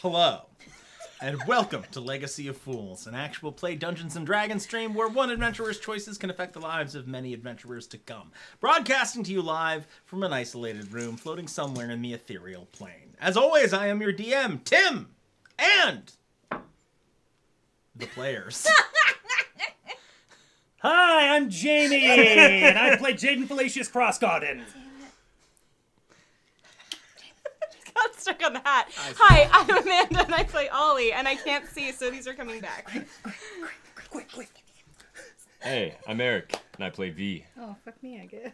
Hello, and welcome to Legacy of Fools, an actual play Dungeons & Dragons stream where one adventurer's choices can affect the lives of many adventurers to come. Broadcasting to you live from an isolated room floating somewhere in the ethereal plane. As always, I am your DM, Tim, and the players. Hi, I'm Jamie, and I play Jaden Fallacious Crossgarden. Got stuck on the hat. Hi, I'm Amanda, and I play Ollie, and I can't see, so these are coming back. Quick. Hey, I'm Eric, and I play V. Oh, fuck me, I guess.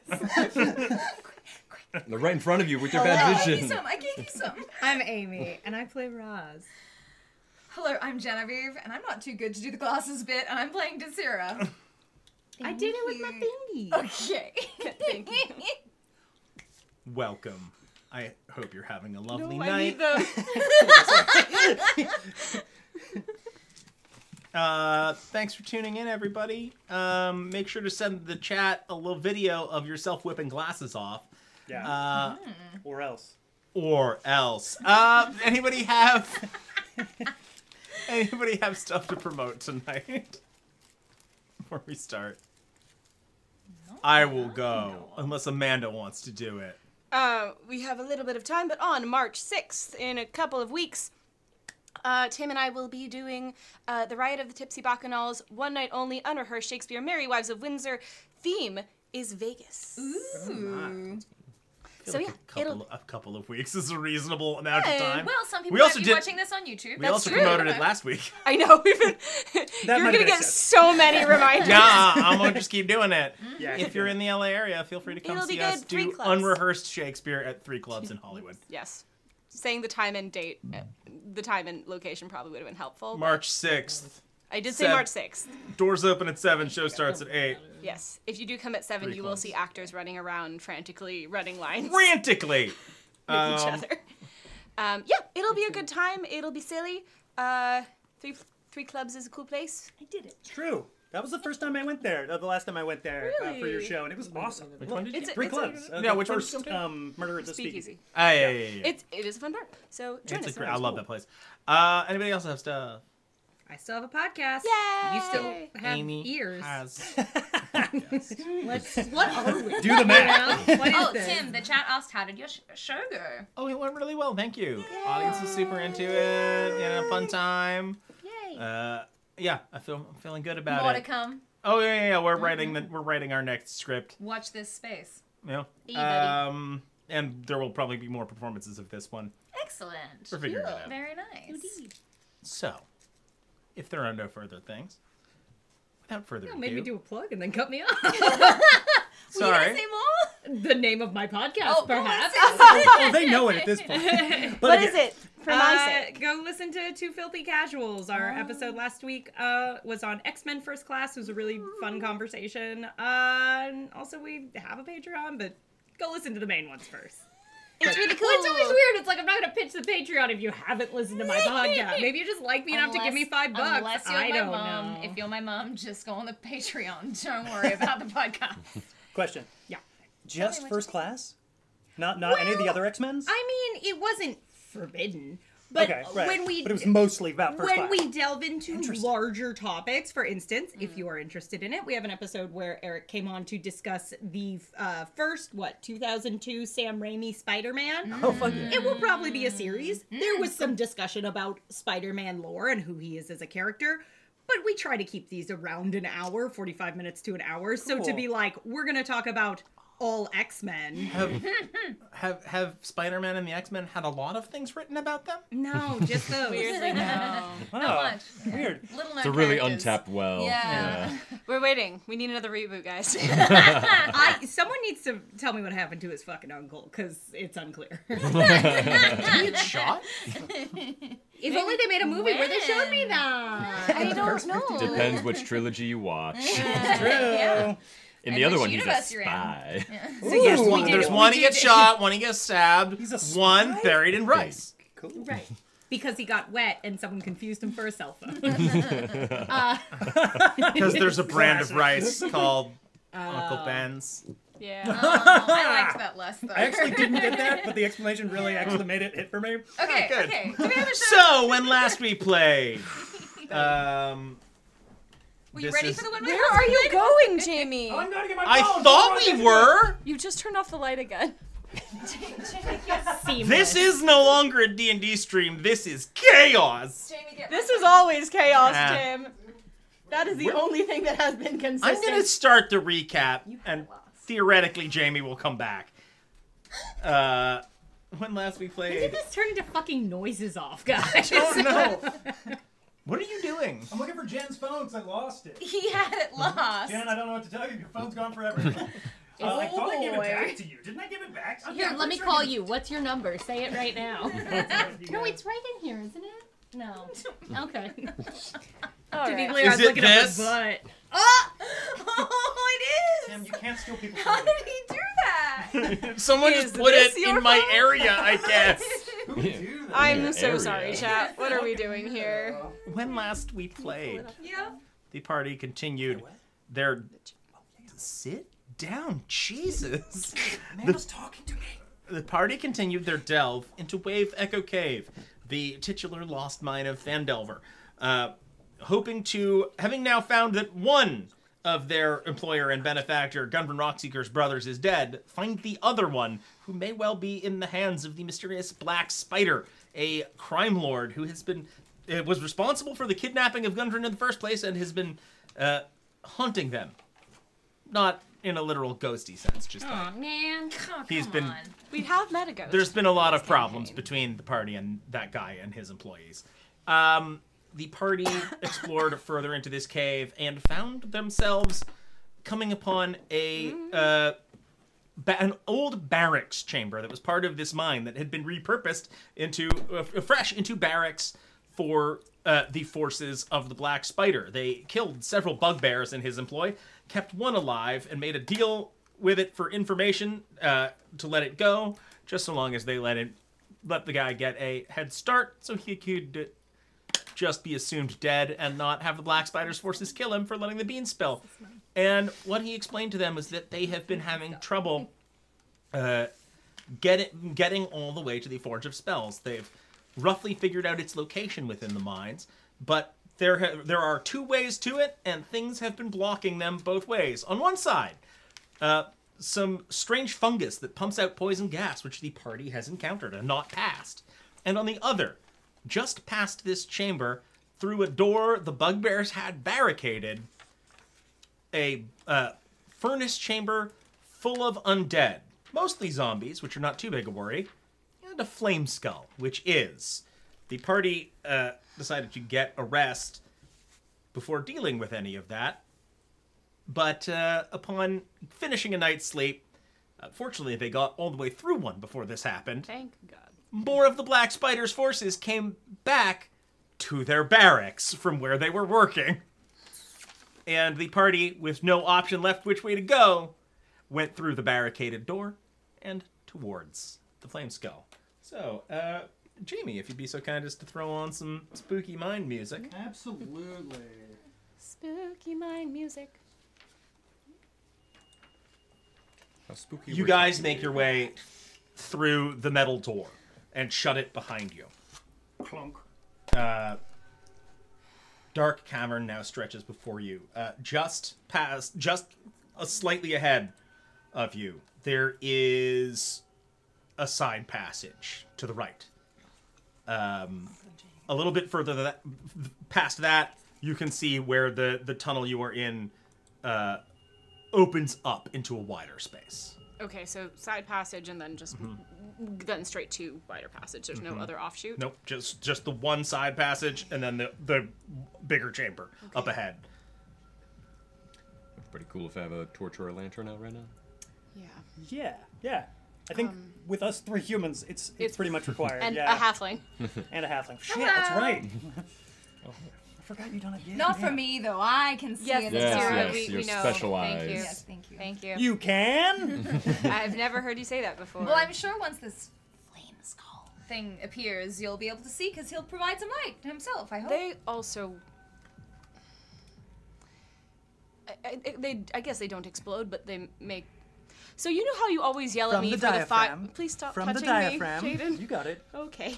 They're right in front of you with your bad vision. I gave you some. I'm Amy, and I play Roz. Hello, I'm Genevieve, and I'm not too good to do the glasses bit, and I'm playing Desira. I did it with my thingy. Okay. Thank you. Welcome. I hope you're having a lovely No, night. I need Thanks for tuning in, everybody. Make sure to send the chat a little video of yourself whipping glasses off. Yeah. Or else. Or else. Anybody have stuff to promote tonight before we start? No, I will go unless Amanda wants to do it. We have a little bit of time, but on March 6th, in a couple of weeks, Tim and I will be doing the Riot of the Tipsy Bacchanals, one night only, unrehearsed Shakespeare, Merry Wives of Windsor. Theme is Vegas. Ooh. So yeah, A couple of weeks is a reasonable amount of time. Well, some people We also might be did- watching this on YouTube. We also promoted it last week. I know, we've been... That You're might gonna have get been so many reminders. Yeah, I'm gonna just keep doing it. Yeah, If you're in the LA area, feel free to come It'll be see us good. 3 do clubs. unrehearsed Shakespeare at 3 clubs in Hollywood. Yes. Saying the time and date, the time and location probably would have been helpful. but March 6th. I did say Sev- March 6th. Doors open at 7, show starts at 8. Yes. If you do come at 7, 3 you will clubs. see actors running around frantically running lines Frantically! with each other. Yeah, it'll be a good time. It'll be silly. Three clubs is a cool place. I did it. It's true. That was the first time I went there. The last time I went there for your Really? show, and it was awesome. Which one did you It's a- 3 it's a- clubs. Yeah, the which one first did you come Murder at the Speakeasy. Speakeasy. Yeah. It is a fun bar. So join us. I love that place. Anybody else have stuff? I still have a podcast. Yay! You still have Amy ears. has. What are we? Do the math. What is Oh, this? Tim, the chat asked, how did your show go? Oh, it went really well. Thank you. Audience was super into it. We had a fun time. Yay. Yeah, I'm feeling good about More it. to come. Oh yeah. We're writing our next script. Watch this space. Yeah. buddy. And there will probably be more performances of this one. Excellent. We're figuring it out. Very nice. So, if there are no further things, without further You'll ado, make me do a plug and then cut me off. sorry. Say more? The name of my podcast, Oh, perhaps. Oh, they know it at this point. But What again, is it? For my sake. Go listen to Two Filthy Casuals. Our episode last week was on X-Men First Class. It was a really fun conversation. And also, we have a Patreon, but go listen to the main ones first. It's really cool. Well, it's always weird. It's like, I'm not going to pitch the Patreon if you haven't listened to my podcast. Maybe you just like me enough to give me $5. Unless you're I my don't mom. know. If you're my mom, just go on the Patreon. Don't worry about the podcast. Question. Yeah. Just what First Class? Not any of the other X-Men's? I mean, it wasn't forbidden. But Okay, right. when we But it was mostly about First Class. we delve into Interesting. larger topics, for instance, if you are interested in it, we have an episode where Eric came on to discuss the first 2002 Sam Raimi Spider-Man. Oh, fuck yeah. It will probably be a series. There was some discussion about Spider-Man lore and who he is as a character. But we try to keep these around an hour, 45 minutes to an hour. So to Cool. be like, we're going to talk about all X-Men. Have Spider-Man and the X-Men had a lot of things written about them? No, just those. Weirdly, no. Wow. Not much. Weird. Little known It's a really characters. untapped well. Yeah. We're waiting. We need another reboot, guys. Someone needs to tell me what happened to his fucking uncle, because it's unclear. Did he get shot? If only they made a movie where they showed me that. I don't know. Depends which trilogy you watch. True. Yeah. In And the other which one, he's a universe you're in. spy. So yes, Ooh, we did There's it. one We he did gets it. shot, one he gets stabbed, He's a one spy? buried in rice. Cool. Right. Because he got wet and someone confused him for a cell phone. Because there's a brand of rice called Uncle Ben's. Yeah. I liked that less though. I actually didn't get that, but the explanation really actually made it hit for me. Okay, Good. okay. Do we have a show? So, when last we played, Were you this ready is- for the one? Where are you going, Jamie? I'm gonna get my I phone. thought we were. You just turned off the light again. Seamless. This is no longer a D&D stream. This is chaos. Jamie, get This is always chaos, Ah. Tim. That is the only thing that has been consistent. I'm gonna start the recap, You and lost. theoretically, Jamie will come back. When last we When did played? this turn into fucking noises off, guys? Oh no! What are you doing? I'm looking for Jen's phone because I lost it. He had it lost. Jen, I don't know what to tell you. Your phone's gone forever. I thought I gave it back to you. Didn't I give it back? Here, I'm let me pretty call sure I you. What's your number? Say it right now. gave it No, back. it's right in here, isn't it? No. Okay. All To be right. clear, I Is was it looking up this? his butt. Oh, it is. Tim, you can't steal people's How phone. did he do that? Someone Is just put this it your in my phone? area, I guess. Who would do that? I'm so Area. sorry, chat. What are we doing here? When last we played, Yeah. the party continued their. Sit down, Jesus. Man was talking to me. The party continued their delve into Wave Echo Cave, the titular lost mine of Phandelver, having now found that one of their employer and benefactor, Gunvin Rockseeker's brothers, is dead, find the other one, who may well be in the hands of the mysterious Black Spider, a crime lord who was responsible for the kidnapping of Gunvin in the first place and has been hunting them. Not in a literal ghosty sense, just Oh man. Oh, He's come been- on. We have met a ghost. there's been a lot of problems between the party and that guy and his employees. The party explored further into this cave and found themselves coming upon an old barracks chamber that was part of this mine that had been repurposed into fresh into barracks for the forces of the Black Spider. They killed several bugbears in his employ, kept one alive, and made a deal with it for information to let it go, just so long as they let the guy get a head start, so he could just be assumed dead and not have the Black Spider's forces kill him for letting the beans spill. And what he explained to them was that they have been having trouble getting all the way to the Forge of Spells. They've roughly figured out its location within the mines, but there are two ways to it, and things have been blocking them both ways. On one side, some strange fungus that pumps out poison gas, which the party has encountered and not passed. And on the other, just past this chamber, through a door the bugbears had barricaded, a furnace chamber full of undead, mostly zombies, which are not too big a worry, and a flame skull, which is. The party decided to get a rest before dealing with any of that, but upon finishing a night's sleep, fortunately they got all the way through one before this happened. Thank God. More of the Black Spider's forces came back to their barracks from where they were working. And the party, with no option left which way to go, went through the barricaded door and towards the Flame Skull. So, Jamie, if you'd be so kind as to throw on some spooky mind music. Absolutely. Spooky mind music. How spooky You we're guys talking make here. your way through the metal door and shut it behind you. Clunk. Dark cavern now stretches before you. Just slightly ahead of you, there is a side passage to the right. A little bit further past that, you can see where the tunnel you are in opens up into a wider space. Okay, so side passage and then just then straight to wider passage. There's no other offshoot. Nope, just the one side passage and then the bigger chamber up ahead. Pretty cool if I have a torch or a lantern out right now. Yeah. Yeah. I think with us three humans, it's pretty much required. And yeah. a halfling. And a halfling. Shit, that's Hello. right. I forgot you done it. Yeah, Not yeah. for me though. I can see Yes, it. Yes, Sarah, yes, we you're know. specialized. Thank you. Yes, thank you. Thank you. You can. I've never heard you say that before. Well, I'm sure once this flame skull thing appears, you'll be able to see because he'll provide some light himself. I hope. They also. I guess they don't explode, but they make. So you know how you always yell at From me the for the fire? diaphragm. Please stop From the touching diaphragm. me, Jaden. You got it. Okay.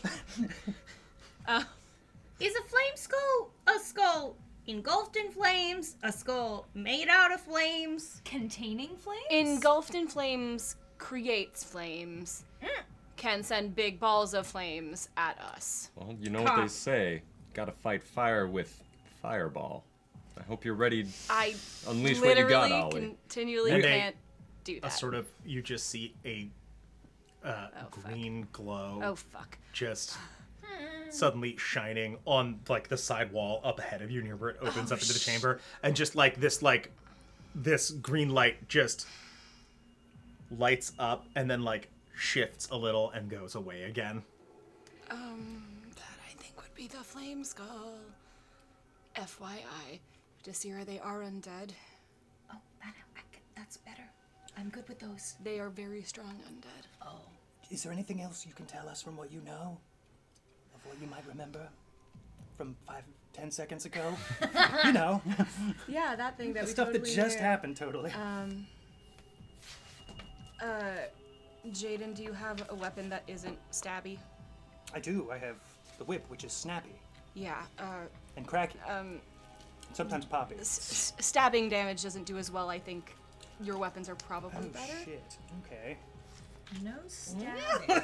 Is a flame skull a skull engulfed in flames? A skull made out of flames? Containing flames? Engulfed in flames creates flames. Can send big balls of flames at us. Well, you know what they say. Gotta fight fire with fireball. I hope you're ready. I Unleash what you got, literally Ollie. continually And can't do A that. sort of, you just see a green glow Oh fuck. just suddenly shining on like the side wall up ahead of you near where it opens up into the chamber, and just like this green light just lights up and then like shifts a little and goes away again. That I think would be the flame skull. FYI, Desira, they are undead. Oh, that's better. I'm good with those. They are very strong undead. Oh. Is there anything else you can tell us from what you know? Of what you might remember from 5-10 seconds ago? You know. Yeah, that thing that The we stuff totally that just knew. happened, totally. Jaden, do you have a weapon that isn't stabby? I do. I have the whip, which is snappy Yeah, and cracky. Sometimes poppy. stabbing damage doesn't do as well. I think your weapons are probably Oh, better. shit. Okay. No stabbing.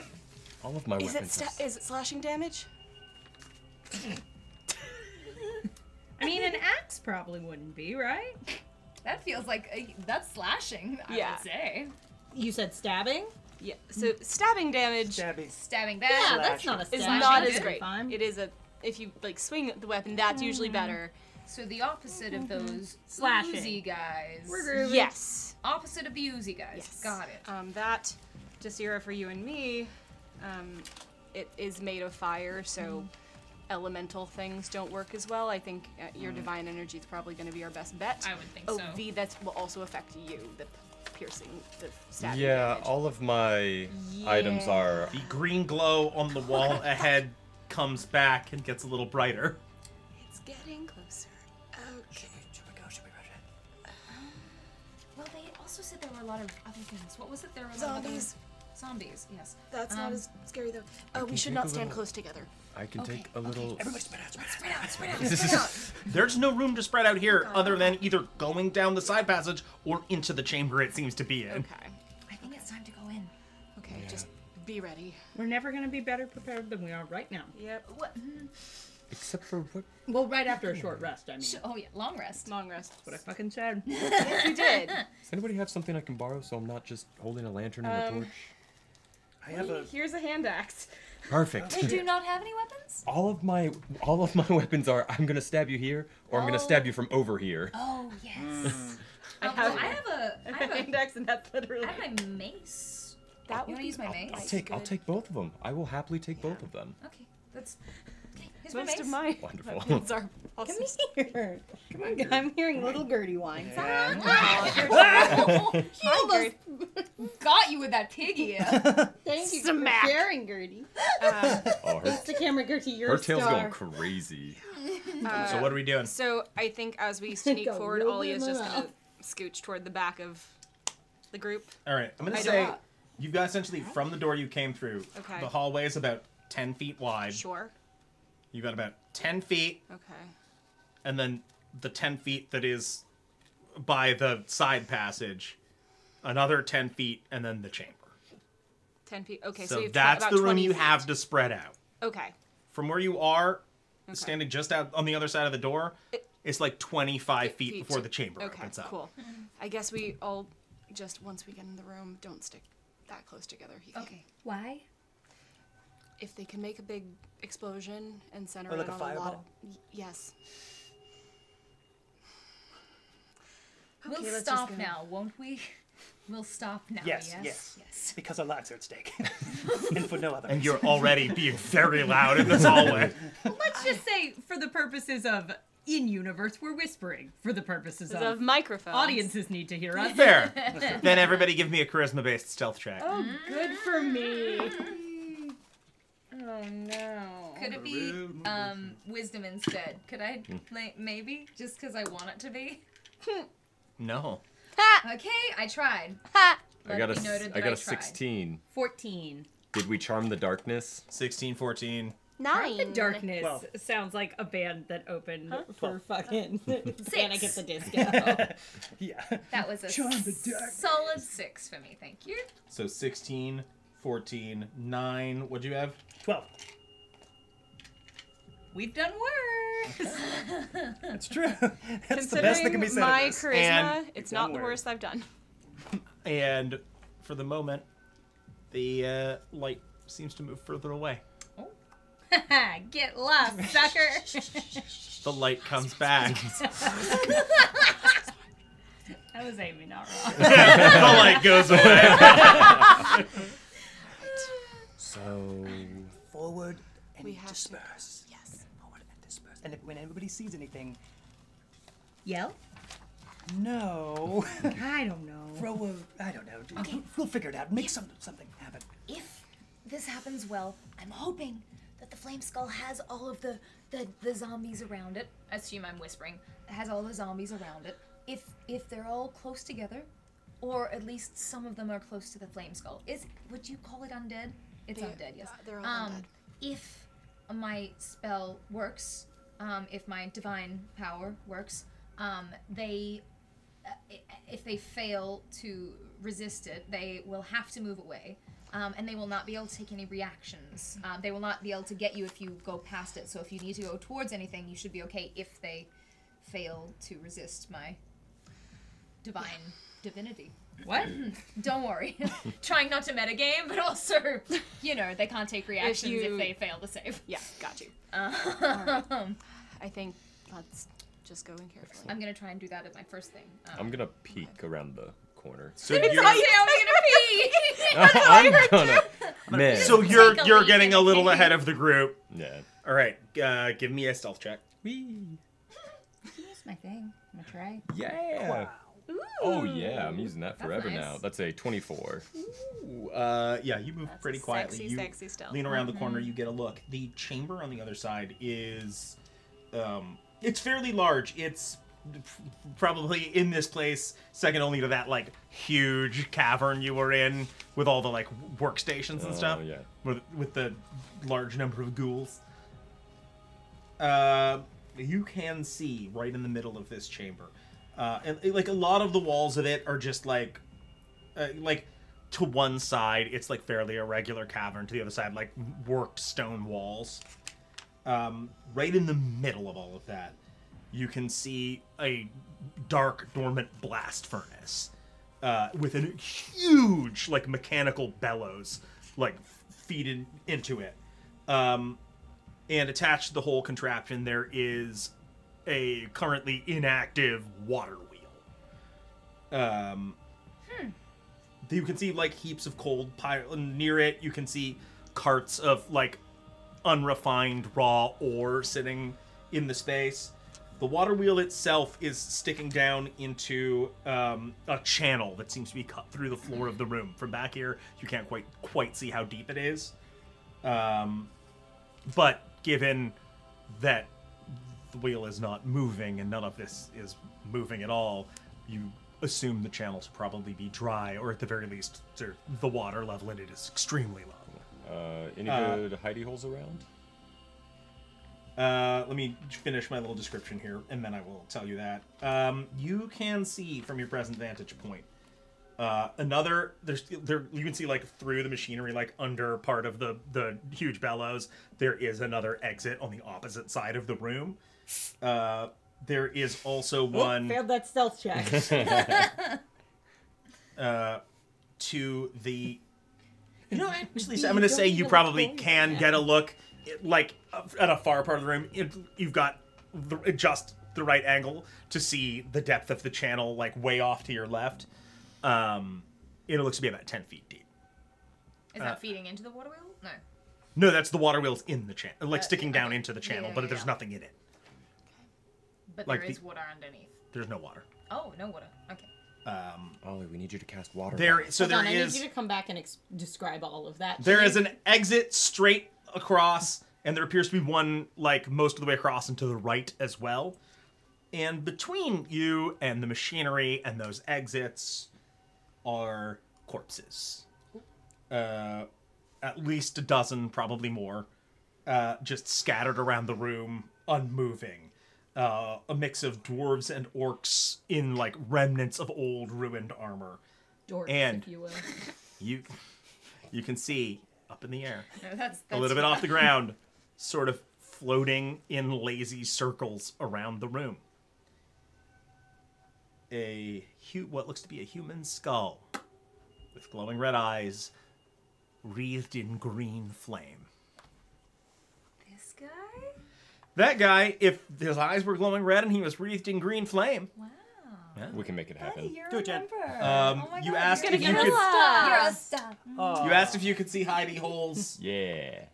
All of my Is it weapons. is it slashing damage? I mean, an axe probably wouldn't be, right? That feels like that's slashing, I Yeah. would say. You said stabbing? Yeah. So stabbing damage Stabby. Stabbing Yeah, that. that's not a is stabbing. not as That'd be great. fine. It is a if you like swing the weapon, that's usually better. So the opposite of those Slashing. Uzi guys. Yes. Opposite of the Uzi guys. Yes. Got it. That, Desira, for you and me, it is made of fire, so elemental things don't work as well. I think your divine energy is probably going to be our best bet. I would think oh, so. V, that will also affect you, the piercing, the stabbing Yeah, damage. all of my items are. The green glow on the wall ahead comes back and gets a little brighter. It's getting closer. Okay. Should we go? Should we rush it? Well, they also said there were a lot of other things. What was it? There were a lot of Zombies. Zombies, yes. That's not as scary, though. Oh, we can should take not a stand little- close together. I can Okay, take a little. Everybody spread out, spread out. Spread out, spread out, spread out. There's no room to spread out here other than either going down the side passage or into the chamber it seems to be in. Okay. I think it's time to go in. Okay, just be ready. We're never going to be better prepared than we are right now. Yep. What? Except for what? Well, right after a short rest, I mean. Oh yeah, long rest. Long rest. What I fucking said. Yes, you did. Does anybody have something I can borrow so I'm not just holding a lantern and a torch? I have a. Here's a hand axe. Perfect. They do not have any weapons? All of my weapons are I'm gonna stab you here or I'm gonna stab you from over here. Oh yes. I I have have a hand axe, and that's literally. I have my mace. That You would wanna be use my mace? I'll take both of them. I will happily take both of them. Okay, that's. Okay, here's my Most mace. of my Wonderful. weapons are also. Here. Come on, I'm hearing little Gertie whines. He almost got you with that piggy. Thank you Smack. for sharing, Gertie. Oh, her, The camera, Gertie, you're her a tail's star. going crazy. So what are we doing? So I think as we sneak Go forward, real Ollie is big just mouth. gonna scooch toward the back of the group. All right, I'm gonna I say don't- you've got essentially from the door you came through. Okay. The hallway is about 10 feet wide. Sure. You've got about 10 feet, Okay. and then the 10 feet that is by the side passage, another 10 feet, and then the chamber. 10 feet. Okay, so, So you've that's about the room 20 you feet. have to spread out. Okay. From where you are, Okay. standing just out on the other side of the door, it's like 25 feet before the chamber Okay, opens up. cool. I guess we all just once we get in the room, don't stick that close together. Okay. Why? If they can make a big explosion and center Or it like a on a lot of fireball? yes. We'll Okay, let's stop just go. now, won't we? We'll stop now. Yes, Yes. yes. Because our lives are at stake. And for no other And reason. you're already being very loud in this hallway. Let's just say, for the purposes of in-universe, we're whispering. For the purposes Of of microphones. audiences need to hear us. Fair. Then everybody give me a charisma-based stealth check. Oh, good for me. Oh no. Could it be wisdom instead? Could I maybe just because I want it to be? No. Ha! Okay, I tried. Ha! I got Let it be noted a that I tried. 16. 14. Did we charm the darkness? 16, 14. 9. The Darkness Well. sounds like a band that opened for fucking Panic at the Disco. Yeah. That was a Charm the dark. solid 6 for me, thank you. So 16, 14, 9. What'd you have? 12. We've done worse. That's true. That's the Considering best that can be said. my of this. charisma, And- it's not the Don't worst I've done. And for the moment, the light seems to move further away. Get lost, sucker. The light comes back. I was aiming not wrong. The light goes away. So forward and We have to. disperse. Yes. Forward and disperse. And if, when anybody sees anything, Yell? no. I don't know. Throw a. I don't know. Okay. We'll figure it out. Make something happen. If this happens well, I'm hoping that the Flame Skull has all of the zombies around it. I assume I'm whispering. It has all the zombies around it. If they're all close together, or at least some of them are close to the Flame Skull. Would you call it undead? It's undead, yes. They're all undead. If my spell works, if my divine power works, if they fail to resist it, they will have to move away. And they will not be able to take any reactions. They will not be able to get you if you go past it. So if you need to go towards anything, you should be okay if they fail to resist my divine divinity. What? Don't worry. Trying not to metagame, but also, they can't take reactions if they fail to save. Yeah, got you. Alright. I think let's just go in carefully. I'm gonna try and do that as my first thing. I'm gonna peek around the corner. So I'm you're, gonna pee. I'm gonna. Man. so Take you're a you're leak getting and a little pee. ahead of the group. Yeah. All right, give me a stealth check. That's my thing. I'm gonna try. Yeah. Oh yeah, I'm using that forever nice. now. That's a 24. Ooh, yeah, you move pretty quietly. Sexy, You sexy stealth. lean around the corner, you get a look. The chamber on the other side is, it's fairly large. It's probably in this place second only to that like huge cavern you were in with all the like workstations and stuff. Yeah. With the large number of ghouls. You can see right in the middle of this chamber. And like a lot of the walls of it are just like to one side it's like fairly irregular cavern, to the other side like worked stone walls. Right in the middle of all of that, you can see a dark dormant blast furnace with a huge like mechanical bellows like feeded into it. And attached to the whole contraption there is a currently inactive water wheel. You can see like heaps of cold near it. You can see carts of like unrefined raw ore sitting in the space. The water wheel itself is sticking down into a channel that seems to be cut through the floor of the room. From back here, you can't quite see how deep it is. But given that the wheel is not moving and none of this is moving at all, you assume the channel to probably be dry, or at the very least the water level in it is extremely low. Any good hidey holes around? Let me finish my little description here, and then I will tell you that. You can see from your present vantage point you can see like through the machinery, like under part of the huge bellows, there is another exit on the opposite side of the room. There is also one Failed that stealth check. to the. Actually, I'm going to say you probably can get a look, like at a far part of the room. You've got just the right angle to see the depth of the channel, like way off to your left. It looks to be about 10 feet deep. Is that feeding into the water wheel? No. No, that's the water wheel's in the channel, like sticking down okay. into the channel, Yeah, but yeah, there's yeah. nothing in it. But Like there is the- water underneath. There's no water. Oh, no water. Okay. Ollie, we need you to cast water. There, back. so Hold there on, I is need you to come back and describe all of that. there Chee. is an exit straight across, and there appears to be one like most of the way across and to the right as well. And between you and the machinery and those exits are corpses. At least a dozen, probably more, just scattered around the room, unmoving. A mix of dwarves and orcs in like remnants of old ruined armor. Dorks, And- if you will. You can see up in the air, No, that's a little bit off the ground, sort of floating in lazy circles around the room. What looks to be a human skull with glowing red eyes, wreathed in green flame. This guy? That guy, if his eyes were glowing red and he was wreathed in green flame, Wow. yeah. We can make it happen. You're Do a it, Jen. member. Um, Oh my you God, asked you're if gonna you get could- a star. You're a star. You asked if you could see hidey holes. Yeah.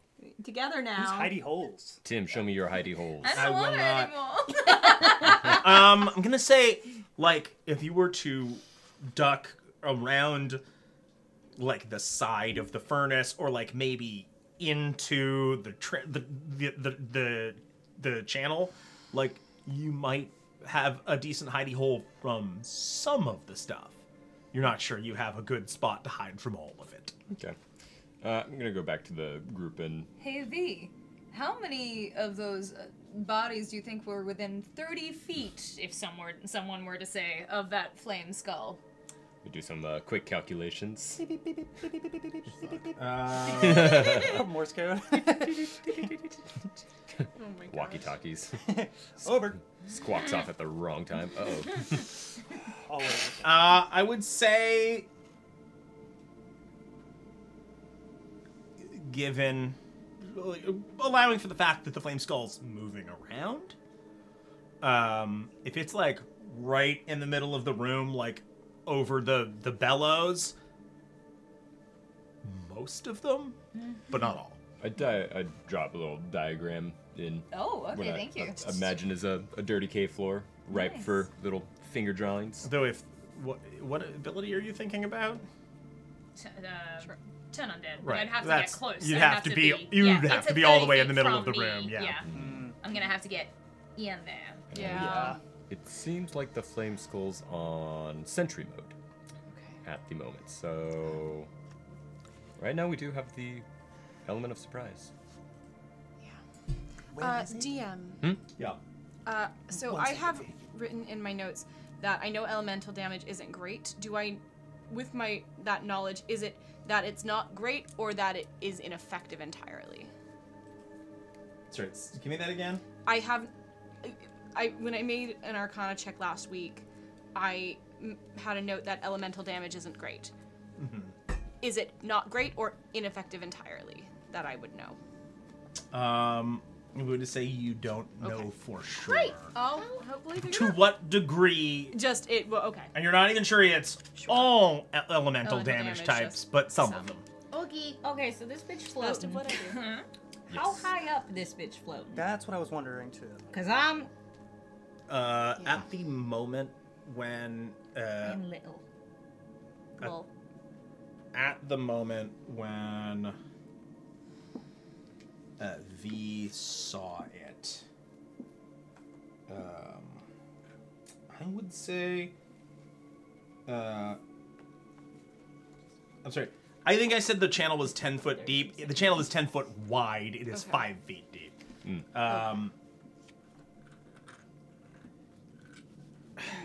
Together Who's now. Heidi Holes? Tim, show me your hidey holes. I I don't will want it not. anymore. I'm gonna say, like, if you were to duck around, like, the side of the furnace, or like maybe into the channel, like, you might have a decent hidey hole from some of the stuff. You're not sure you have a good spot to hide from all of it. Okay. I'm gonna go back to the group and Hey V, how many of those bodies do you think were within 30 feet, if someone were to say, of that flame skull? we do some quick calculations. Morse code. Walkie talkies. Over. Squawks off at the wrong time. Uh-oh. Always. I would say, given, allowing for the fact that the flame skull's moving around, if it's like right in the middle of the room, like over the bellows, most of them, but not all. I drop a little diagram in. Oh, okay, what I thank you. Imagine as a dirty cave floor, ripe Nice. for little finger drawings. Though, if what ability are you thinking about? Turn undead. Right, But I'd have to that's- get close. you'd I'd have to be- you'd yeah, have it's to a be all the 30 way in the feet middle of from the room, me, yeah. I'm gonna have to get in there. Yeah. It seems like the flame skull's on sentry mode at the moment. So right now we do have the element of surprise. DM. Yeah. So One I second, have V. written in my notes that I know elemental damage isn't great. Do I, with that knowledge, is it that it's not great or that it is ineffective entirely? Sorry, give me that again. When I made an Arcana check last week, I had a note that elemental damage isn't great. Is it not great or ineffective entirely? That I would know. I'm going to say you don't know Okay. for sure. Great. I'll hopefully figure To it out. what degree? Just it. Well, okay. And you're not even sure it's all elemental damage damage, types, just but some some. of them. Okay, so this bitch Most of floating. what I do. How high up this bitch floating? That's what I was wondering too. Cause I'm At the moment when I'm little. Well, at the moment when V saw it, I would say, I'm sorry. I think I said the channel was 10 foot deep. The channel is 10 foot wide. It is Okay. 5 feet deep.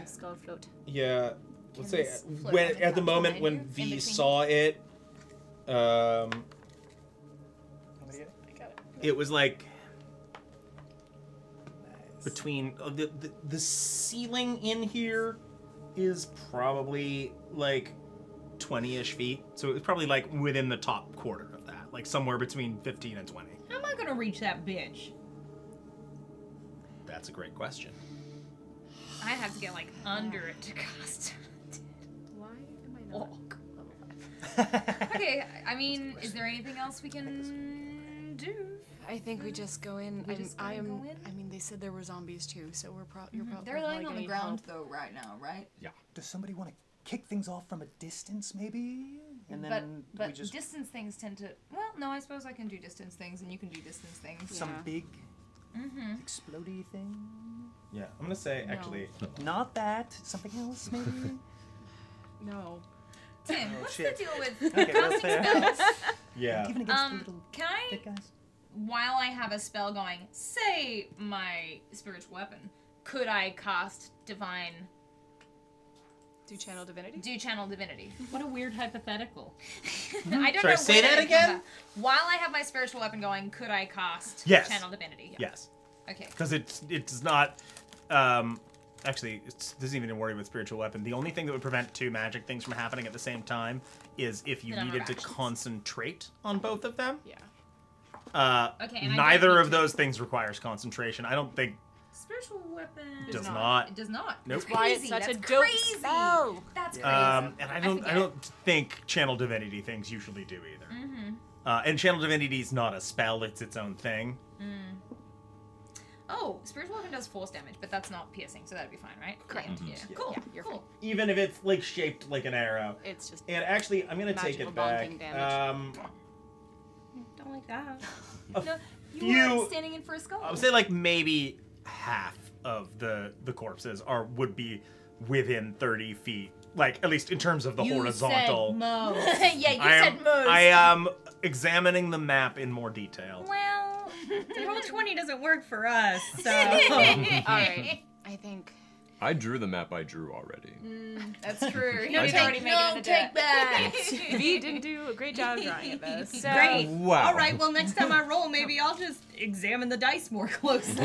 skull float. Yeah, let's say this float when on the at the top moment behind when you, in V between? saw it, it was like between the ceiling in here is probably like 20-ish feet, so it was probably like within the top quarter of that, like somewhere between 15 and 20. How am I gonna reach that bitch? That's a great question. I have to get like under it to cast. Why am I not? Okay, I mean, is there anything else we can do? I think we just go in. We just gotta go in? I mean, they said there were zombies too, so you're probably. They're laying on the ground though right now, right? Does somebody want to kick things off from a distance, maybe? And then But we just distance things tend to. Well, no, I suppose I can do distance things, and you can do distance things. some Yeah. big Mm-hmm. explodey thing. Yeah, I'm gonna say No. actually. Not that. Something else, maybe. No. Tim, Oh, what's shit. the deal with Okay, that's casting fair. spells? Yeah. Even against the little Can I, thick guys. while I have a spell going, say my spiritual weapon, could I cast divine, Do channel divinity? do channel divinity? What a weird hypothetical. I don't Sorry, know. say when that it again? comes up. While I have my spiritual weapon going, could I cast Yes. channel divinity? Yes. Okay. Because it does not. Actually, this isn't even a worry with spiritual weapon. The only thing that would prevent two magic things from happening at the same time is if you The number needed of to actions. concentrate on both of them. Yeah. Okay, and I Neither don't need of those things requires concentration. I don't think Spiritual weapon. does not. It does not. Nope. That's Why it's crazy. such a That's dope crazy. spell. That's crazy. And I forget. don't think channel divinity things usually do either. Mm-hmm. And channel divinity is not a spell; it's its own thing. Oh, spiritual weapon does force damage, but that's not piercing, so that'd be fine, right? Correct. Yeah. Cool. Yeah, you're cool. Even if it's like shaped like an arrow. It's just And actually, I'm gonna take Magical it back. bonking damage. Don't like that. No, you few- are standing in for a skull. I would say like maybe half of the corpses would be within 30 feet, like at least in terms of the horizontal. yeah, you I said am, most. I am examining the map in more detail. Well, Roll 20 doesn't work for us, so. all right. I think I drew the map I drew already. that's true. No, He's take- already made it in the deck. V didn't do a great job drawing at this. So Great. Wow. All right, well, next time I roll, maybe I'll just examine the dice more closely.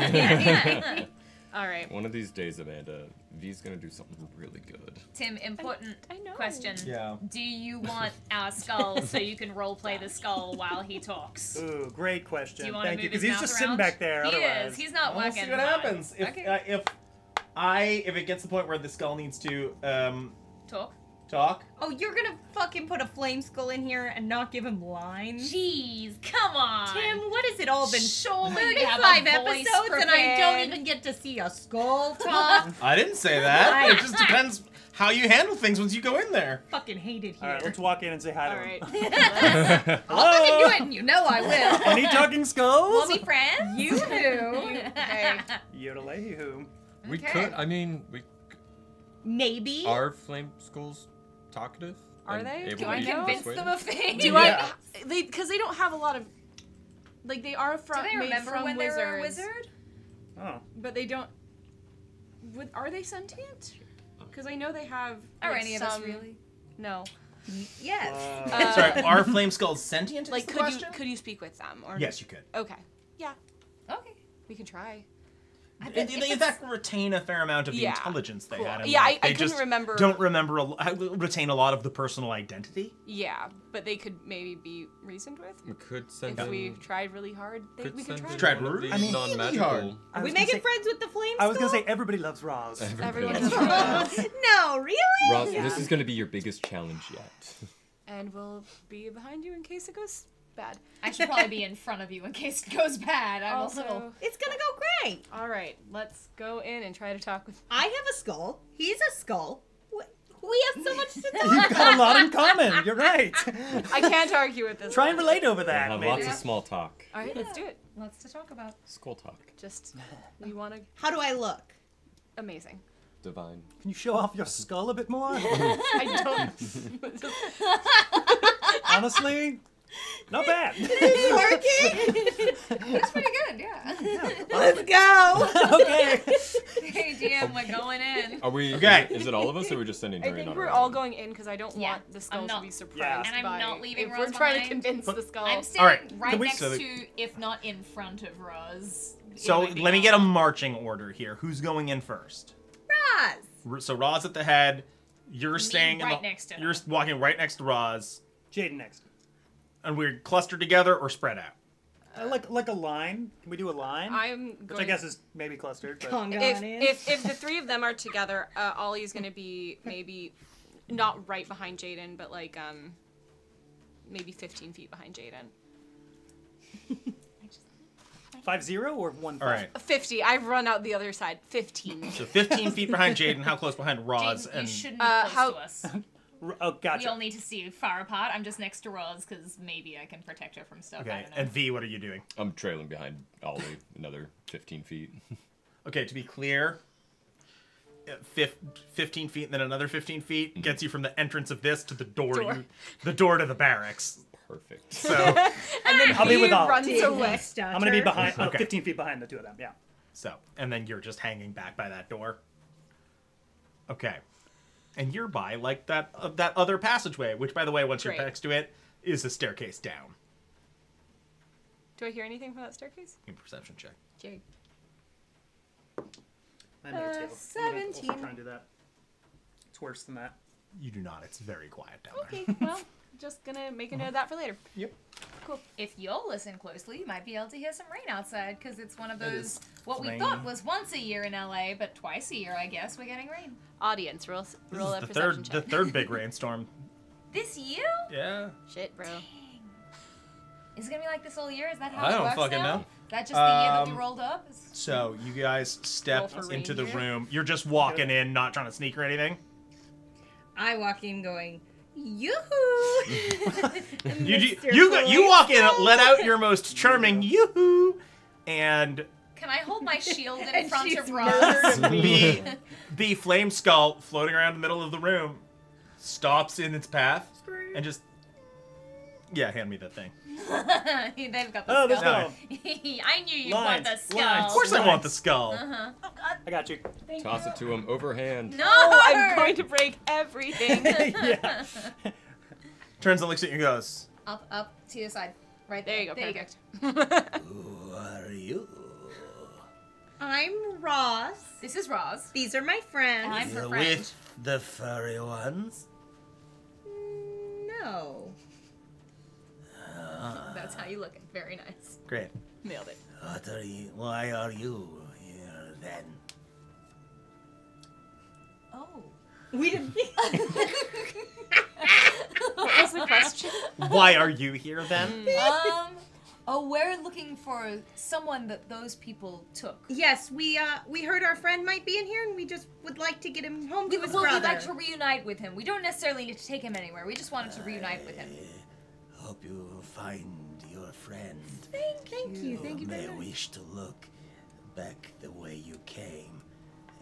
all right. One of these days, Amanda, V's gonna do something really good. Tim, important I know. question. Yeah. Do you want our skull so you can roleplay the skull while he talks? Ooh, great question. Do you want to Thank you, move his he's mouth just around? sitting back there. He otherwise. is. He's not We'll working. see what Fine. happens. Okay. If it gets to the point where the skull needs to Talk. talk. Oh, you're gonna fucking put a flame skull in here and not give him lines? Jeez, come on. Tim, what has it all been? Surely you have 35 a voice episodes and I don't prepared. even get to see a skull talk? I didn't say that. It just depends how you handle things once you go in there. Fucking hate it here. All right, let's walk in and say hi to All him. right. I'll fucking do it, and you know I will. Any talking skulls? We'll be friends. You who? Hey. Yodelay-hoo. We Okay. could. I mean, Maybe. are flame skulls talkative? Are and they? able Do to I be know? Convince persuaded? them of things. Do Yeah. because they don't have a lot of like they are Do from they made remember from when they wizards, were a wizard? Oh. but they don't. Are they sentient? Because I know they have. Are like, any of us some- really? No. Yes. Sorry, are flame skulls sentient? Like, is the could question? you speak with them? Or Yes, you could. Okay. Yeah, Okay. we can try. They in fact retain a fair amount of the Yeah, intelligence they cool. had. In Yeah, life. I They couldn't just remember- Don't remember retain a lot of the personal identity. Yeah, but they could maybe be reasoned with We could send if in. we tried really hard. Could We could send try. in Tried one of really the hard. non-magical. I Are was we gonna making say- friends with the flame I was gonna skull? say everybody loves Roz. Everyone loves does. No, really? Ross, this is gonna be your biggest challenge yet. And we'll be behind you in case it goes bad. I should probably be in front of you in case it goes bad. I'm Also, a little. It's gonna go great. all right, let's go in and try to talk with. I have a skull. He's a skull. We have so much to talk You've got a lot in common. You're right. I can't argue with this. Try and one. relate over We'll that. have maybe. lots of small talk. All right, let's do it. Lots to talk about. Skull talk. Just we want to How do I look? amazing. Divine. Can you show off your skull a bit more? I don't. Honestly, not bad. That's pretty good, yeah. Let's go. Okay. Hey, DM, we're going in. Are we? Okay. Is it all of us, or are we just sending I her in think on we're our all own? going in because I don't Yeah, want the skull I'm to not- be surprised. Yeah. And I'm by not leaving if Rose we're trying to behind. convince the skull. I'm standing All right, right can we- next so that- to, if not in front of Roz. So It would be let me get a on- marching order here. Who's going in first? Roz. So Roz at the head. You're Me staying right in the, next to her. You're walking right next to Roz, Jaden next. and we're clustered together or spread out. Like a line. Can we do a line? I'm Which going. I guess is maybe clustered. But... Conga if, on in. if the three of them are together, Ollie's gonna be maybe not right behind Jaden, but like maybe 15 feet behind Jaden. 5-0 or 1-5? All right. 50. I've run out the other side. 15. So 15 feet behind Jaden. How close behind Roz? Jaden, you And shouldn't be close how- to us. Oh, We gotcha. all need to see far apart. I'm just next to Roz because maybe I can protect her from stuff. I okay. don't know. And V, what are you doing? I'm trailing behind Ollie another 15 feet. Okay. To be clear, 15 feet and then another 15 feet gets you from the entrance of this to the door. The door to the barracks. Perfect. So, And then I'll be with all. runs away. I'm gonna be behind, Okay. 15 feet behind the two of them. Yeah. and then you're just hanging back by that door. Okay. And you're by, like, that other passageway, which, by the way, once you're Great. next to it, is a staircase down. Do I hear anything from that staircase? Give me a perception check. Jade. I may too. I'm gonna 17. also try and do that. It's worse than that. You do not. It's very quiet down Okay, well, just gonna make a note of that for later. there. Yep. Cool. If you'll listen closely, you might be able to hear some rain outside, because it's one of It those, is what we rain. thought was once a year in LA, but twice a year, I guess, we're getting rain. Audience, roll This a is perception the check. third big rainstorm. This year? Yeah. Shit, bro. Is it gonna be like this all year? Is that how I it don't works fucking now? know. Is that just the year that we Um, rolled up? So you guys step Roll for into the reindeer? room. You're just walking in, not trying to sneak or anything. I walk in going, yoo-hoo! You walk in, let out your most charming yoo-hoo, and Can I hold my shield in And front she's of Roz? the flame skull floating around the middle of the room stops in its path and just hand me that thing. They've got the Oh, this skull. guy. I knew you'd Lines, want the skull. lines. Of course, I want the skull. I got you. Toss it to him overhand. No! I'm going to break everything. Yeah. Turns and looks at you and goes, Up, to your side. Right There you go, There perfect. "Who are you? I'm Ross. This is Roz. These are my friends. And I'm her friend. With the furry ones? No. That's how you look. Very nice. Great. Nailed it. What are you? Why are you here then? Oh. We didn't. What was the question? Why are you here then? We're looking for someone that those people took. Yes, we heard our friend might be in here, and we just would like to get him home to his We'd brother. like to reunite with him. We don't necessarily need to take him anywhere. We just wanted to reunite with him. Hope you find your friend. Thank you You very may much. wish to look back the way you came.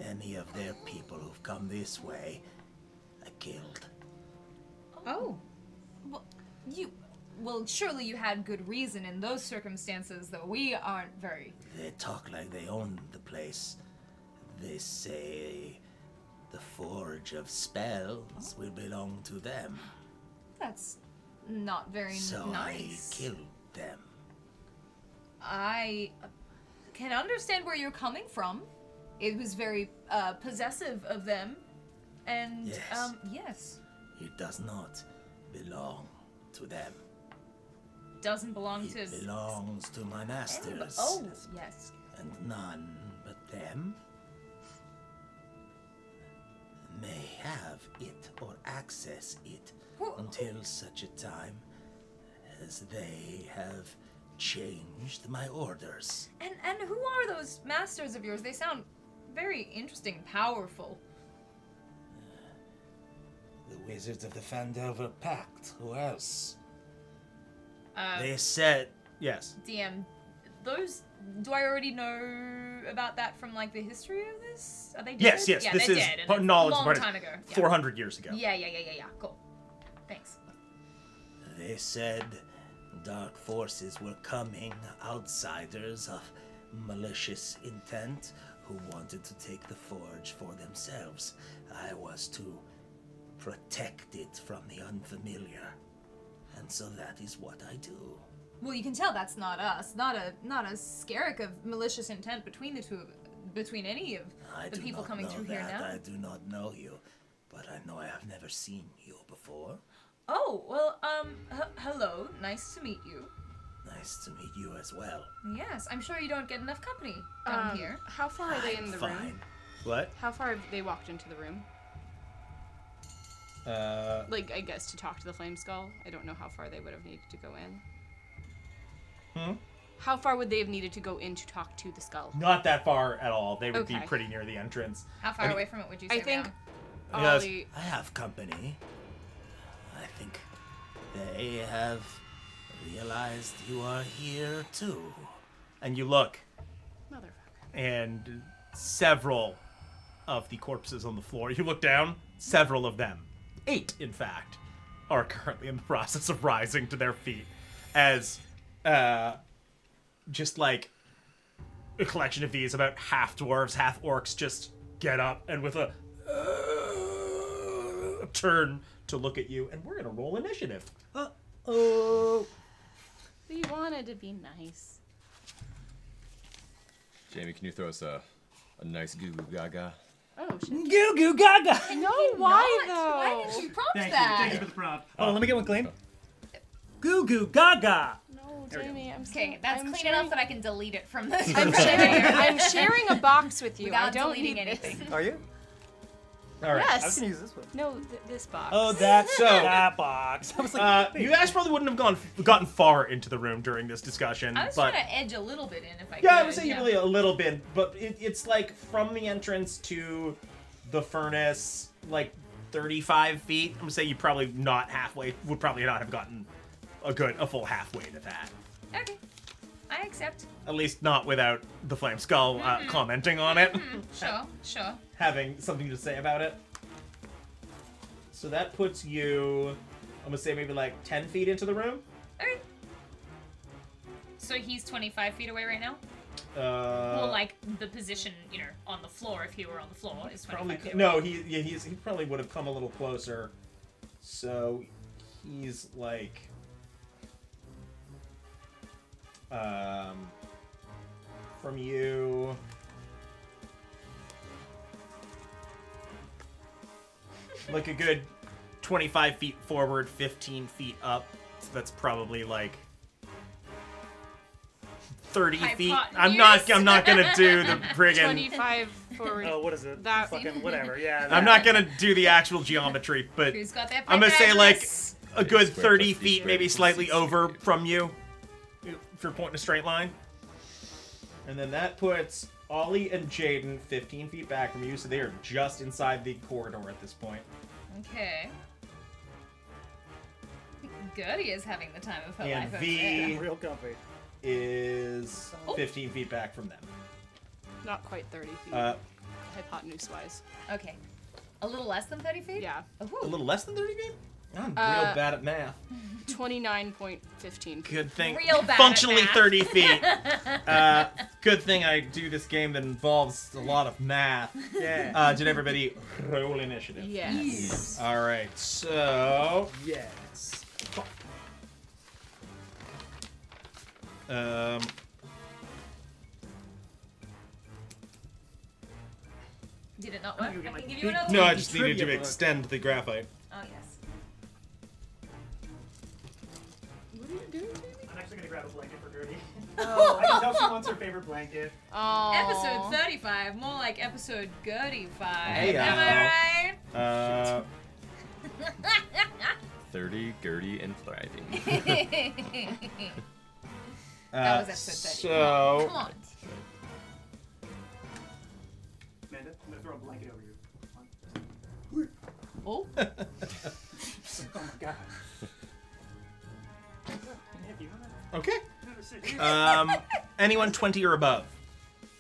Any of their people who've come this way, I killed. Oh. Well, surely you had good reason in those circumstances, though. We aren't very... They talk like they own the place. They say the forge of spells will belong to them. That's not very So nice. I killed them. I can understand where you're coming from. It was very possessive of them. And, Yes. yes. It does not belong to them. Doesn't belong It to... belongs to my masters. Oh, yes. And none but them may have it or access it until such a time as they have changed my orders. And who are those masters of yours? They sound very interesting and powerful. The Wizards of the Phandelver Pact. Who else? They said, yes. DM, those... Do I already know about that from, like, the history of this? Are they dead? Yes, Yeah, this they're is dead, and part- it's knowledge a long part of- time ago. Yeah. 400 years ago. Yeah. Cool. Thanks. They said dark forces were coming, outsiders of malicious intent who wanted to take the forge for themselves. I was to protect it from the unfamiliar. And so that is what I do. Well, you can tell that's not us. Not a skerrick of malicious intent between the two of... Between any of I the do people not coming know through here that. now. I do not know you, but I know I have never seen you before. Oh, well, hello. Nice to meet you. Nice to meet you as well. Yes, I'm sure you don't get enough company down here. How far are they in the Fine. room? What? How far have they walked into the room? Like, I guess to talk to the flame skull. I don't know how far they would have needed to go in. How far would they have needed to go in to talk to the skull? Not that far at all. They would be Okay. pretty near the entrance. How far away from it would you say I think now? Yes. Ollie... I have company. I think they have realized you are here too. And you look, Motherfucker. and several of the corpses on the floor. You look down, several of them, 8 in fact, are currently in the process of rising to their feet as just like a collection of these, about half dwarves, half orcs, just get up and with a turn to look at you, and we're gonna roll initiative. Oh. We wanted to be nice. Jamie, can you throw us a nice goo goo gaga? Oh shit. Goo goo gaga. No, why though? Why did you prompt Thank you. that? Thank you for the prompt. Hold on, let me get one clean. Goo goo gaga. No, Jamie, I'm Okay, so- that's I'm clean sharing- enough that I can delete it from this. I'm sharing a box with you. Without I don't deleting need anything. this. Are you? All right. I Yes. was gonna use this one. No, this box. Oh, that's So- that box. I was like, You guys probably wouldn't have gotten far into the room during this discussion, I was but trying to edge a little bit in if I could. yeah, I would say you really a little bit, but it's like from the entrance to the furnace, like 35 feet. I'm gonna say you probably not halfway. Would probably not have gotten a full halfway to that. Okay, I accept. At least not without the Flame Skull commenting on it, Sure. having something to say about it. So that puts you, I'm gonna say maybe like 10 feet into the room. Okay. So he's 25 feet away right now? Uh, Well, like the position, on the floor, if he were on the floor, is 25 Probably feet away. no. He probably would have come a little closer. So he's like from you. Like a good 25 feet forward, 15 feet up. So that's probably like 30 feet. I'm not gonna do the friggin'. 25 forward. oh, what is it? That- Fucking whatever. Yeah. I'm not gonna do the actual geometry, but Who's got that I'm gonna say like Pythagoras? a good Square 30 plus D feet, squared maybe equals slightly 6 over squared. from you, if you're pointing a straight line. And then that puts Ollie and Jaden 15 feet back from you, so they are just inside the corridor at this point. Okay. Gertie is having the time of her And life over V- there. Real comfy. Is Oh. 15 feet back from them. Not quite 30 feet. Hypotenuse-wise. Okay. A little less than 30 feet? Yeah. A Ooh. little less than 30 feet? I'm real bad at math. 29.15. Good thing. Real bad at Functionally math. 30 feet. Good thing I do this game that involves a lot of math. Yeah. Did everybody roll initiative? Yes. All right, so Yes. Did it not work? I'm gonna I get can my give you big- another no, one. I just needed to Trivia book. extend the graphite. Oh, yes. I'm actually gonna grab a blanket for Gertie. Oh. I can tell she wants her favorite blanket. Oh. Episode 35, more like episode Gertie 5. Hey, Am I right? 30, Gertie, and thriving. That was episode 30. So Come on. Amanda, I'm gonna throw a blanket over you. Oh. Oh my god. Have you okay. Anyone 20 or above?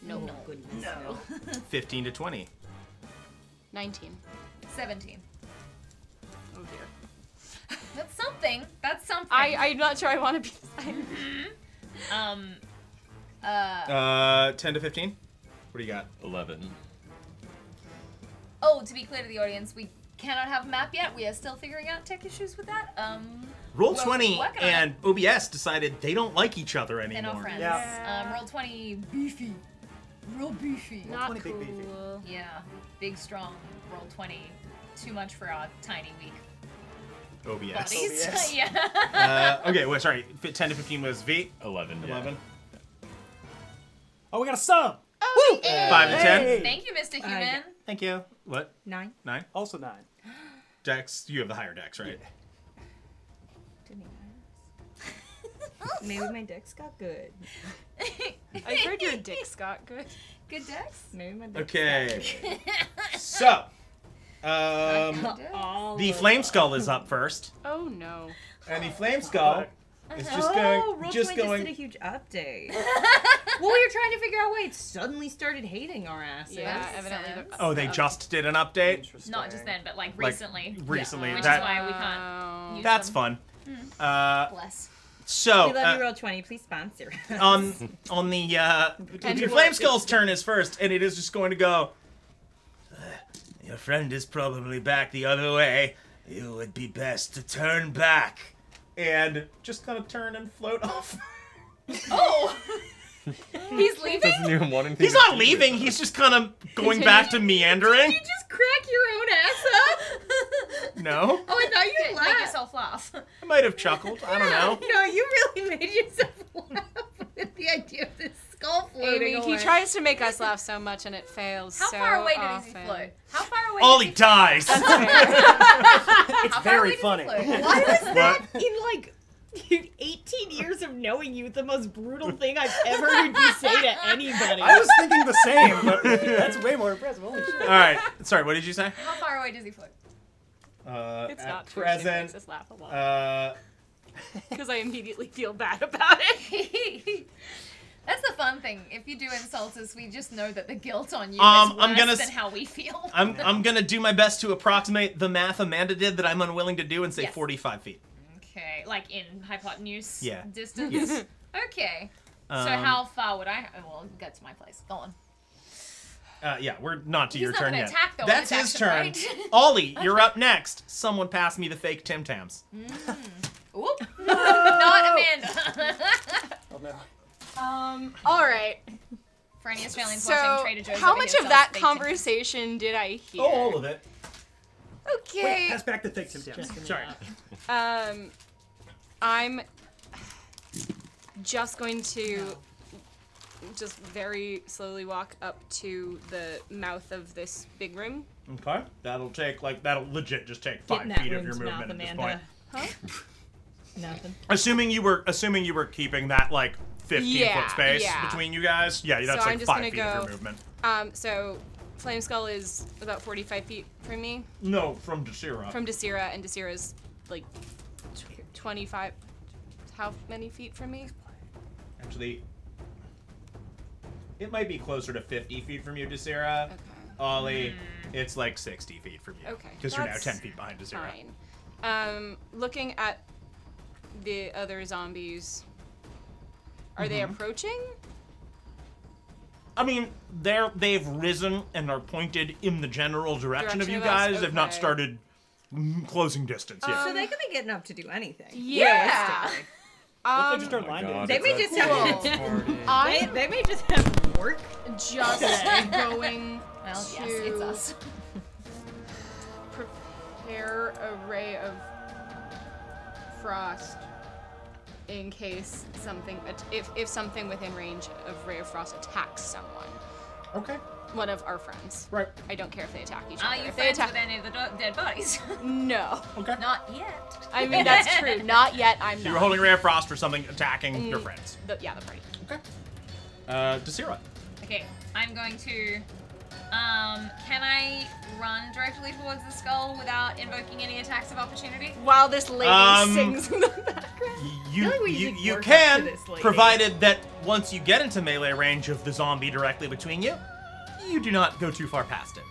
No. No. 15 to 20. 19. 17. Oh dear. That's something. That's something. I'm not sure I want to be the same. 10 to 15. What do you got? 11. Oh, to be clear to the audience, we cannot have a map yet. We are still figuring out tech issues with that. Roll Well, 20 working on and OBS decided they don't like each other They're not anymore. friends. Yeah. Roll 20, beefy. Real beefy. Not 20 big cool. beefy. Yeah, big, strong. Roll 20. Too much for our tiny, weak OBS. bodies. OBS. Yeah. Okay, well, sorry. 10 to 15 was V. 11. Yeah. 11. Oh, we got a sub. Oh, 5 to 10. Hey. Thank you, Mr. Human. Thank you. What? 9. 9? Also 9. Dex, you have the higher Dex, right? Maybe my dex got good. I heard your dick's got good. Good Dex? Maybe my dex Okay. So, all the Flame Skull is up first, Oh no. and the Flame Skull is just Oh, going, Roll20 just just did a going. huge update. Well, we were trying to figure out why it suddenly started hating our asses. Yeah, evidently. Oh, they just did an update? Interesting. Not just then, but like recently. Recently. Which that, is why we can't use that's them. fun. Bless. So, We love you, Roll20. Please sponsor us. on the Flame Skull's turn is first, and it is just going to go, your friend is probably back the other way. It would be best to turn back. And just kind of turn and float off. Oh! He's leaving? Doesn't even want anything He's to not do with leaving, it. he's just kind of going back to meandering. You just crack your own ass up? No? Oh, I thought you Make laughed. yourself laugh. I might have chuckled. I don't know. No, you really made yourself laugh with the idea of this skull floating Amy, he away. tries to make us laugh so much and it fails How so far away often. does he float? How far away Ollie does dies. That's fair. It's How far away very does he funny. float? Why was that What? in like 18 years of knowing you the most brutal thing I've ever heard you say to anybody? I was thinking the same, but that's way more impressive. Holy shit. All right. Sorry, what did you say? How far away does he float? It's at not true. It present. makes us laugh a lot. Because I immediately feel bad about it. That's the fun thing. If you do insult us, we just know that the guilt on you is I'm worse gonna than how we feel. I'm gonna do my best to approximate the math Amanda did that I'm unwilling to do and say Yes. 45 feet. Okay, like in hypotenuse Yeah. distance? Yes. Okay. So Um, how far would I... Well, get to my place. Go on. Yeah, we're not to He's your not turn gonna yet. attack, though, That's on his his turn. action, right? Ollie, you're up next. Someone pass me the fake Tim Tams. Oop. Not Amanda. Oh no. All right. For any Australians So, watching Trader Joe's how video much of sells that fake conversation did I hear? Oh, all of it. Okay. Wait, pass back the fake Tim Tams. Sorry. I'm just going to just very slowly walk up to the mouth of this big room. Okay. That'll legit just take Get 5 in that feet of your room's mouth, movement at this Amanda. point. Nothing. Assuming you were keeping that like 15-foot space yeah. between you guys. Yeah, that's So like I'm just 5 gonna feet of go- your movement. So Flame Skull is about 45 feet from me, No, from Desira. from Desira, and Desira's like 25. How many feet from me? Actually, it might be closer to 50 feet from you, Desira. Okay. Ollie, it's like 60 feet from you. Okay, Because you're now that's 10 feet behind Desira. Fine. Looking at the other zombies, are they approaching? I mean, they've risen and are pointed in the general direction of you Direction of us? guys. They've not Okay. started closing distance yet. So they could be getting up to do anything. Yeah. Realistically. What if they just Oh start my line God, They dancing? may it's just a have- dance party. I'm They may just have work. just going Well, to yes, it's us. prepare a ray of frost in case something, if something within range of ray of frost attacks someone, Okay. one of our friends. Right. I don't care if they attack each Are other. you If they friends attack, with any of the dead bodies? no. Okay. Not yet. I mean that's true. Not yet. I'm So not. you're holding Ray of Frost for something attacking your friends. The party. Okay. Desira. Okay, I'm going to... can I run directly towards the skull without invoking any attacks of opportunity? While this lady sings in the background. You like we should you work up can, to this lady. provided that once you get into melee range of the zombie directly between you, you do not go too far past it.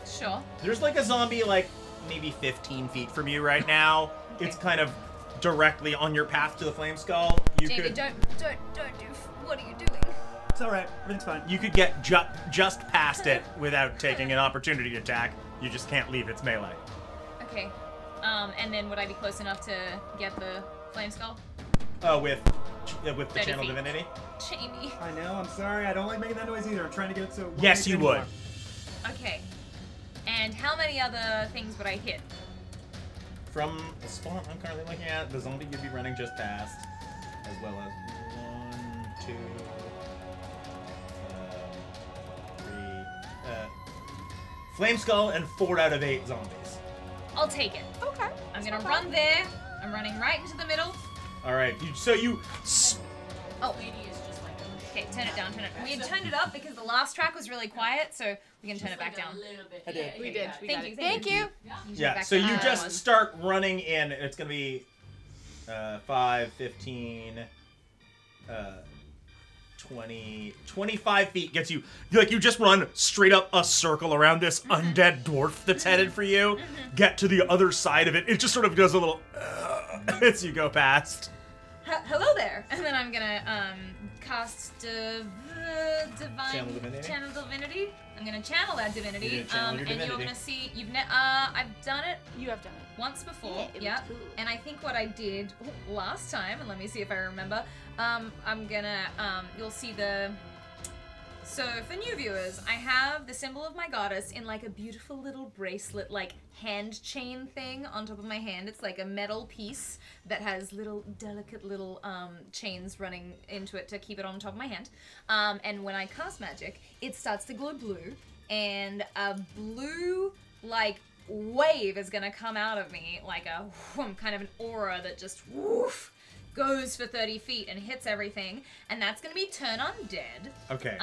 Sure. There's like a zombie like maybe 15 feet from you right now. It's kind of directly on your path to the flame skull. You Jamie, could don't do... What are you doing? It's alright. Everything's fine. you could get just past it without taking an opportunity attack. You just can't leave its melee. Okay. And then would I be close enough to get the flame skull? With the 30 channel feet. divinity. Jamie. I know, I'm sorry. I don't like making that noise either. I'm trying to get it so... Yes, you would. Okay. And how many other things would I hit? From the spot I'm currently looking at, the zombie you'd be running just past, as well as 1, 2, 3, Flame Skull and 4 out of 8 zombies. I'll take it. Okay. I'm gonna run there. I'm running right into the middle. All right, Oh. Okay, turn it down, turn it. We had turned it up because the last track was really quiet, so we can turn it back down. I did. We did. We Thank got you, it. thank Thank you. yeah. back So you down. just start running in. It's gonna be 5, 15, 25 feet gets you. Like, you just run straight up a circle around this undead dwarf that's headed for you. Get to the other side of it. It just sort of does a little as you go past. Hello there. And then I'm gonna cast Channel Divinity? Channel Divinity. I'm gonna channel that divinity. You're gonna channel your and you're divinity. gonna see I've done it You have done it. once before. Yeah, it was cool. And I think what I did last time, and let me see if I remember. I'm gonna you'll see the. So for new viewers, I have the symbol of my goddess in like a beautiful little bracelet, like hand chain thing on top of my hand. It's like a metal piece that has little delicate little chains running into it to keep it on top of my hand. And when I cast magic, it starts to glow blue, and a blue like wave is gonna come out of me, like a kind of an aura that just woof goes for 30 feet and hits everything, and that's gonna be turn undead. Okay.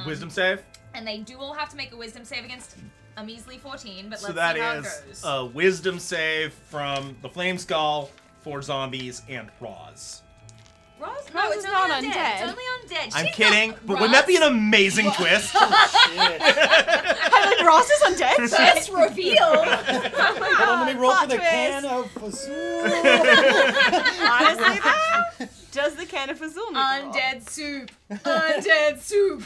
Wisdom save. And they do all have to make a wisdom save against a measly 14, but So let's that see how it is goes. a wisdom save from the Flame Skull, 4 zombies, and Roz. Roz? Roz No, is it's not only undead. undead. It's only undead. I'm She's kidding, not- but wouldn't that be an Roz? amazing twist? Shit. I like Ross is undead. Best reveal! Let me roll for the Plot can twist. of Fazool. Honestly, though, does the can of Fazool need to roll? Undead soup. Undead soup.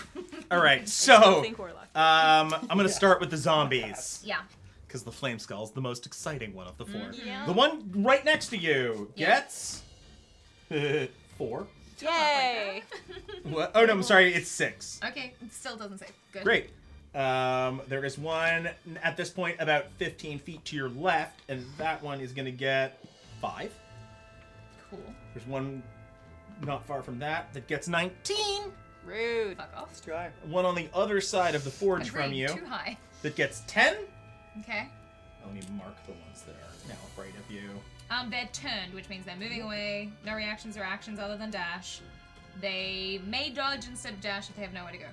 All right, I so think we're lucky. I'm gonna start with the zombies Yeah. because the Flame Skull's the most exciting one of the 4. Yeah. The one right next to you Yeah. gets 4. Yay! What? Oh no, I'm sorry, it's 6. Okay, it still doesn't save. Good. Great. There is one at this point about 15 feet to your left, and that one is gonna get 5. Cool. There's one not far from that that gets 19. Rude. Fuck off. Try. One on the other side of the forge Agreed, from you Too high. that gets 10. Okay. Let me mark the ones that are now afraid of you. They're turned, which means they're moving away. No reactions or actions other than dash. They may dodge instead of dash if they have nowhere to go.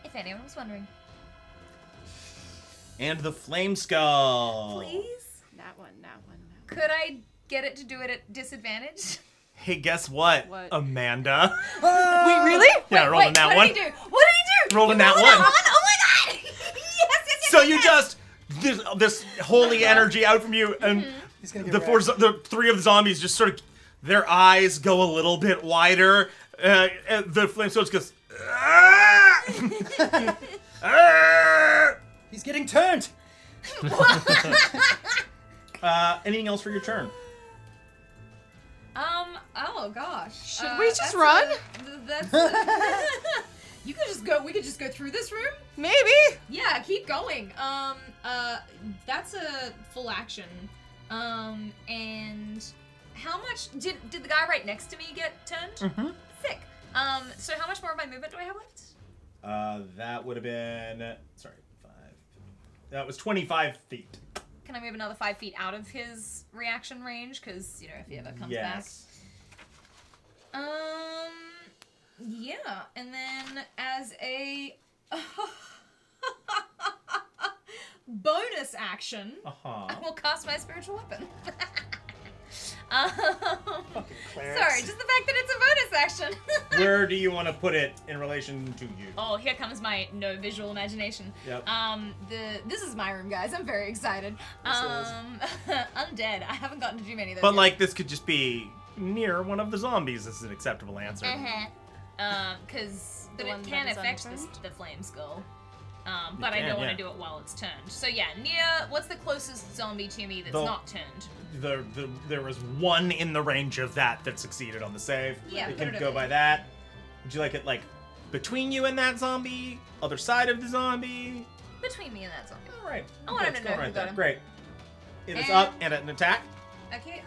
If anyone was wondering. And the Flame Skull. Please? That one. Could I get it to do it at disadvantage? Hey, guess what? What? Amanda. Wait, really? Yeah, roll in that one. What did he do? What did he do? Roll in You that rolled one. Oh my god! yes. So you just this holy energy out from you, and He's gonna get the the 3 of the zombies just sort of their eyes go a little bit wider. And the Flame Skull just goes. "Ah!" "Ah!" He's getting turned. Anything else for your turn? Oh gosh. Should we just that's run? That's you could just go. We could just go through this room. Maybe. Yeah, keep going. That's a full action. And how much did the guy right next to me get turned? Mm-hmm. Sick. So how much more of my movement do I have left? That would have been 5. That was 25 feet. Can I move another 5 feet out of his reaction range? Because you know if he ever comes Yes. back. Yeah, and then as a bonus action, I will cast my spiritual weapon. Fucking clerics. Sorry, just the fact that it's a bonus action. Where do you want to put it in relation to you? Oh, here comes my no visual imagination. Yep. This is my room, guys. I'm very excited. Undead. I haven't gotten to do many of those. But yet. like this could just be near one of the zombies is an acceptable answer. Because The but one it that can is affect unturned? the flame skull. But I can, don't want yeah. to do it while it's turned. So yeah, near what's the closest zombie to me that's The- not turned? There was one in the range of that succeeded on the save. Yeah, it put can it go over by there. that. Would you like it like between you and that zombie? Other side of the zombie? Between me and that zombie. All right. I want him Let's to go know who right got there. him. Great. It is And- up and an attack. Okay.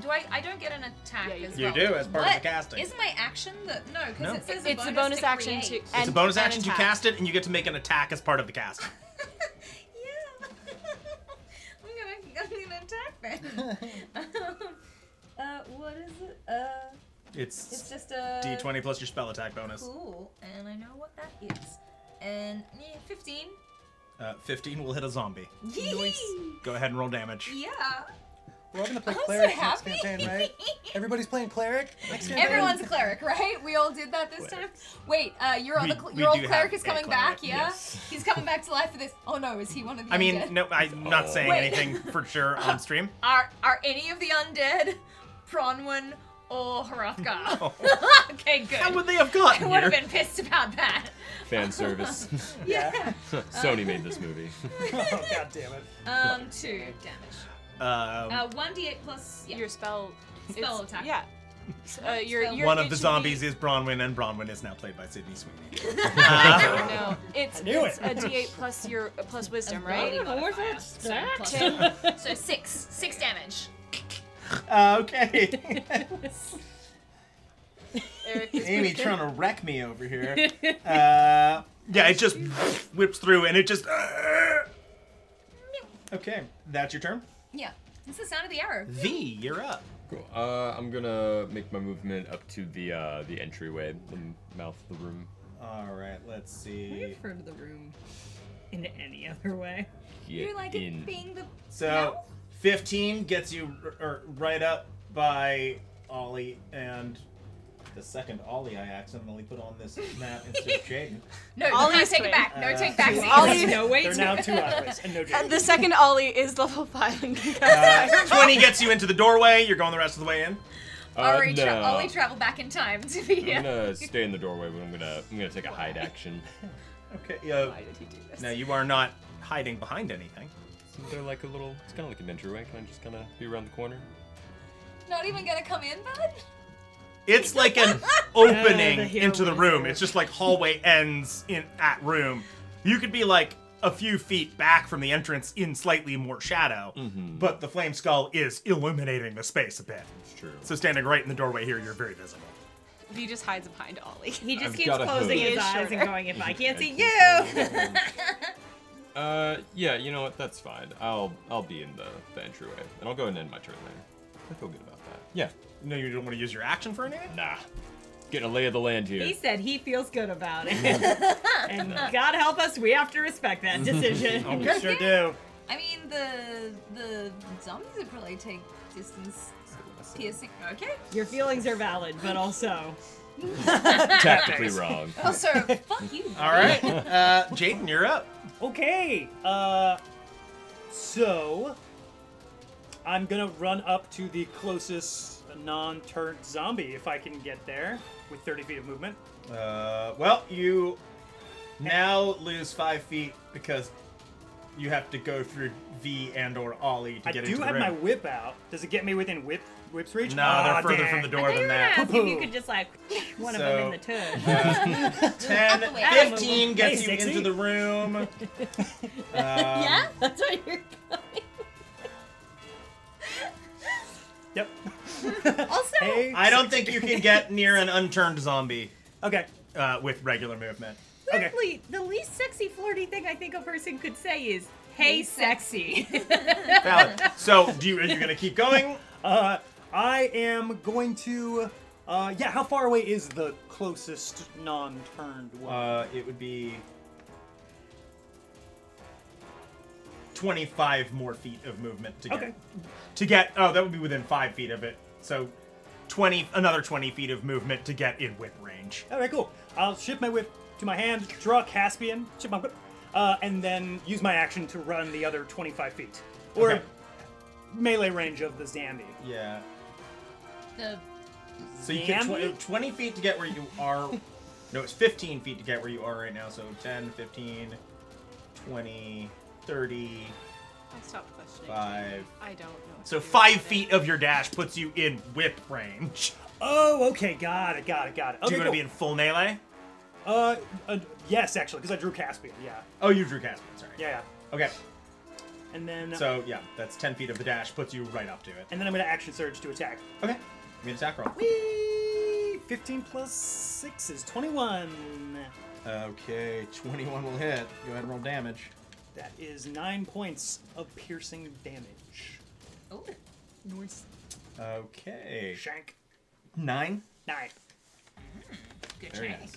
Do I don't get an attack Yeah, you as do. You well? do as part of the casting. Is my action the no? Because No. it says It's a bonus to action create. to. It's a bonus and action to attack. cast it, and you get to make an attack as part of the cast. Yeah. I'm gonna attack then. What is it? It's It's just a D20 plus your spell attack bonus. Cool, and I know what that is. And 15. 15 will hit a zombie. Nice. Go ahead and roll damage. Yeah. We're all gonna play I'm so cleric next happy. campaign, right? Everybody's playing cleric next campaign. Everyone's a cleric, right? We all did that this time. Wait, your We old do cleric have is a coming cleric, back, yeah? yes. He's coming back to life for this. Oh no, is he one of the I mean, undead? no, I'm not saying Wait. anything for sure on stream. Are any of the undead Bronwyn or Hrothgar? Okay, good. How would they have I gotten would have here? been pissed about that. Fan service. Yeah. Sony made this movie. Oh, god damn it. 2 damage. 1d8 plus Your spell. Spell it's- attack. Yeah. Your One of it the should zombies be- is Bronwyn, and Bronwyn is now played by Sydney Sweeney. No, it's knew it's a D8 plus your plus wisdom, right? So 6 damage. Okay. Eric is Amy pretty trying to wreck me over here. Yeah, it just whips through, and it just. Okay, that's your turn. Yeah, it's the sound of the arrow. V, you're up. Cool. I'm gonna make my movement up to the entryway, the mouth of the room. All right, let's I see. refer to the room in any other way. You like Get it in. being the So, 15 gets you right up by Ollie, and the second Ollie I accidentally put on this map instead of Jaden. No, Ollie's take twin. it back. No, take back. Ollie- No, wait. They're now 2 allies and no Jaden. The second Ollie is level 5 and can cast 20 gets you into the doorway. You're going the rest of the way in. Ollie No. traveled back in time to be I'm gonna stay in the doorway, but I'm gonna take a hide action. Okay. Why did he do this? Now you are not hiding behind anything. Isn't there like a little? It's kind of like an entryway. Can I just kind of be around the corner? Not even gonna come in, bud? It's like an opening the hero into the was room. there. It's just like hallway ends in at room. You could be like a few feet back from the entrance in slightly more shadow, but the flame skull is illuminating the space a bit. It's true. So standing right in the doorway here, you're very visible. V just hides behind Ollie. He just I've keeps got a closing hood. his He is eyes shorter. and going, if I can't see you! Yeah, you know what? That's fine. I'll be in the entryway, and I'll go and end my turn there. I feel good about that. Yeah. No, you don't want to use your action for anything? Nah. Getting a lay of the land here. He said he feels good about it. And God help us, we have to respect that decision. We sure do. I mean, the zombies would probably take distance piercing. Okay. Your feelings are valid, but also... Tactically wrong. Also, fuck you. All right, Jaden, you're up. Okay, so I'm gonna run up to the closest non-turned zombie if I can get there with 30 feet of movement. Well, you now lose 5 feet because you have to go through V and or Ollie to I get do into the have room. my whip out. Does it get me within whip's reach? No, Aw, they're further dang. from the door than Ask that. if you could just like one of them in the tush. 10, the way. 15 gets Hey, you 60. into the room. Yeah, that's where you're going. Yep. Also, Hey, I don't think you can get near an unturned zombie Okay. with regular movement. Okay. weirdly, the least sexy flirty thing I think a person could say is, "Hey, sexy." Valid. So, are you going to keep going? I am going to. Yeah. How far away is the closest non-turned one? It would be 25 more feet of movement to get. Okay. To get. Oh, that would be within 5 feet of it. So, another 20 feet of movement to get in whip range. All right. Cool. I'll shift my whip to my hand, draw Caspian, shift my whip, and then use my action to run the other 25 feet, or Okay. melee range of the zombie. Yeah. The So you get Zombie? 20 feet to get where you are. No, it's 15 feet to get where you are right now. So 10, 15, 20, 30, I'll stop questioning. 5. I don't know. So 5 feet of your dash puts you in whip range. Oh, okay. Got it. Okay, Do you cool. want to be in full melee? Yes, actually, because I drew Caspian. Yeah. Oh, you drew Caspian, sorry. Yeah. Okay, And then. so yeah, that's 10 feet of the dash, puts you right up to it. And then I'm going to action surge to attack. Okay, give me an attack roll. Whee! 15 plus 6 is 21. Okay, 21 will hit. Go ahead and roll damage. That is 9 points of piercing damage. oh, Nice. Okay. Shank. 9. 9. good Very check. nice.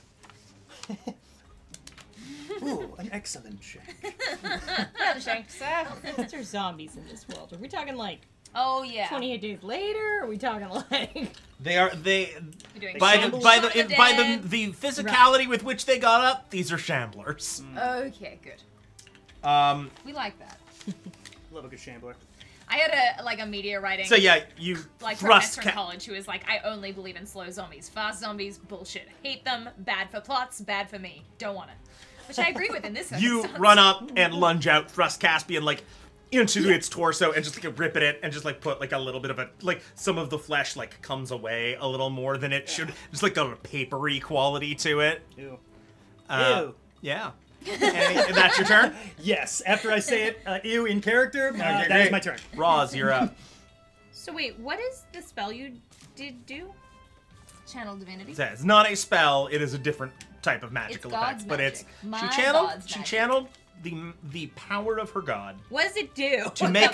Ooh, an excellent shank. Shank, sir. Monster zombies in this world. Are we talking like Oh yeah. 28 days later? Are we talking like... We're doing by shambles the of dead. physicality with which they got up, these are shamblers. Okay, good. We like that. Love a good shambler. I had a media writing. So yeah, you Like thrust professor in college who was like, I only believe in slow zombies. Fast zombies, bullshit. Hate them, bad for plots, bad for me. Don't want it. Which I agree with in this You circumstance. run up and lunge out, thrust Caspian like into its torso and just like rip at it and just like put like a little bit of a like some of the flesh like comes away a little more than it should. Just like a papery quality to it. Ew. Ew. Yeah. And that's your turn? Yes. After I say it, ew, in character, that great. is my turn. Roz, you're up. So wait, what is the spell you did do? Channel divinity. It's not a spell, it is a different type of magical It's God's effect. But magic. it's My she God's magic. channeled the power of her god What does it do? to make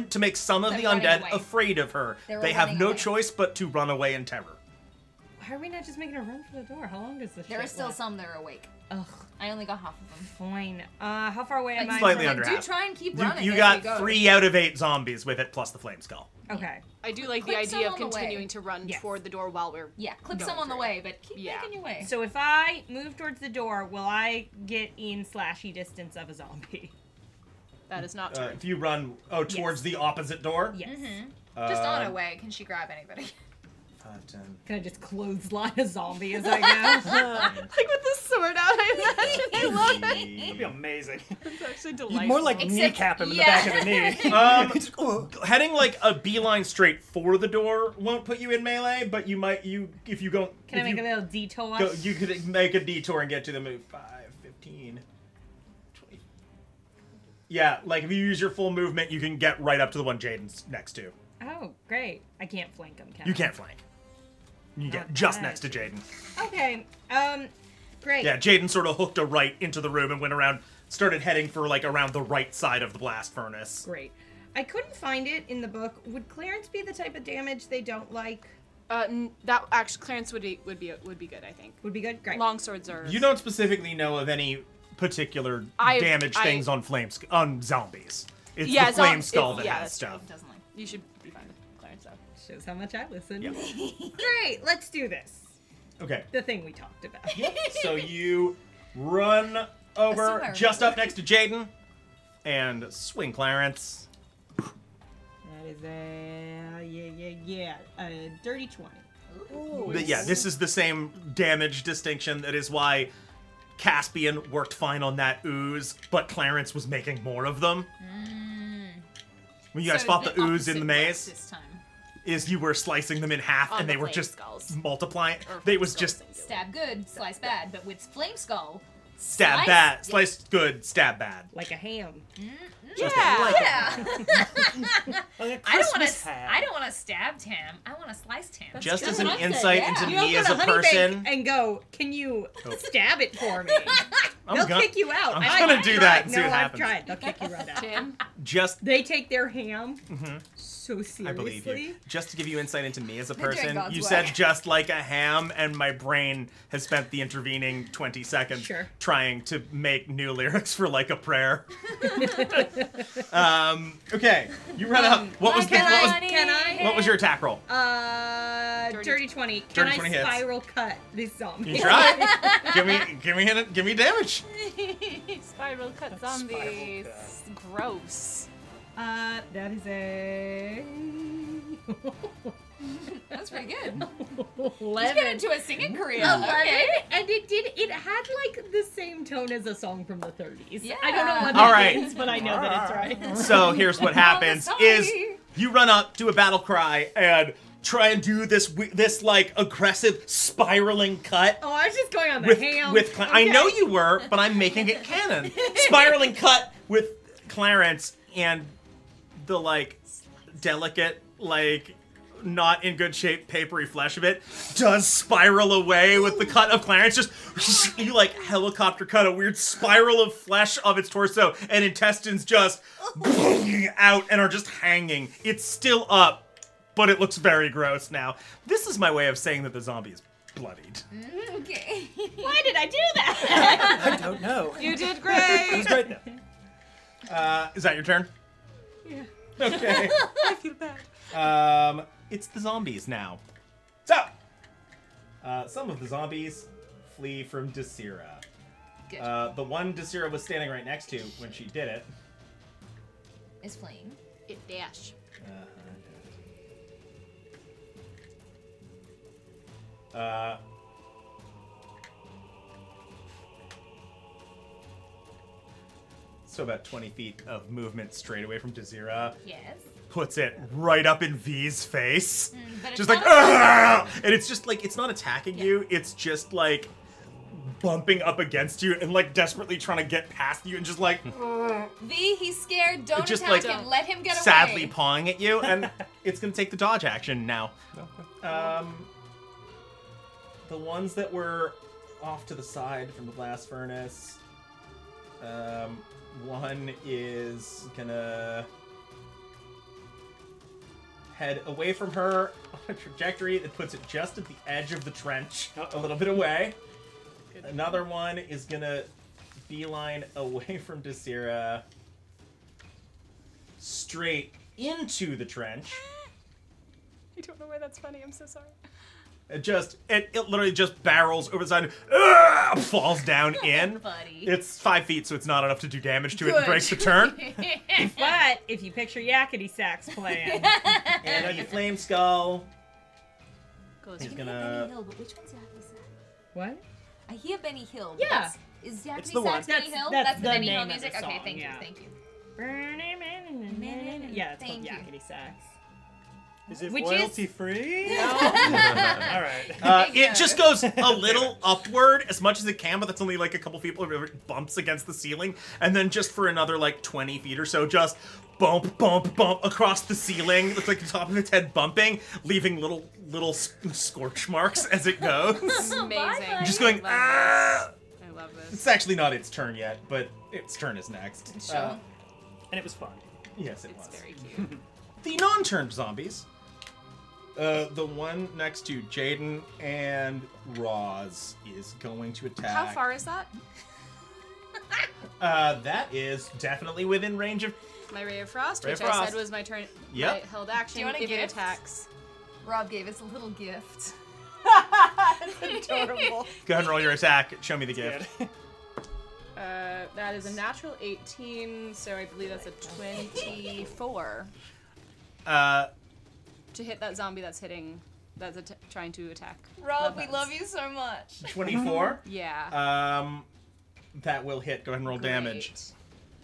to make some of They're the running undead away. afraid of her. They're They have running no away. choice but to run away in terror. Why are we not just making a run for the door? How long does this There shit are still last? some that are awake. Ugh, I only got half of them. fine. How far away am I? Slightly from- under do half. try and keep You, running. you as got we go. 3 out of 8 zombies with it, plus the flame skull. Okay. I do like Clip the some idea of on the way. continuing to run Yes. toward the door while we're. Yeah, clip going some on the through. way, but keep Yeah. making your way. So if I move towards the door, will I get in slashy distance of a zombie? That is not true. If you run towards the opposite door. Yes. Just on her way. Can she grab anybody? 5, 10. Can I just clothesline a zombie as I go? Like with the sword out, I imagine. I love it. That'd be amazing. It's actually delightful. You'd more like Except- kneecap him in the yeah. back of the knee. Just, heading like a beeline straight for the door won't put you in melee, but you might if you go. Can I if make you a little detour? go, you could make a detour and get to the move. 5, 15, 20. Yeah, like if you use your full movement, you can get right up to the one Jaden's next to. Oh, great. I can't flank him, can You I? can't flank. You get Not just bad. next to Jaden. Okay. Great. Yeah, Jaden sort of hooked a right into the room and went around, started heading for like around the right side of the blast furnace. Great. I couldn't find it in the book. Would clearance be the type of damage they don't like? That actually clearance would be good. I think. Would be good. Great. Long swords are. You don't specifically know of any particular damage things on on zombies. It's Yeah, the flame zom- skull it- that yeah, has that's true. stuff. Doesn't like. You should be fine with clearance though. Shows how much I listen. Yeah. Great. Let's do this. Okay, The thing we talked about. so you run over Assume I just up remember. next to Jaden and swing Clarence. That is a dirty 20. But yeah, this is the same damage distinction. That is why Caspian worked fine on that ooze, but Clarence was making more of them. When you guys So fought the ooze in opposite the works maze, this time. is you were slicing them in half On and the they were flame just skulls. multiplying. Or They was skulls just singular. Stab good, slice bad, but with flame skull. stab slice- bad, slice good, stab bad. Like a ham. Yeah. Yeah. Like a I don't want Christmas to. hat. I don't want to stab ham. I want to slice ham. Just good. as an That's what I said, insight yeah. into You don't me go as to a Honey person, Bake and go, can you stab it for me? I'm They'll gonna- kick you out. I'm I've gonna do tried. that and see No, what I've happens. tried. They'll kick you right out. Tim. just They take their ham so seriously. I believe you. Just to give you insight into me as a doing person, God's you work. said just like a ham, and my brain has spent the intervening 20 seconds Sure. trying to make new lyrics for like a prayer. Okay, you run up. What was Can Can I? what was your attack roll? Dirty 20. Can Dirty I 20 hits. spiral cut this zombie? You try. give me damage. Spiral cut zombies. Gross. That is a That's pretty good. 11. Let's get into a singing career. 11. Okay. And it had like the same tone as a song from the 30s. Yeah. I don't know what All that right. means, but I know that it's right. So here's what happens: sorry. is you run up, do a battle cry, and try and do this like aggressive spiraling cut. Oh, I was just going on the ham. I know you were, but I'm making it canon. Spiraling cut with Clarence and the like delicate, like not in good shape papery flesh of it does spiral away with the cut of Clarence. Just you like helicopter cut a weird spiral of flesh of its torso and intestines just out and are just hanging. It's still up, but it looks very gross now. This is my way of saying that the zombie is bloodied. Okay. Why did I do that? I don't know. You did It great. was great though. Is that your turn? Yeah. Okay. I feel bad. It's the zombies now. So, some of the zombies flee from Desira. Good. The one Desira was standing right next to when she did it. Is fleeing. It dash. So about 20 feet of movement straight away from Desira. Yes. Puts it right up in V's face. But it's Just like, not "Argh!" And it's just like, it's not attacking you, it's just like bumping up against you and like desperately trying to get past you and just like V, he's scared. Don't Just, attack like, him. Let him get sadly away. pawing at you, and it's gonna take the dodge action now. The ones that were off to the side from the blast furnace, one is gonna head away from her on a trajectory that puts it just at the edge of the trench, a little bit away. Another one is gonna beeline away from Desira, straight into the trench. I don't know why that's funny. I'm so sorry. It literally just barrels over the side, falls down in. Buddy. It's 5 feet, so it's not enough to do damage to it and Good. breaks the turn. But if you picture yakety sax playing, And the flame skull Goes. is Benny gonna. Hill, but which one's Yakety Sax? what? I hear Benny Hill. But Yeah. Is Yakety the one. Sax Benny Hill? That's the the Benny name Hill of the music? Okay, song, thank yeah. you, thank you. Yeah, it's called Thank you. yakety sax. Is it Which royalty is- free? All right. It just goes a little upward as much as it can, but that's only like a couple feet where it bumps against the ceiling, and then just for another like 20 feet or so, just bump, bump, bump across the ceiling. Looks like the top of its head bumping, leaving little scorch marks as it goes. Amazing. Just going, ah! I love this. It's actually not its turn yet, but its turn is next. Sure. And it was fun. Yes, it It's was. very cute. The non-turned zombies. The one next to Jaden and Roz is going to attack. How far is that? That is definitely within range of. My Ray of Frost, Ray of which I Frost. said was my turn. Yep. My held action. Do you want a if it gift? attacks. Rob gave us a little gift. Adorable. Go ahead and roll your attack. Show me the gift. That is a natural 18, so I believe that's a 24 to hit that zombie that's trying to attack. Rob, we us. love you so much. 24. Yeah. That will hit. Go ahead and roll damage.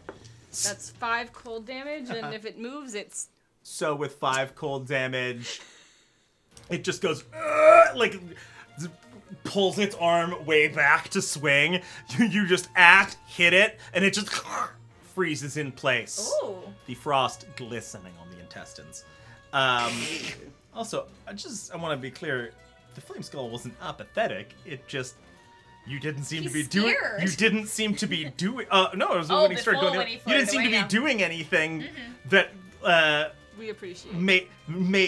Great. That's 5 cold damage, and if it moves, it's So with 5 cold damage, it just goes like pulls its arm way back to swing. You just hit it, and it just freezes in place. Ooh. The frost glistening on the intestines. Also, I want to be clear, the flame skull wasn't apathetic. It just you didn't seem He's to be doing. scared. You didn't seem to be doing. No, it was Oh, when he started before going. when he You floated didn't seem to away, be yeah. doing anything that we appreciate.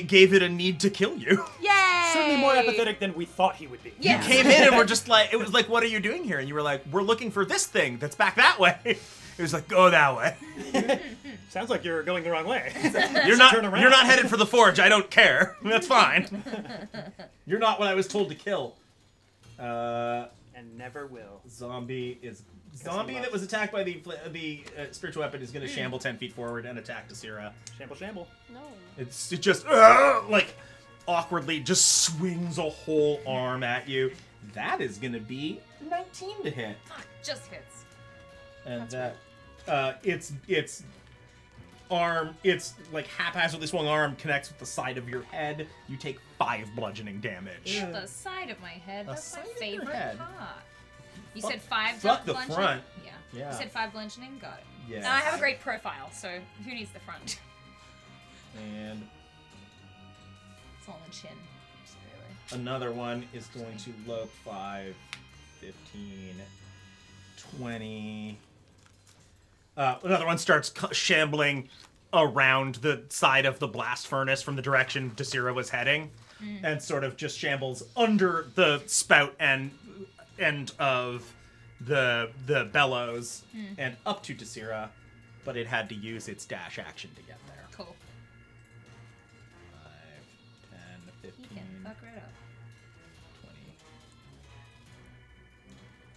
gave it a need to kill you. Yay! Certainly more apathetic than we thought he would be. Yeah. Came in and we're just like, it was like, what are you doing here? And you were like, we're looking for this thing that's back that way. It was like, go that way. Sounds like you're going the wrong way. You're not Turn around. You're not headed for the forge. I don't care. That's fine. You're not what I was told to kill. And never will. Zombie loves- that was attacked by the spiritual weapon is going to shamble 10 feet forward and attack Desira. Shamble, shamble. No. It just like awkwardly just swings a whole arm at you. That is going to be 19 to hit. Fuck, just hits. And that its arm, its like haphazardly swung arm connects with the side of your head. You take 5 bludgeoning damage. The side of my head. The That's my side of your favorite head. part. You Fuck- said 5 fuck the bludgeoning? front. Yeah. Yeah. You said 5 bludgeoning? Got it. Yeah. And I have a great profile, so who needs the front? And It's all in the chin. So really. another one is going to lope 5, 15, 20. Another one starts shambling around the side of the blast furnace from the direction Desira was heading, and sort of just shambles under the spout and end of the bellows and up to Desira, but it had to use its dash action to get there. Cool.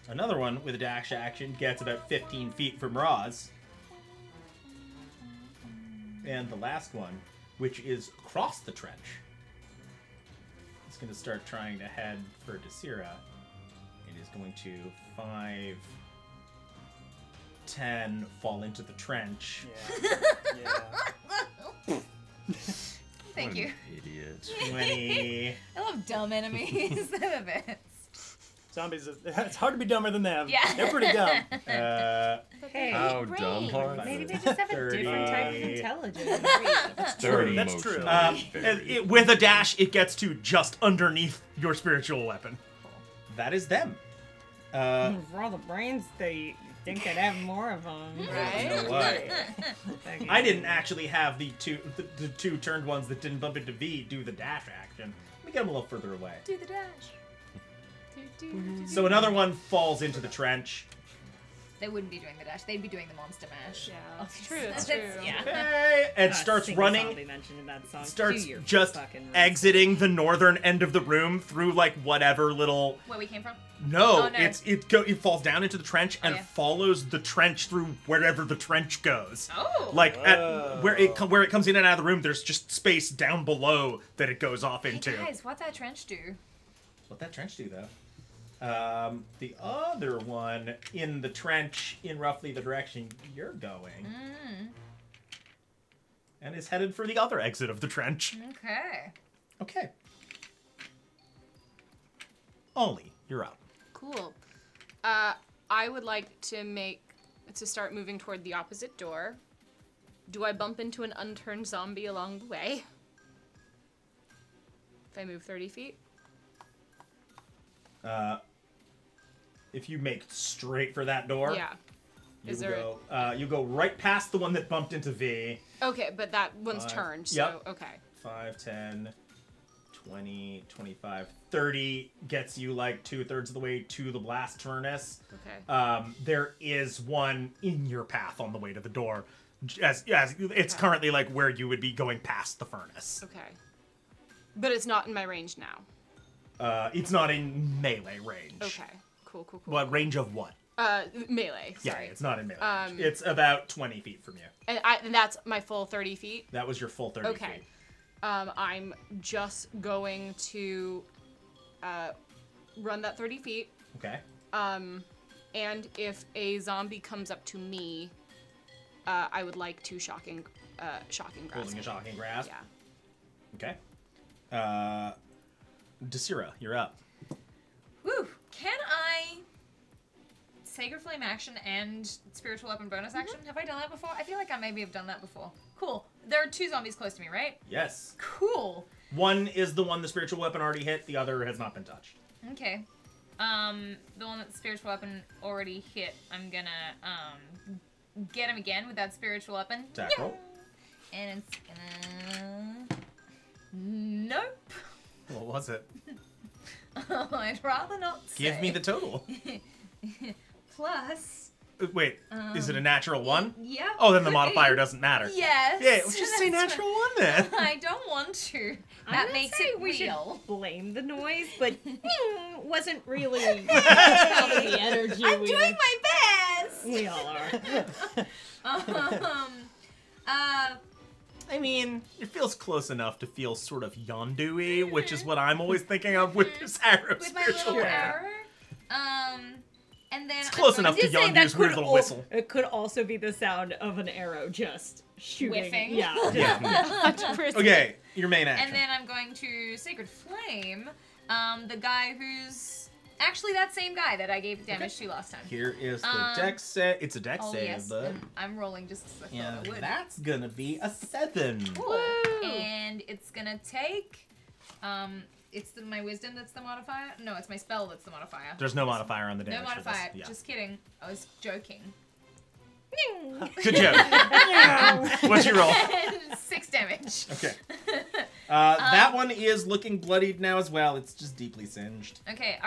Another one with a dash action gets about 15 feet from Roz. And the last one, which is across the trench, is going to start trying to head for Desira. It is going to 5, 10, fall into the trench. Yeah. Thank you. Idiot. 20. I love dumb enemies. They're the best. Zombies, it's hard to be dumber than them. Yeah. They're pretty dumb. Hey, How dumb are maybe they? they just have a 30. different type of intelligence. Very That's true. emotionally very- With a dash, it gets to just underneath your spiritual weapon. That is them. For all the brains, they think they'd have more of them. You Right? know what? I didn't actually have the two turned ones that didn't bump into V do the dash action. Let me get them a little further away. Do the dash. So another one falls into the trench. They wouldn't be doing the dash. They'd be doing the monster mash. Yeah, Oh, it's true. It's true. Yeah. Okay, and starts running. Zombie mentioned in that song. Starts Do your just fucking rest. exiting the northern end of the room through like whatever little. Where we came from? No, Oh, no. it falls down into the trench and yeah. follows the trench through wherever the trench goes. Oh. Like Whoa. where it comes in and out of the room, there's just space down below that it goes off into. Hey guys, what'd that trench do? What that trench do though? The other one in the trench in roughly the direction you're going, and is headed for the other exit of the trench. Okay. Okay. Ollie, you're up. Cool. I would like to start moving toward the opposite door. Do I bump into an unturned zombie along the way? If I move 30 feet? If you make straight for that door, Yeah. you go right past the one that bumped into V. Okay, but that one's turned, so Yep. okay. 5, 10, 20, 25, 30 gets you like 2/3 of the way to the blast furnace. Okay. There is one in your path on the way to the door. As it's currently like where you would be going past the furnace. Okay. But it's not in my range now. It's not in melee range. Okay. Cool. What range of what? Melee. Yeah, Sorry. it's not in melee range. It's about 20 feet from you. And that's my full 30 feet? That was your full 30 Okay. feet. I'm just going to run that 30 feet. Okay. And if a zombie comes up to me, I would like to shocking grasp. Holding a shocking grasp. Yeah. Okay. Desira, you're up. Woo! Can I Sacred Flame action and Spiritual Weapon bonus action? Have I done that before? I feel like I maybe have done that before. Cool. There are 2 zombies close to me, right? Yes. Cool. One is the one the spiritual weapon already hit. The other has not been touched. Okay. The one that the Spiritual Weapon already hit, I'm gonna get him again with that Spiritual Weapon. Attack roll. And it's gonna... Nope. What was it? I'd rather not say. Give me the total. Plus... Wait, is it a natural 1? Yep. Oh, then the modifier doesn't matter. Yes. Yeah, just say natural 1 then. I don't want to. I'm That not makes saying it we real. should blame the noise, but wasn't really the energy I'm doing my best. we all are. I mean, it feels close enough to feel sort of Yondu-y, which is what I'm always thinking of with this arrow With my spiritual little weapon. arrow. And then It's close enough to did say that Yondu's weird could little al- whistle. It could also be the sound of an arrow just shooting. Whiffing. Yeah. Yeah. 100%. Okay, your main action. And then I'm going to Sacred Flame, the guy who's actually that same guy that I gave damage to last time. Here is the dex save. It's a dex Oh save, yes, but and I'm rolling just because I thought yeah, I would. that's gonna be a 7. Cool. And it's gonna take, it's my wisdom that's the modifier. No, it's my spell that's the modifier. There's no modifier on the damage. No modifier. For this. Just kidding. I was joking. Yeah. Good joke. What'd you roll? 6 damage. Okay. That one is looking bloodied now as well. It's just deeply singed. Okay.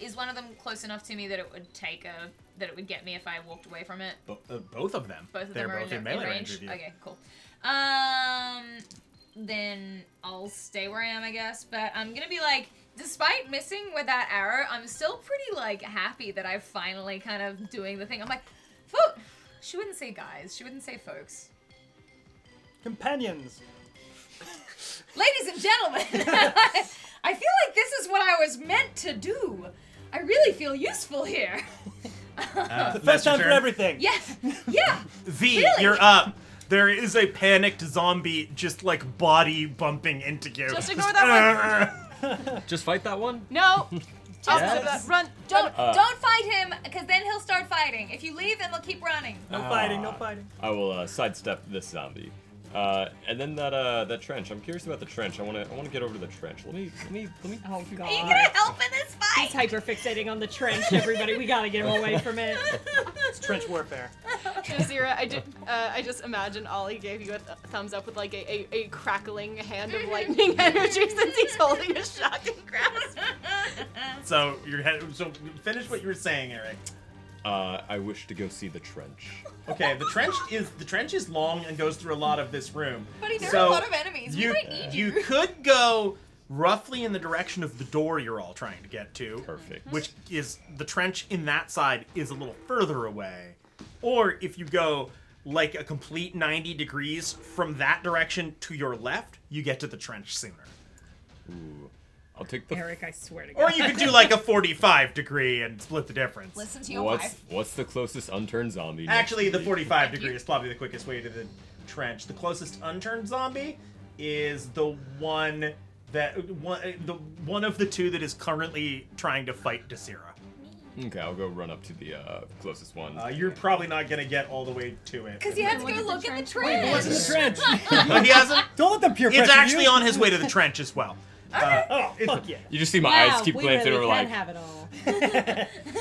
Is one of them close enough to me that it would that it would get me if I walked away from it? Both of them. Both of They're them are both in melee range of you. Okay, cool. Then I'll stay where I am, I guess. But I'm gonna be like, Despite missing with that arrow, I'm still pretty, like, happy that I'm finally kind of doing the thing. I'm like, she wouldn't say guys. She wouldn't say folks. Companions. Ladies and gentlemen, I feel like this is what I was meant to do. I really feel useful here. The first time for everything. Yes. Yeah. V, Really? you're up. There is a panicked zombie just like body bumping into you. Just ignore that one. Just fight that one? No. Yes. Run. Don't fight him, because then he'll start fighting. If you leave, then they'll keep running. No fighting, no fighting. I will sidestep this zombie. And then that trench. I'm curious about the trench. I wanna get over to the trench. Let me. Oh god. Are you gonna help in this fight? He's hyper fixating on the trench, everybody. We gotta get him away from it. It's trench warfare. Zira, I just imagine Ollie gave you a thumbs up with like a crackling hand of lightning energy since he's holding a shotgun grasp. So so finish what you were saying, Eric. I wish to go see the trench. Okay, the trench is long and goes through a lot of this room. Buddy, there are a lot of enemies. We might need you. You could go roughly in the direction of the door you're all trying to get to. Perfect. Which is the trench in that side is a little further away. Or if you go like a complete 90 degrees from that direction to your left, you get to the trench sooner. Ooh. I'll take the. Eric, I swear to God. Or you could do like a 45 degree and split the difference. Listen to your wife. What's the closest unturned zombie? Actually, the 45 degree is probably the quickest way to the trench. The closest unturned zombie is the one of the two that is currently trying to fight Desira. Okay, I'll go run up to the closest one. You're probably not gonna get all the way to it. Because you have to go look at the trench. What's in the trench? But he hasn't. Don't let them peer It's pressure actually you. on his way to the trench as well. Oh, fuck yeah. You just see my Wow, eyes keep we glancing really over can like. have it all.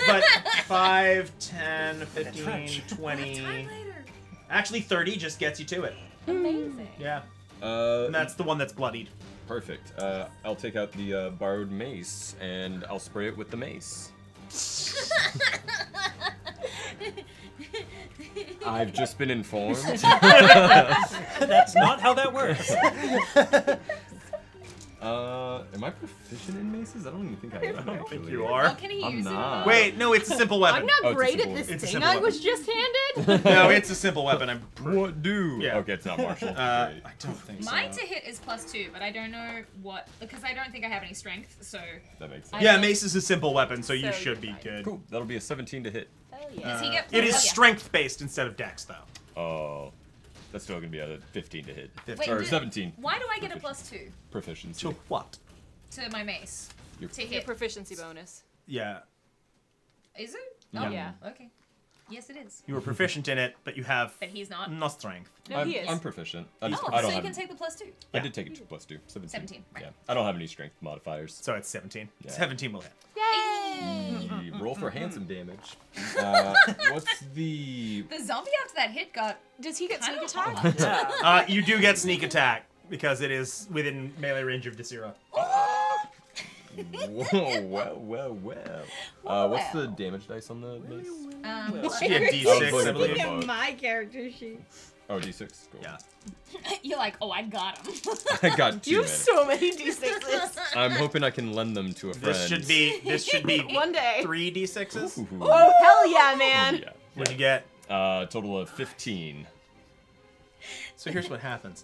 But 5, 10, 15, trench. 20. Time later. Actually, 30 just gets you to it. Amazing. Yeah. And that's the one that's bloodied. Perfect. I'll take out the borrowed mace and I'll spray it with the mace. I've just been informed. That's not how that works. Am I proficient in maces? I don't even think I am. I don't think actually. you How are. can he I'm use not. Wait, no, it's a simple weapon. I'm not Oh, it's a great simple at this It's a thing simple I weapon. was just handed. No, it's a simple weapon. What do? Yeah. Okay, it's not martial. I Great. don't think so. Mine to hit is +2, but I don't know what, because I don't think I have any strength, so. That makes sense. Yeah, mace is a simple weapon, so you So should be fine. good. Cool. That'll be a 17 to hit. Does he get It is yeah. strength based instead of dex, though. Oh, that's still gonna be a 15 to hit. Wait, or did- 17. Why do I get a +2 Proficiency. To what? to my mace? Your- To Your hit. proficiency bonus. Yeah, Is it? Yeah. Oh, Yeah. okay. Yes, it is. you were proficient in it, but you have But he's not. no strength. No, he is. I'm proficient. I Oh, just, so I don't you have. can take the +2. I Yeah. did take it to +2. 17. 17, right. Yeah. I don't have any strength modifiers. So it's 17. Yeah. 17 will hit. Yay! Roll for handsome damage. What's the? The zombie after that hit got Does he get sneak kind of attack? hot. You do get sneak attack because it is within melee range of Desira. Whoa, well. What's the damage dice on the mace? It should be a Oh, D6, I boy, believe. boy, boy. My character sheet. Oh, D6. Cool. Yeah. You're like, oh, I got him. I got 2 You have minutes. so many d6s. I'm hoping I can lend them to a friend. This should be One day. 3 D6s. Ooh. Oh, hell yeah, man. Yeah. What'd you get? Total of 15. So here's what happens: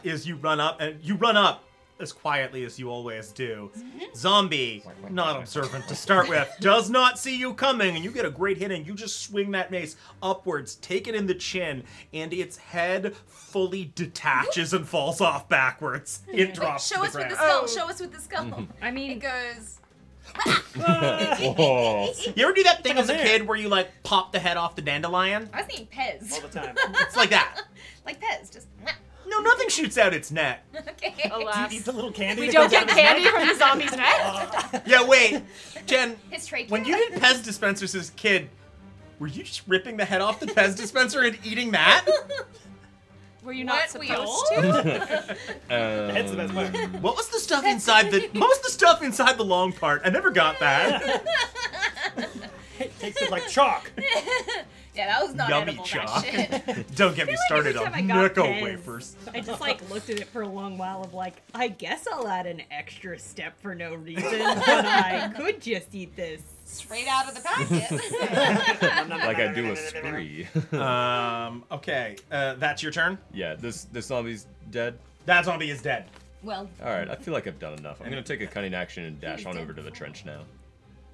is you run up as quietly as you always do. Zombie, not observant to start with, does not see you coming, and you get a great hit, and you just swing that mace upwards, take it in the chin, and its head fully detaches and falls off backwards. It drops Show to us the with the ground. skull. Show us with the skull. I It mean, goes. Whoa. You ever do that thing as a there. kid where you like pop the head off the dandelion? I was thinking Pez. All the time. It's like that. Like Pez, just. No, nothing shoots out its neck. Okay. Alas. Eat the little candy. We that don't comes out get of his candy neck. from the zombie's neck. Yeah, wait, Jen. His trachea. When you did Pez dispensers as a kid, were you just ripping the head off the Pez dispenser and eating that? Were you not What, we supposed all? to? Head's the best part. What was the stuff inside the most of the stuff inside the long part? I never got that. It tasted like chalk. Yeah, that was not Yummy edible, chalk. that shit. Don't get me started every on time I got Nickel Pez, wafers. I just like looked at it for a long while of like, I guess I'll add an extra step for no reason, but I could just eat this. Straight out of the packet. Like I do a spree. Okay, that's your turn? Yeah, this zombie's dead. That zombie is dead. Well, Alright, I feel like I've done enough. I'm gonna take a cunning action and dash on over to the trench now.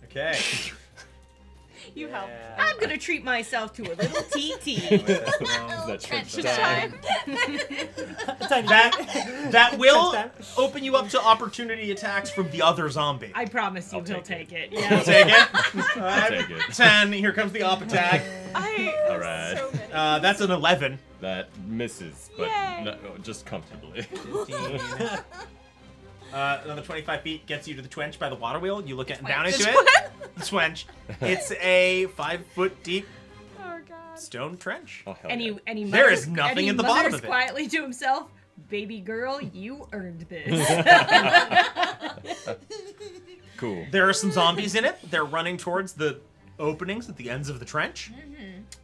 Okay. You help. I'm gonna treat myself to a little TT. That trench trench time. That will open you up to opportunity attacks from the other zombie. I promise you I'll he'll take take it. You'll Yeah. take it? I'll take it. 10. Here comes the op attack. Alright. So many. That's an 11. That misses, but Yay. no, just comfortably. 15. Another 25 feet gets you to the trench by the water wheel. You look at down The into it. The trench. It's a 5-foot deep Oh god. stone trench. Oh, hell And yeah. he There mutters- is nothing and he at the bottom mutters of it. quietly to himself, "Baby girl, you earned this." Cool. There are some zombies in it. They're running towards the openings at the ends of the trench.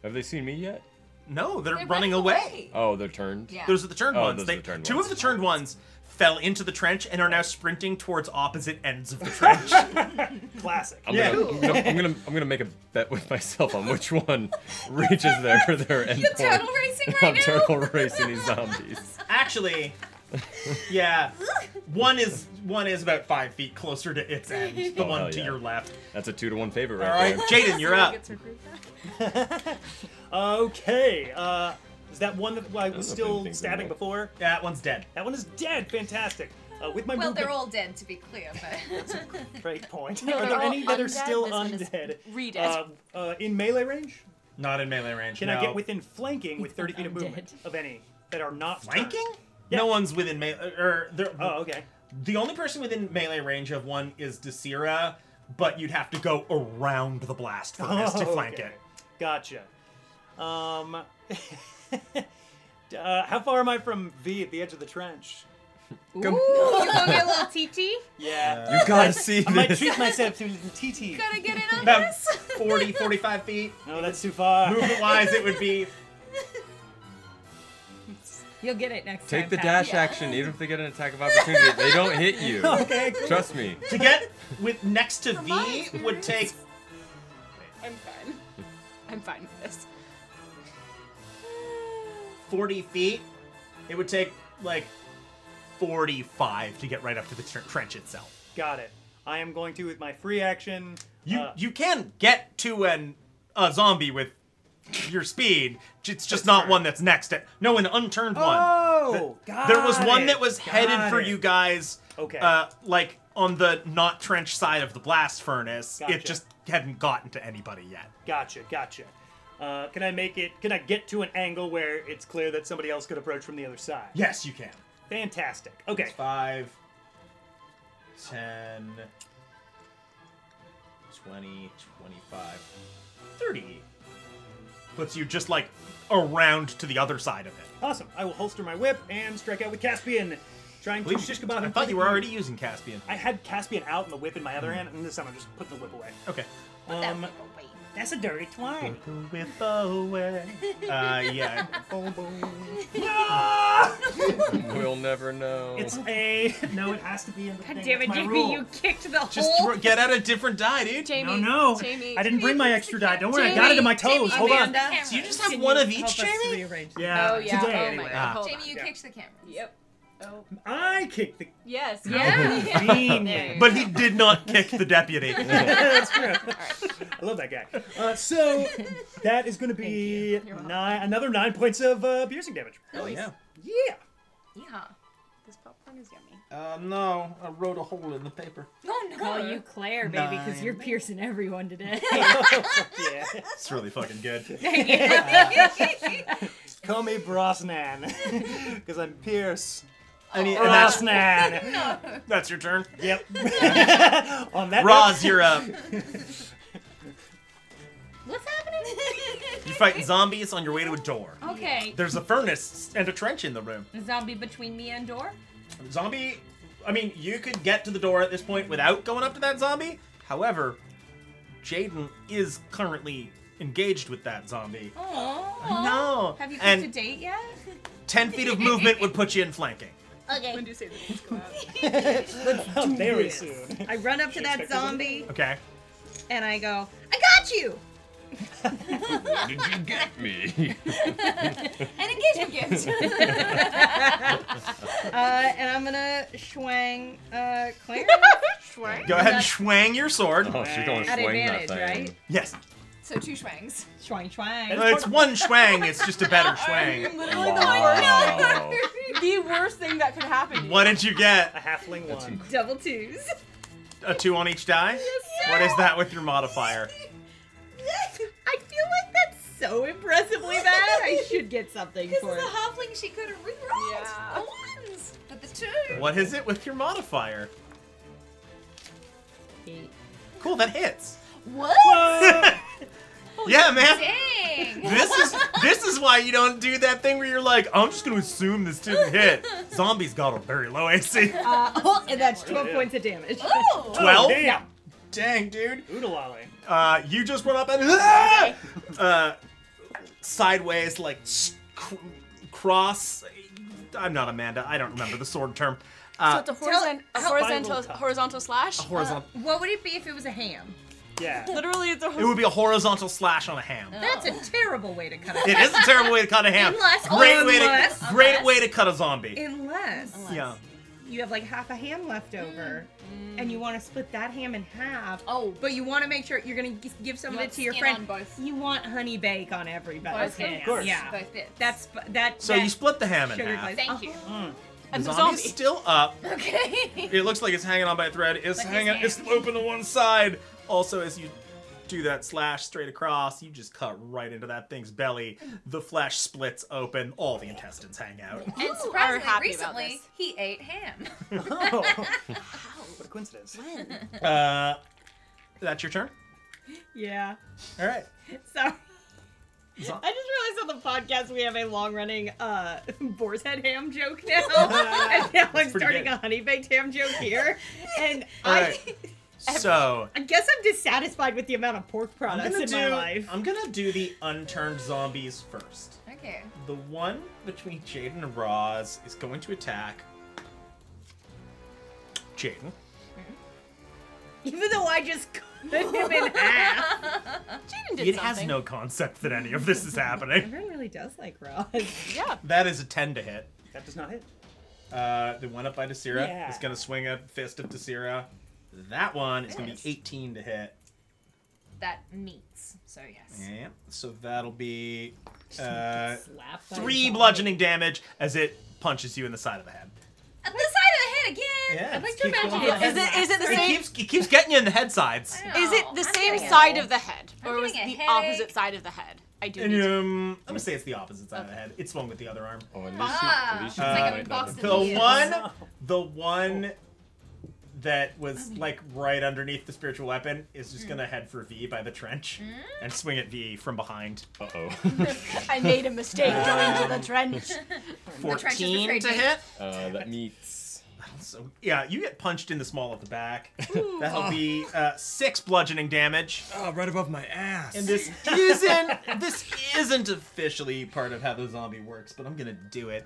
Have they seen me yet? No, they're they're running away. Oh, they're turned? Yeah. Those are the turned Oh, ones. those are the turned Two ones. of the turned ones fell into the trench and are now sprinting towards opposite ends of the trench. Classic. I'm Yeah. gonna make a bet with myself on which one reaches their endpoint. You're turtle racing right I'm now? turtle racing these zombies. Actually, yeah, one is about 5 feet closer to its end. The Oh, one hell to yeah. your left. That's a 2-to-1 favorite All right right, there. Jaden, you're up. Okay. Is that one that I don't know was if still anything's stabbing in there. before? That one's dead. That one is dead. Fantastic. With my Well, movement. they're all dead, to be clear, but... Great point. No, Are they're there all any that are undead. still This one is undead? re-dead. In melee range? Not in melee range. Can no. I get within flanking with It's 30 feet of undead. movement of any that are not flanking? turned? Yeah. No one's within melee. Oh, okay. The only person within melee range of one is Desira, but you'd have to go around the blast furnace to flank okay. it. Gotcha. How far am I from V at the edge of the trench? Ooh, you want me a little TT? Yeah. You gotta see I might this. treat myself to a little TT. Gotta get in on About this? 40, 45 feet. No, that's too far. Movement-wise, it would be... You'll get it next time. Take the Pat. dash action, even if they get an attack of opportunity. They don't hit you. Okay, cool. Trust me. To get with next to V would take... I'm fine. I'm fine with this. 40 feet. It would take, like, 45 to get right up to the trench itself. Got it. I am going to, with my free action... You can get to a zombie with your speed. It's just That's not fair. one that's next to... No, an unturned one. Oh! Got There was one it. that was headed Got for it. you guys, Okay. like, on the not trench side of the blast furnace. Gotcha. It just hadn't gotten to anybody yet. Gotcha. Can I get to an angle where it's clear that somebody else could approach from the other side? Yes, you can. Fantastic. Okay. 5, 10, 20, 25, 30. Puts you just, like, around to the other side of it. Awesome. I will holster my whip and strike out with Caspian. Trying to shish kebab I him. thought you were already using Caspian. I had Caspian out and the whip in my other hand, and this time I'm just putting the whip away. Okay. That's a dirty twine. Whip away. Yeah. We'll never know. It's a no. It has to be in the God thing. damn it, It's my Jamie, rule. you kicked the Just whole... get out a different die, dude. Jamie. No. Jamie. I didn't bring my extra die. Don't worry, I got it in my toes. Hold on. Amanda, So you just have can one you of each, help us Jamie? rearrange this? Yeah. Oh, yeah. Today, Oh, anyway. my God. Hold Jamie, you Yeah. kicked the camera. Yep. Oh. I kicked the Yes. Yeah. convenient. But he did not kick the deputy. That's true. I love that guy. So that is going to be another 9 points of piercing damage. Oh, yeah. Yeah. Yeehaw. This popcorn is yummy. No. I wrote a hole in the paper. Oh, no. Call you Claire, baby, because 9. you're piercing everyone today. Yeah. It's really fucking good. Call me Brosnan because I'm Pierce. And that's, Brosnan. that's your turn. Yep. On that Roz, you're up. What's happening? You fight zombies on your way to a door. Okay. There's a furnace and a trench in the room. A zombie between me and door? Zombie, I mean, you could get to the door at this point without going up to that zombie. However, Jaden is currently engaged with that zombie. Oh. No. Have you And- picked a date yet? 10 feet of movement would put you in flanking. When do you say the dates go out? Oh, very soon. I run up to that zombie Okay. and I go, I got you! Where did you get me? An engagement gift. And I'm gonna schwang Claire Go ahead and schwang your sword. Oh, she's going to at swing advantage, that thing. right? Yes. So 2 schwangs. Schwang, schwang. It's one schwang, it's just a better schwang. Literally Wow. the worst thing that could happen. to you. What did you A get? halfling That's one. Double 2s. A 2 on each die? What is that with your modifier? I feel like that's so impressively bad. I should get something Because for as it. a halfling, she could have rerolled Yeah. the ones. But the 2. What is it with your modifier? 8. Cool, that hits. What? Yeah, man. Dang. This is why you don't do that thing where you're like, I'm just gonna assume this didn't hit. Zombies got a very low AC. And that's 12 points of damage. Oh. 12? Damn. Dang, dude. Oodalali. You just run up and sideways, like cross. I'm not Amanda. I don't remember the sword term. So it's a Spinal tap. horizontal slash. Horizontal. What would it be if it was a ham? Yeah. Literally, it's a It would be a horizontal slash on a ham. That's a terrible way to cut it. It is a terrible way to cut a ham. Unless- Great way to cut a zombie. Unless Yeah. you have like half a ham left over, and you want to split that ham in half. Oh. But you want to make sure you're gonna give some You of want it to your skin friend. on both. You want honey bake on everybody's Both ham. bits. course. Yeah, Both bits. that's that. So that you split the ham in sugar half. glaze. Thank you. and The the zombie's zombie. still up. Okay. It looks like it's hanging on by a thread. It's Like his hanging. It's hand. sloping to one side. Also, as you do that slash straight across, you just cut right into that thing's belly. The flesh splits open. All the intestines hang out. And are surprisingly, happy about recently, this. he ate ham. Oh. What a coincidence. That's your turn. Yeah. All right. Sorry. Zo- I just realized on the podcast we have a long-running boar's head ham joke now, and now I'm pretty starting good. a honey baked ham joke here, and All right. So I guess I'm dissatisfied with the amount of pork products in my life. I'm gonna do the unturned zombies first. Okay. The one between Jaden and Roz is going to attack Jaden. Even though I just cut him in half. Jaden did It something. has no concept that any of this is happening. Everyone really does like Roz. Yeah. That is a 10 to hit. That does not hit. The one up by Desira Yeah. is gonna swing a fist of Desira. That one is gonna be Yes. 18 to hit. That meets. So yes. Yeah. So that'll be Slapped by 3 a bludgeoning damage as it punches you in the side of the head. At the side of the head again. Yeah, I'd like it to keeps imagine going it. up. Is it the same? It keeps getting you in the head sides. I know. Is it the I'm same getting side it. of the head, I'm or was it getting the a headache. opposite side of the head? I do. And Need to. I'm gonna say it's the opposite side of the head. It swung with the other arm. Oh, at least Ah, at least it's you like might a not box have- of The one that was like right underneath the spiritual weapon is just gonna head for V by the trench and swing at V from behind. Uh-oh. I made a mistake going to the trench. trench has 14 betrayed to me. hit. That meets... So yeah, you get punched in the small of the back. That'll be 6 bludgeoning damage. Oh, right above my ass. And this isn't officially part of how the zombie works, but I'm gonna do it.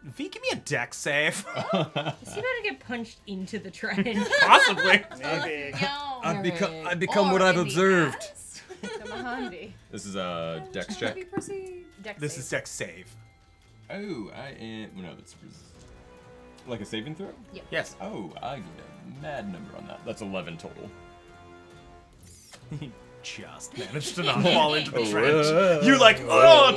V, give me a dex save. Is he about to get punched into the trench? Possibly. Maybe. No. I become Or what I've in the observed. ass. This is a dex check. This is dex save. Oh, I am... No, that's... Like a saving throw? Yes. Oh, I get a mad number on that. That's 11 total. He just managed to not fall into the Oh, trench. You like,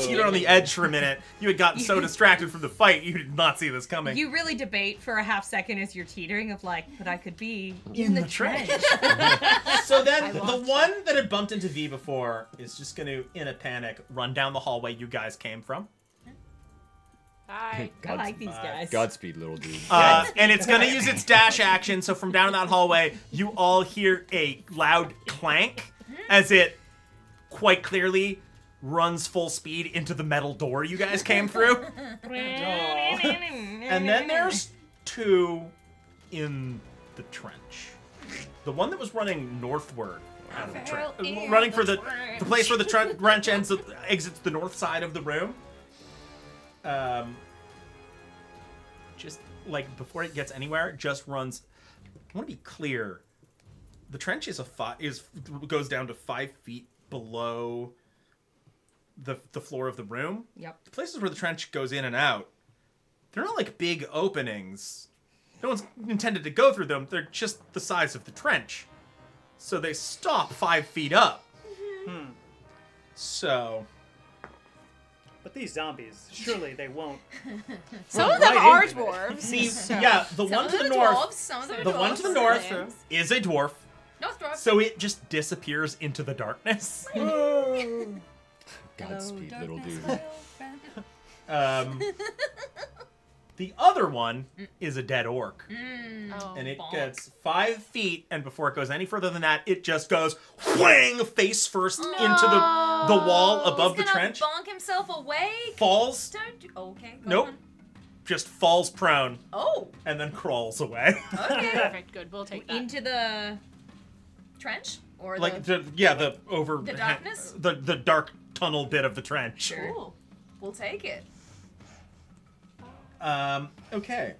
teeter on the edge for a minute. You had gotten so distracted from the fight, you did not see this coming. You really debate for a half second as you're teetering of like, but I could be in the trench. So then, the one that had bumped into V before is just going to, in a panic, run down the hallway you guys came from. Hi. I like these guys. Godspeed, little dude. And it's going to use its dash action, so from down that hallway, you all hear a loud clank as it quite clearly runs full speed into the metal door you guys came through. And then there's 2 in the trench. The one that was running northward out of the Fell in running for the the place where the trench exits the north side of the room. Just like before it gets anywhere, it just runs. I want to be clear. The trench goes down to 5 feet below the floor of the room. Yep. The places where the trench goes in and out, they're not like big openings. No one's intended to go through them. They're just the size of the trench. So they stop 5 feet up. So... But these zombies, surely they won't. Some of Right them are into it. dwarves. See, so- yeah, the Some one of to them the are north... dwarves, some of them are The one to the dwarves. north True. is a dwarf. North dwarf. So it just disappears into the darkness. Godspeed, little dude. The other one is a dead orc. Oh. And it bonk. gets 5 feet, and before it goes any further than that, it just goes whang face first into the wall above the He's gonna trench. bonk himself away. Falls, Don't do. Okay. Go nope, on. just falls prone, Oh. and then crawls away. Okay. Perfect. Good. We'll take that. Into the trench or Like the. the over The darkness? the dark tunnel bit of the trench. Cool. We'll take it. Okay.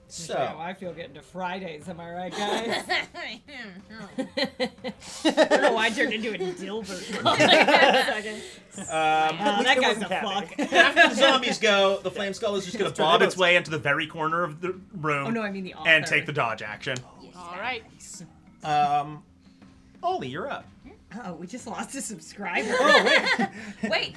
This is how So I feel getting to Fridays, am I right, guys? I Oh, don't know why I turned into a Dilbert. Oh, that it guy's wasn't a fuck. after the zombies go, the flame skull is just going to bob its way into the very corner of the room Oh no, I mean the author. and take the dodge action. All right. Ollie, you're up. Oh, we just lost a subscriber. Wait.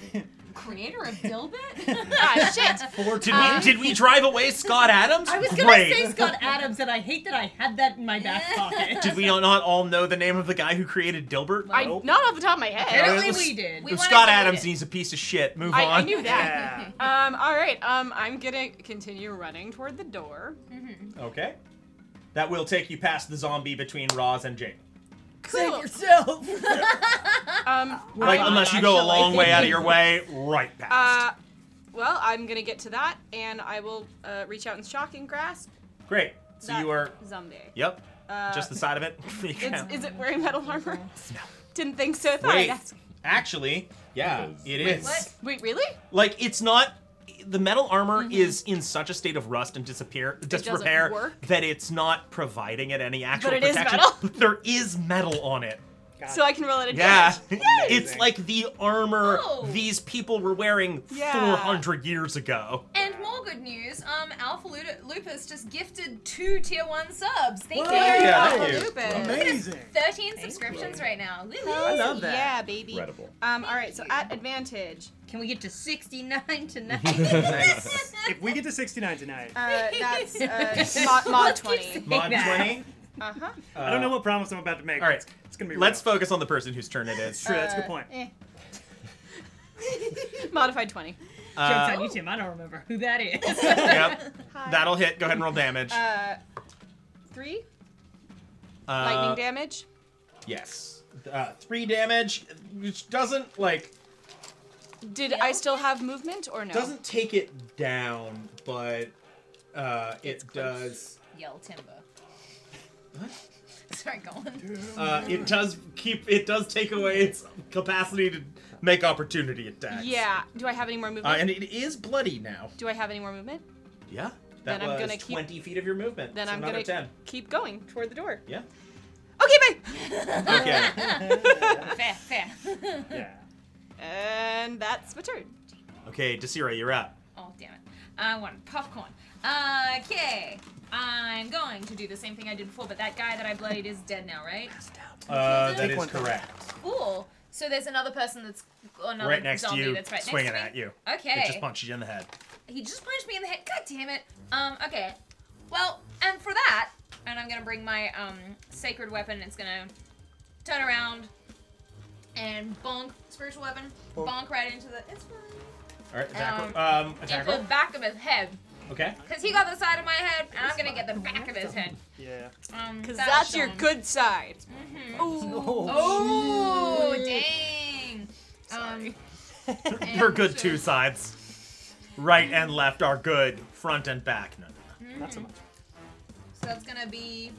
Creator of Dilbit? Ah, shit. Did we drive away Scott Adams? I was gonna Great. say Scott Adams, and I hate that I had that in my back pocket. Did we not all know the name of the guy who created Dilbert? Not off the top of my head. Apparently it was- we did. We It was wanna Scott delete Adams, it. and he's a piece of shit. Move I on. knew that. Yeah. All right. I'm gonna continue running toward the door. Okay. That will take you past the zombie between Roz and Jake. Save Cool. yourself. Like, unless you go a long way out of your way, right past. Well, I'm gonna get to that, and I will reach out and shocking grasp. Great. So that you are. zombie. Yep. Just the side of it. Is it wearing metal armor? No. Didn't think so. Thought I'd Wait. ask. Actually, yeah, it is. What? Wait, really? Like, it's not. The metal armor is in such a state of rust and doesn't disrepair work? that it's not providing it any actual But it is protection. metal? But there is metal on it. So I can roll it a Yeah. damage. It's like the armor Oh. these people were wearing Yeah. 400 years ago. And more good news, Alpha Lupus just gifted 2 tier 1 subs. Thank you. Yeah, Oh, thank you. Lupus. Amazing. 13 subscriptions right now. Woo-hoo. I love that. Yeah, baby. Incredible. All right. So at advantage, Can we get to 69 tonight? Nice. If we get to 69 tonight, that's mod 20. Mod 20. Uh-huh. I don't know what promise I'm about to make. All right. It's gonna be. Let's real. focus on the person whose turn it is. True, that's a good point. Modified 20. Joke's on you, Tim. I don't remember who that is. Yep. That'll hit. Go ahead and roll damage. 3 Uh, lightning damage. Yes. 3 damage, which doesn't, like, Did I still have movement or no? doesn't take it down, but it does. Yell timber. What? Sorry, go on. It does take away its capacity to make opportunity attacks. Yeah. Do I have any more movement? And it is bloody now. Do I have any more movement? Yeah. Then That I'm was gonna keep- 20 feet of your movement. Then so I'm another gonna 10. keep going toward the door. Yeah. Okay, bye. Okay. Fair. Yeah. And that's my turn. Okay, Desira, you're up. Oh, damn it. I want popcorn. Okay. I'm going to do the same thing I did before, but that guy that I bloodied is dead now, right? That is correct. Cool. So there's another person that's another Right next to zombie you, that's right swinging next to at me. you. Okay. It just punched you in the head. He just punched me in the head. God damn it. Okay. Well, and for that, and I'm gonna bring my sacred weapon. It's gonna turn around and bonk spiritual weapon, bonk right into the. It's fine. All right, attack attack Into roll. the back of his head. Okay. Cause he got the side of my head, and I'm gonna get the back of his head. Yeah. Because that's your good side. Oh, dang. You're good two sides. Right and left are good. Front and back, no. Not so much. So that's gonna be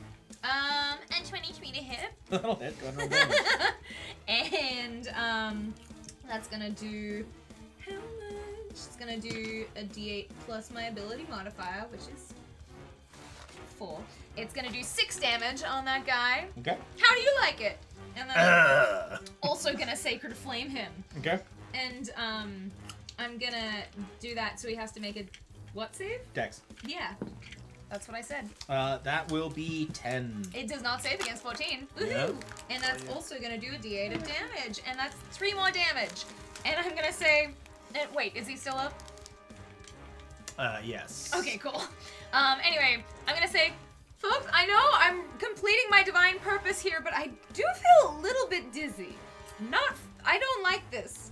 And 23 to hit. That'll hit. Go ahead and roll damage. And that's gonna do how much? It's gonna do a d8 plus my ability modifier, which is 4. It's gonna do 6 damage on that guy. Okay. How do you like it? And then I'm also gonna Sacred Flame him. Okay. And I'm gonna do that so he has to make a what save? Dex. Yeah. That's what I said. That will be 10. It does not save against 14. Woohoo! Yeah. And that's also gonna do a d8 of damage, and that's 3 more damage. And I'm gonna say, wait, is he still up? Yes. Okay, cool. Anyway, I'm gonna say, folks, I know I'm completing my divine purpose here, but I do feel a little bit dizzy. I don't like this.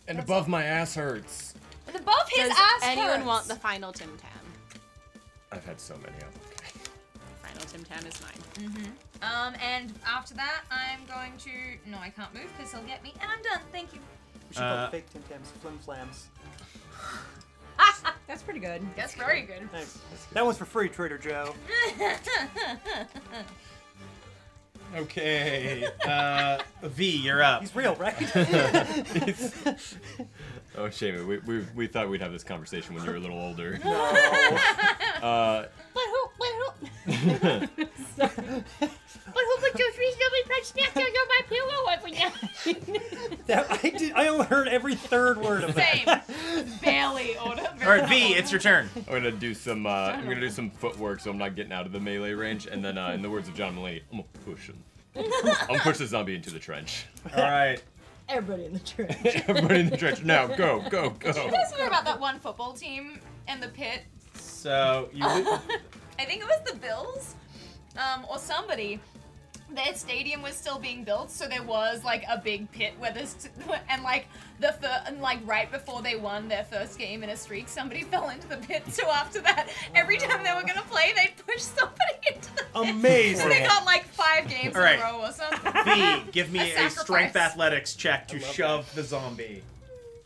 And above my ass hurts. And above his Does ass anyone hurts. want the final Tim Tam? I've had so many of them. Okay. Final Tim Tam is mine. And after that, I'm going to... No, I can't move because he'll get me. And I'm done. Thank you. We should call fake Tim Tams flim flams. That's pretty good. That's very good. Thanks. That one's for free, Trader Joe. Okay. V, you're up. He's real, right? Oh, shame. We thought we'd have this conversation when you were a little older. No. I only heard every third word of that. Same. Barely order. All right, V, it's your turn. I'm gonna do some. I'm gonna do some footwork, so I'm not getting out of the melee range. And then, in the words of John Mulaney, I'm gonna push him. I'm gonna push the zombie into the trench. All right. Everybody in the trench. Everybody in the trench now. Go, go, go. Did you guys hear about that one football team and the pit? So you. I think it was the Bills, or somebody. Their stadium was still being built, so there was like a big pit where this, and like right before they won their first game in a streak, somebody fell into the pit. So after that, every time they were gonna play, they'd push somebody into the pit. Amazing. So they got like 5 games All in right. a row or something. V, give me a sacrifice. strength athletics check to I love shove the zombie.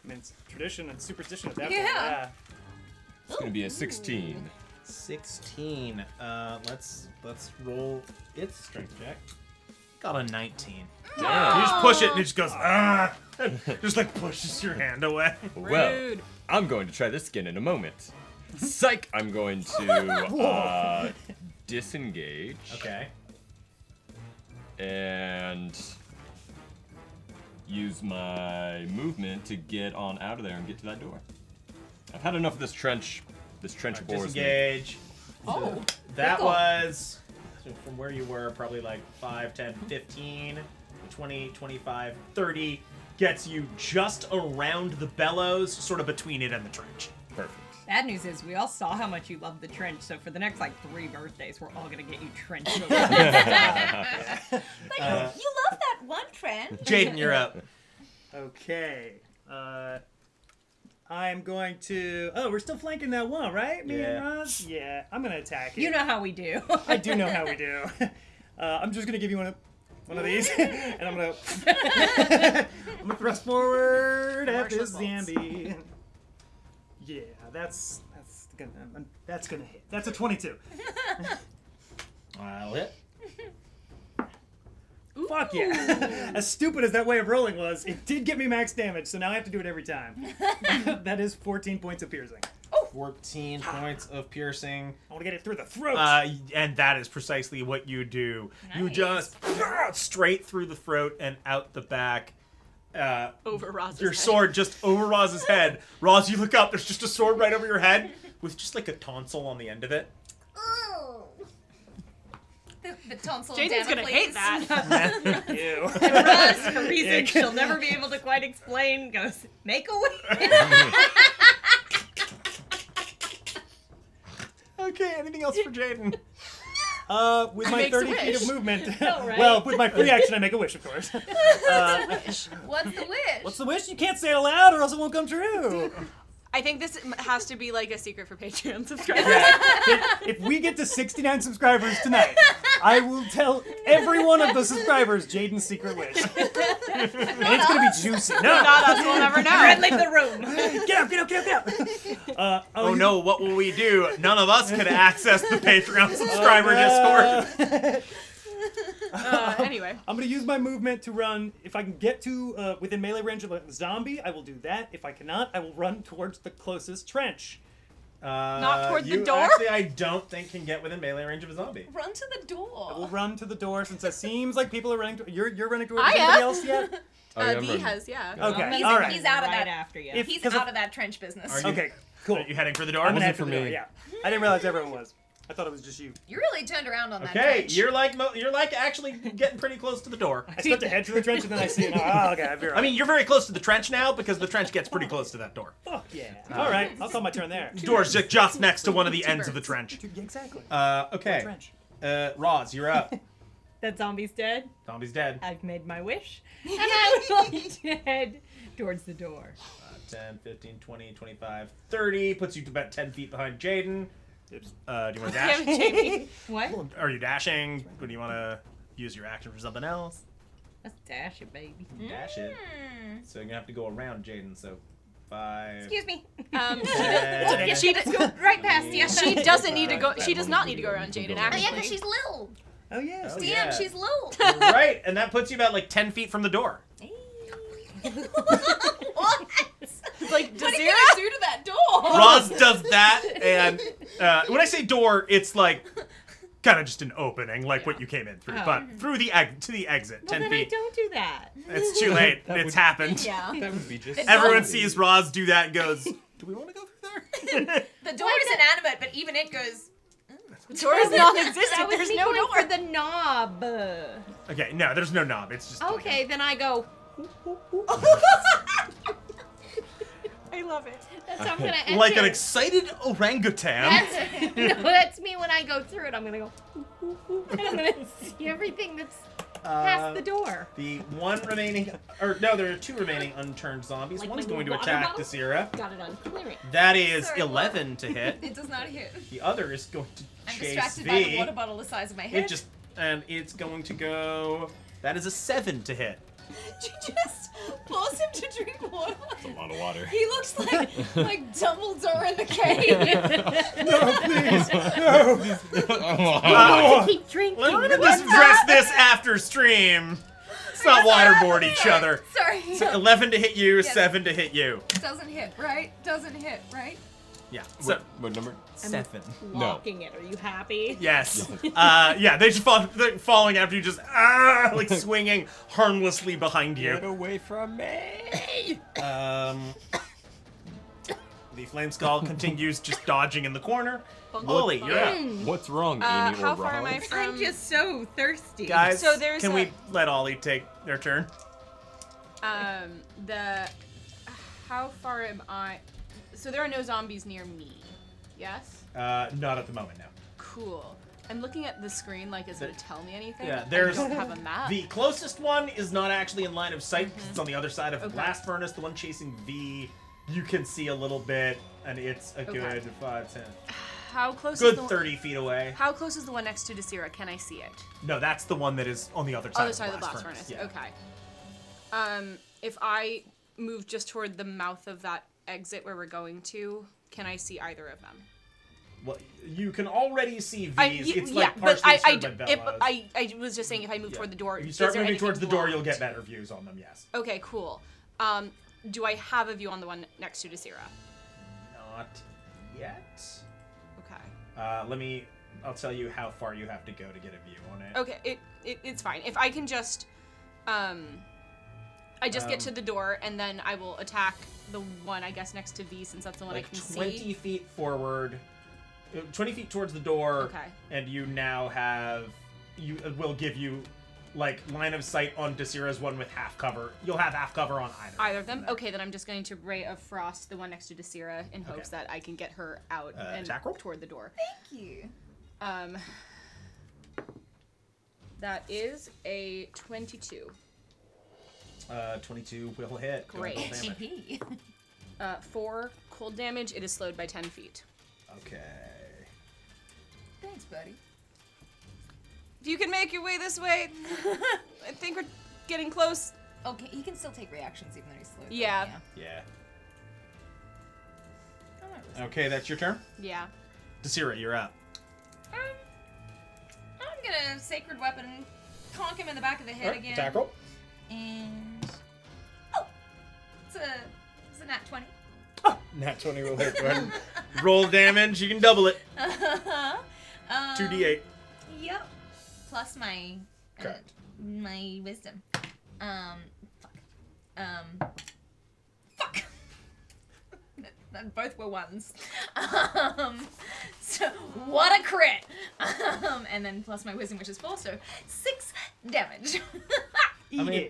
I mean, it's tradition and superstition at that Yeah. point. Yeah. It's gonna be a 16. 16. Let's roll its strength check. Got a 19. You just push it and it just goes, ah! Just like pushes your hand away. Well, I'm going to try this again in a moment. Psych! I'm going to disengage. Okay. And use my movement to get on out of there and get to that door. I've had enough of this trench. This trench bores me. Disengage. Oh, That pickle. was, so from where you were, probably like 5, 10, 15, 20, 25, 30. Gets you just around the bellows, sort of between it and the trench. Perfect. Bad news is we all saw how much you love the trench, so for the next like 3 birthdays, we're all gonna get you trench. You love that one trend. Jaden, you're up. Okay. I'm going to... Oh, we're still flanking that one, right? Me and Yeah. Roz? Yeah, I'm going to attack it. You know how we do. I do know how we do. I'm just going to give you one of these, and I'm going to... I'm going to thrust forward at this zombie. Yeah, that's gonna hit. That's a 22. I'll hit. Fuck yeah. As stupid as that way of rolling was, it did get me max damage, so now I have to do it every time. That is 14 points of piercing. 14 points of piercing. I want to get it through the throat. And that is precisely what you do. You Nice. just straight through the throat and out the back. Over Roz's Your head. sword just over Roz's head. Roz, you look up, there's just a sword right over your head with just like a tonsil on the end of it. The tonsil. Jaden's gonna hate that. Ew. Roz, for reasons she'll never be able to quite explain, goes, make a wish. Okay, anything else for Jaden? With my makes a 30 feet of wish. movement. right? Well, with my free action, I make a wish, of course. What's the wish? What's the wish? You can't say it aloud or else it won't come true. I think this has to be like a secret for Patreon subscribers. Yeah. If we get to 69 subscribers tonight, I will tell every one of the subscribers Jaden's secret wish. And it's going to be juicy. No! Not us, we'll never know. Red, leave the room. Get out! Oh no, what will we do? None of us could access the Patreon subscriber Discord. Anyway. I'm going to use my movement to run. If I can get to within melee range of a zombie, I will do that. If I cannot, I will run towards the closest trench. Not toward the you door? Actually, I don't think can get within melee range of a zombie. Run to the door. I will run to the door since it seems like people are running. You're running towards I anybody am. else yet? Oh, yeah, I'm V running. has, yeah. Okay, He's, all right. he's out of Right that. after you. He's 'cause out of that trench business. Are you- Okay, cool. Are you heading for the door? I'm gonna Wasn't head for for the door, me. yeah. I didn't realize everyone was. I thought it was just you. You really turned around on that Okay, trench. you're like actually getting pretty close to the door. I start to head to the trench and then I see it. Oh, okay, I've I mean, you're very close to the trench now because the trench gets pretty close to that door. fuck yeah. All right, I'll call my turn there. The door's just next to one of the ends of the trench. Exactly. Okay. Trench. Roz, you're up. That zombie's dead. Zombie's dead. I've made my wish. And I would like to head towards the door. 10, 15, 20, 25, 30. Puts you about 10 feet behind Jaden. Do you want to dash? Damn it, Jamie. What? Are you dashing? Or do you want to use your action for something else? Let's dash it, baby. Dash it. So you're going to have to go around Jaden. So 5. Excuse me. She Go right past you. she doesn't need to go. She does not need to go around Jaden. Oh yeah, Actually, because she's little. Oh yes. Oh, Damn, yeah. she's little. You're right, and that puts you about like 10 feet from the door. What? like What are Desira. you gonna do to that door? Roz does that, and when I say door, it's like kind of just an opening, like what you came in through, Oh. but through the to the exit, Well, 10 then feet. I don't do that. It's too late. That It's would- happened. Yeah. That would be just. Everyone sees Roz do that and goes, "Do we want to go through there?" The door is inanimate, but even it goes. The door is non-existent. That was There's me no going door. for the knob. Okay, no, there's no knob. It's just Okay, then I go. I love it. That's how I'm gonna enter. like an excited orangutan. That's me when I go through it. I'm gonna go. And I'm gonna see everything that's past the door. The one remaining, or no, there are 2 remaining unturned zombies. Like One's my going to water attack bottle? Desira. Got it on clear it. That is Sorry, 11 to hit. It does not hit. The other is going to I'm chase distracted V. by the water bottle the size of my head. And it's going to go. That is a 7 to hit. She just forced him to drink water. That's a lot of water. He looks like Dumbledore in the cave. To keep drinking. Let's address this after stream. Let's not waterboard each other. Sorry. So 11 to hit you, Yes. 7 to hit you. Doesn't hit, right? Doesn't hit, right? Yeah. So What number? 7. Walking it. Are you happy? Yes. Yeah, they're they're falling after you, just like swinging harmlessly behind Get you. away from me! The flame skull continues just dodging in the corner. Ollie, you're up. What's wrong, Amy or How far am I Roz? from? I'm just so thirsty. Guys, So there's can a- we let Ollie take their turn? How far am I? So there are no zombies near me. Yes. Not at the moment, no. Cool. I'm looking at the screen. Like, is it tell me anything? Yeah, I there's don't have a map. The closest one is not actually in line of sight. 'Cause it's on the other side of Okay. Blast Furnace. The one chasing V, you can see a little bit, and it's a Okay. good 5, 10, How close is good the 30 feet away. How close is the one next to Desira? Can I see it? No, that's the one that is on the other side, Other side of the blast furnace. Yeah. Okay. If I move just toward the mouth of that exit where we're going to, can I see either of them? Well, you can already see V's. It's yeah, like but partially obscured by if, bellows. I was just saying if I move toward the door. If you is start there moving anything towards the door, you'll blocked? get better views on them, yes. Okay, cool. Do I have a view on the one next to Desira? Not yet. Okay. I'll tell you how far you have to go to get a view on it. Okay, it's fine. If I can just, I just get to the door and then I will attack the one, I guess, next to V since that's the one I Like can 20 see. feet forward, 20 feet towards the door. Okay. And you now have, will give you, like, line of sight on Desira's one with half cover. You'll have half cover on either Either of them? Okay, then I'm just going to Ray of Frost, the one next to Desira, in hopes that I can get her out and attack roll? toward the door. Thank you. That is a 22. 22 will hit. Go Great. ahead and roll damage. 4 cold damage. It is slowed by 10 feet. Okay. Thanks, buddy. you can make your way this way, I think we're getting close. Okay, he can still take reactions even though he's slow. Yeah. Yeah. I might risk it. Okay, that's your turn. Yeah. Desira, you're up. I'm gonna Sacred Weapon conk him in the back of the head again. Tackle. And it's a nat 20. Nat 20 will hit. Go ahead and roll damage. You can double it. 2d8. Yep. Plus my Correct. my wisdom. Fuck. Fuck. Both were ones. So what a crit. And then plus my wisdom, which is 4, so 6 damage. I mean,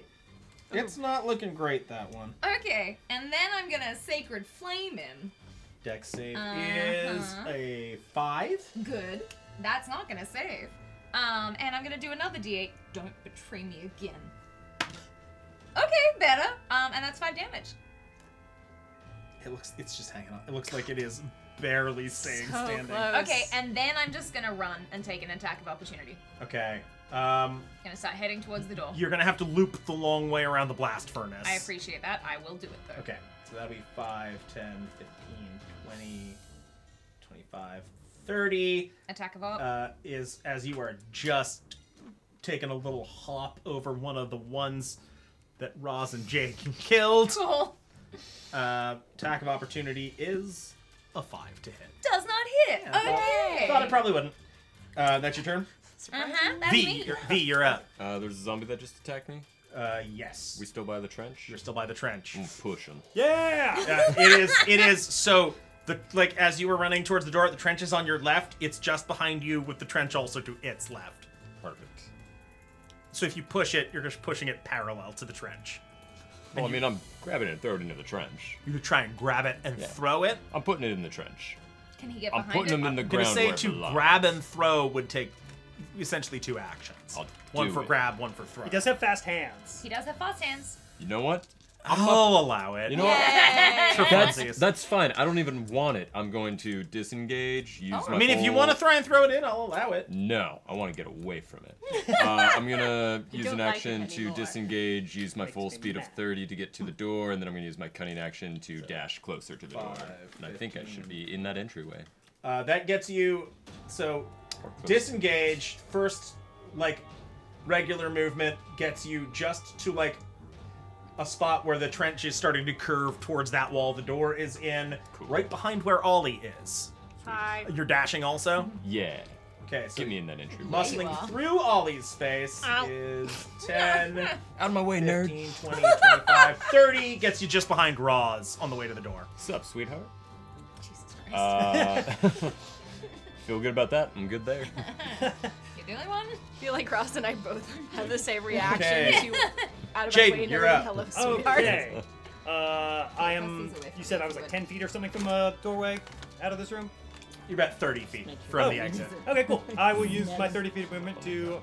it's not looking great, that one. Okay, and then I'm gonna Sacred Flame him. Dex save is a 5. Good. That's not gonna save. And I'm gonna do another D8. Don't betray me again. Okay, better. And that's 5 damage. It's just hanging on. It looks like it is barely staying standing. Close. Okay, and then I'm just gonna run and take an attack of opportunity. Okay. Gonna start heading towards the door. You're gonna have to loop the long way around the blast furnace. I appreciate that. I will do it though. Okay, so that'll be 5, 10, 15, 20, 25, 30. Attack of op. Is as you are just taking a little hop over one of the ones that Roz and Jake killed. Cool. Attack of opportunity is a 5 to hit. Does not hit. Okay. Thought it probably wouldn't. That's your turn. That's V, me. you're up. There's a zombie that just attacked me. Yes. We still by the trench? You're still by the trench. I'm pushing. Yeah! It is. So as you were running towards the door, the trench is on your left. It's just behind you with the trench also to its left. Perfect. So if you push it, you're just pushing it parallel to the trench. Well, I mean, I'm grabbing it and throwing it into the trench. You could try and grab it and throw it. I'm putting it in the trench. Can he get I'm behind putting it? him in the I'm gonna ground say where it to belongs. grab and throw would take essentially 2 actions. I'll One do for it. grab, one for throw. He does have fast hands. He does have fast hands. You know what? I'll allow it. You know what? For funsies. That's fine. I don't even want it. I'm going to disengage, use my I mean, if you full- want to try and throw it in, I'll allow it. No, I want to get away from it. I'm gonna use don't an like it action to anymore. disengage, use my full me speed of mad. 30 to get to the door, and then I'm gonna use my cunning action to dash closer to the door. 5, And I think I should be in that entryway. That gets you. So Or close. disengage first, like regular movement gets you just to like a spot where the trench is starting to curve towards that wall the door is in, Cool. right behind where Ollie is. Hi. You're dashing also? Yeah. Okay, so Get me in that entryway. muscling you are. through Ollie's space is 10, Out of my way, nerd. 15, 20, 25, 30, gets you just behind Roz on the way to the door. What's up, sweetheart? Jesus Christ. Feel good about that? I'm good there. You're the only one? I feel like Ross and I both have the same reaction Okay. to out of Jaden, my way. you're knowing up. Hello, sweetheart. Okay. I am. Press these away from You said me, I was like good. 10 feet or something from a doorway out of this room? You're about 30 feet from Oh. the exit. Okay, cool. I will use my 30 feet of movement to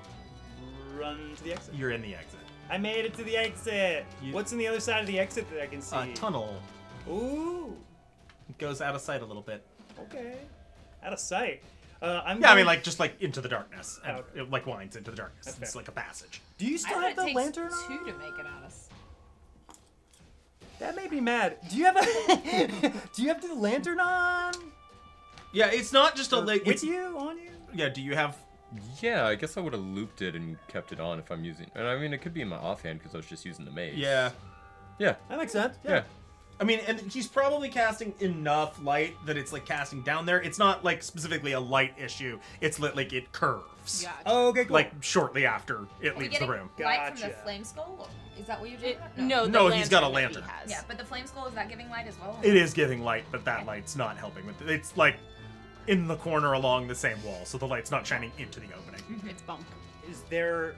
run to the exit. You're in the exit. I made it to the exit. You- What's on the other side of the exit that I can see? A tunnel. Ooh. It goes out of sight a little bit. Okay. Out of sight. I'm Yeah, I mean, going- like, just like into the darkness. And Okay. it like winds into the darkness. That's It's fair. like a passage. Do you I still bet have it the takes lantern 2 on? to make it out of. That made me mad. Do you have a? Do you have the lantern on? Yeah, it's not just a like. With you? On you? Yeah, do you have. Yeah, I guess I would have looped it and kept it on if I'm using. And I mean, it could be in my offhand because I was just using the mace. Yeah. Yeah. That makes sense. Yeah. I mean, and he's probably casting enough light that it's like casting down there. It's not like specifically a light issue. It's like it curves. Gotcha. Oh, okay, cool. Like shortly after it Are we leaves the getting room. light from the Gotcha. flame skull? Or is that what you're doing? It, no, the No, he's got a that he lantern. has. Yeah, but the flame skull, is that giving light as well? It is giving light, but that light's not helping with it. It's like in the corner along the same wall, so the light's not shining into the opening. It's bunk. Is there?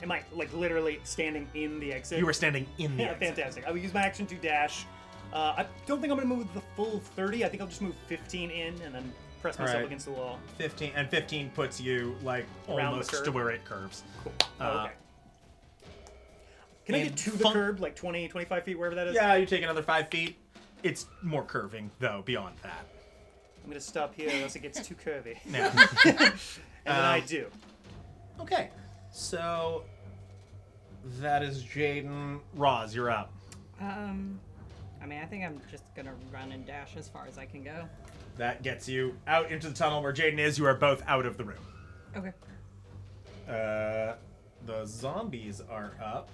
Am I like literally standing in the exit? You were standing in the Yeah, exit. fantastic. I will use my action to dash. I don't think I'm going to move the full 30. I think I'll just move 15 in and then press myself Alright. against the wall. 15 puts you like Around the almost curve? to where it curves. Cool. Uh, Okay. Can I and get to the fun- curb, like 20, 25 feet, wherever that is? Yeah, you take another 5 feet. It's more curving though beyond that. I'm going to stop here unless it gets too curvy. Yeah. And then I do. Okay, so that is Jaden. Roz, you're up. I mean, I think I'm just gonna run and dash as far as I can go. That gets you out into the tunnel where Jaden is. You are both out of the room. Okay. The zombies are up.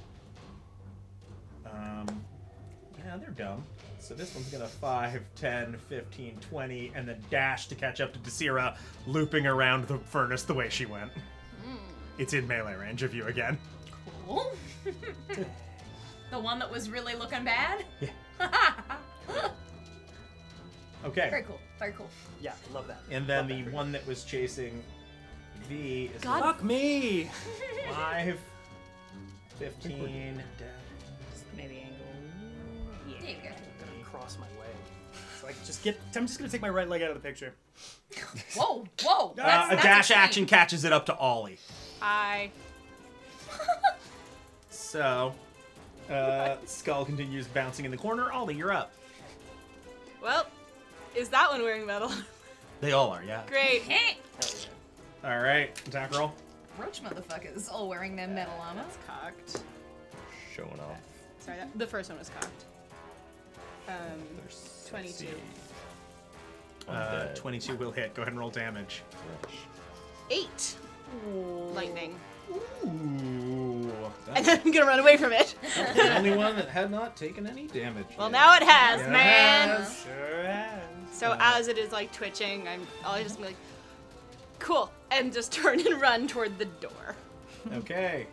Yeah, they're dumb. So this one's gonna 5, 10, 15, 20, and then dash to catch up to Desira, looping around the furnace the way she went. It's in melee range of you again. Cool. The one that was really looking bad? Yeah. Okay. Very cool. Very cool. Yeah, love that. And then Love the that. one that was chasing V is God. Fuck me! 5, 15. Maybe angle. Yeah. There you go. I'm gonna cross my leg. So I can just get. I'm just gonna take my right leg out of the picture. Whoa, whoa. A That's dash extreme. action catches it up to Ollie. Hi. So, Skull continues bouncing in the corner. Ollie, you're up. Well, is that one wearing metal? They all are, yeah. Great. Hey, All right, attack roll. roach motherfuckers all wearing their metal armor. That's cocked. Showing off. Sorry, the first one was cocked. 22. 22 will hit. Go ahead and roll damage. 8. Lightning. Ooh. And then I'm gonna run away from it. the only one that had not taken any damage. Well, yet. now it has, Yes. man. Sure has. So as it is like twitching, I'll just be like, cool, and just turn and run toward the door. Okay.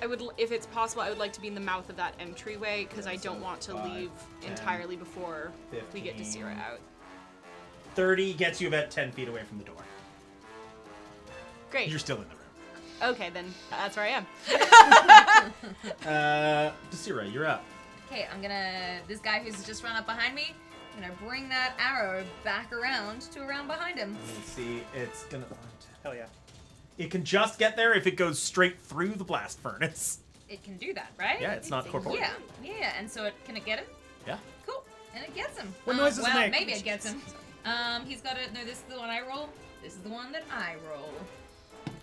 I would, if it's possible, I would like to be in the mouth of that entryway because I don't want to 5, leave 10, entirely before we get 15. Desira out. 30 gets you about 10 feet away from the door. Great. You're still in the room. Okay, then that's where I am. Desira, you're up. Okay, I'm gonna. This guy who's just run up behind me, I'm gonna bring that arrow back around to around behind him. Let's see. It's gonna. Hell yeah. It can just get there if it goes straight through the blast furnace. It can do that, right? Yeah, it's not corporeal. Yeah, and so can it get him? Yeah. Cool, and it gets him. What noise does it well, make? maybe it gets him. He's got it. No, this is the one I roll. This is the one that I roll.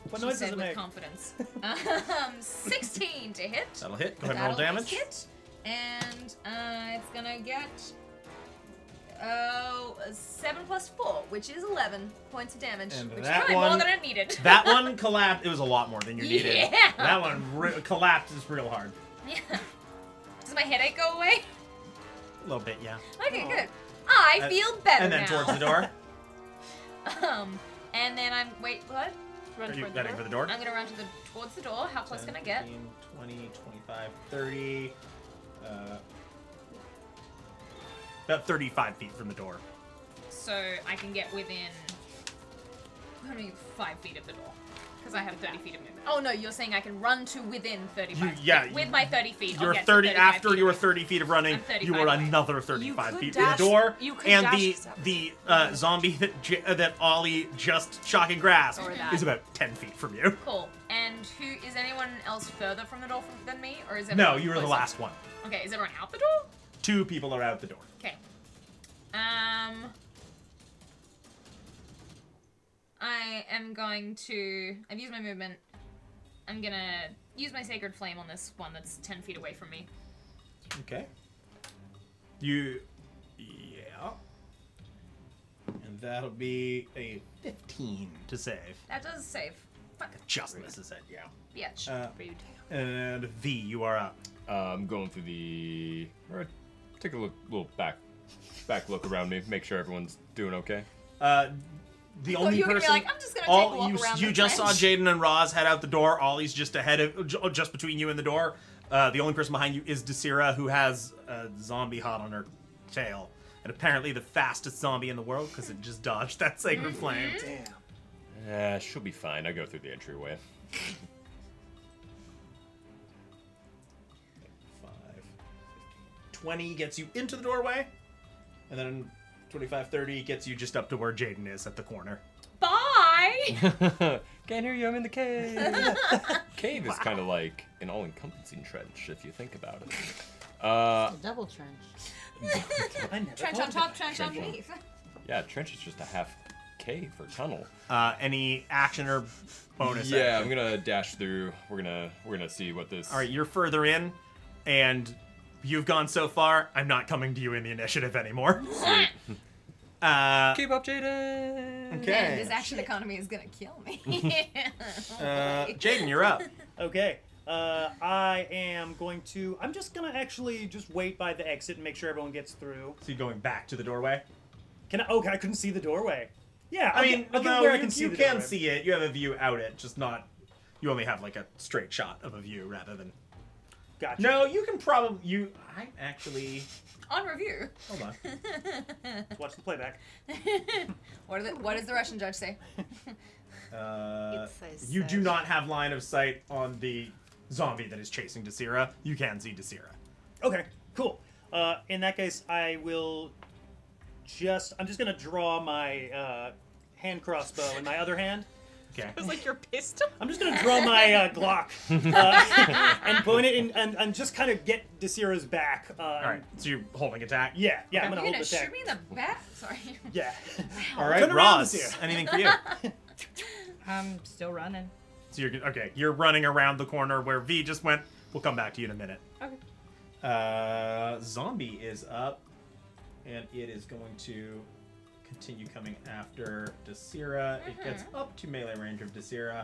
What She noise said does it with make? confidence. 16 to hit. That'll hit. Go ahead and roll That'll damage. hit. And it's gonna get 7 plus 4, which is 11 points of damage, And which is that probably more one- than I needed. That one collapsed. It was a lot more than you needed. Yeah. That one collapses real hard. Yeah. Does my headache go away? A little bit, yeah. Okay, good. I feel better And then now. towards the door. And then I'm what? Run Are you toward the heading door. for the door? I'm gonna run towards the door. How close 10, can I get? 15, 20, 25, 30. About 35 feet from the door. So I can get within only 5 feet of the door. Because I have 30 feet of movement. Oh no, you're saying I can run to within 35 feet. yeah, With my 30 feet, I'll You're get 30 to 35 after feet you were away. 30 feet of running. I'm 35 You were away. another 35 You feet could from the dash- door. you could And dash the zombie that Ollie just shocking grasped Or that. is about 10 feet from you. Cool. And who is anyone else further from the door than me, or is No, everyone you were the closer? last one. Okay, is everyone out the door? 2 people are out the door. Okay. I am going to. I've used my movement. I'm gonna use my Sacred Flame on this one that's 10 feet away from me. Okay. Yeah. And that'll be a 15 to save. That does save. Fuck. Just misses it, yeah. Bitch. Rude. And V, you are up. I'm going through the. Or take a little back look around me, make sure everyone's doing okay. The only you were gonna be person. like, I'm just gonna take a walk around you the just saw trench. Jaden and Roz head out the door. Ollie's just ahead of, just between you and the door. The only person behind you is Desira, who has a zombie hot on her tail, and apparently the fastest zombie in the world because it just dodged that sacred flame. Damn. She'll be fine. I go through the entryway. 5, 20 gets you into the doorway, and then 25, 30 gets you just up to where Jaden is at the corner. Bye! Can't hear you, I'm in the cave. Cave is kind of like an all-encompassing trench, if you think about it. Double trench. I never Trench thought on of top, it. trench Trench on- underneath. Yeah, trench is just a half cave or tunnel. Any action or bonus? Yeah, action? I'm gonna dash through. We're gonna see what this. All right, you're further in, and you've gone so far. I'm not coming to you in the initiative anymore. Sweet. Keep up, Jaden. Okay. Man, this action economy is gonna kill me. Jaden, you're up. Okay. I am going to. I'm just gonna actually just wait by the exit and make sure everyone gets through. So you're going back to the doorway? Can I? Oh, I couldn't see the doorway. Yeah, I mean, I'll get no, where I you can see you the can doorway. see it. You have a view out it, just not. You only have like a straight shot of a view rather than. Gotcha. No, you can probably. I actually. On review. Hold on. Watch the playback. What does the Russian judge say? You do not have line of sight on the zombie that is chasing Desira. You can see Desira. Okay, cool. In that case, I will just. I'm just gonna draw my hand crossbow in my other hand. Okay. It was like your pistol. I'm just gonna draw my Glock and point it in and just kind of get Desira's back. All right. So you're holding attack. Yeah, I'm You're gonna hold gonna the attack. shoot me in the back? Sorry. Yeah. All right, Turn around, Roz. Desira. Anything for you? I'm still running. So you're okay. You're running around the corner where V just went. We'll come back to you in a minute. Okay. Zombie is up, and it is going to continue coming after Desira. It gets up to melee range of Desira.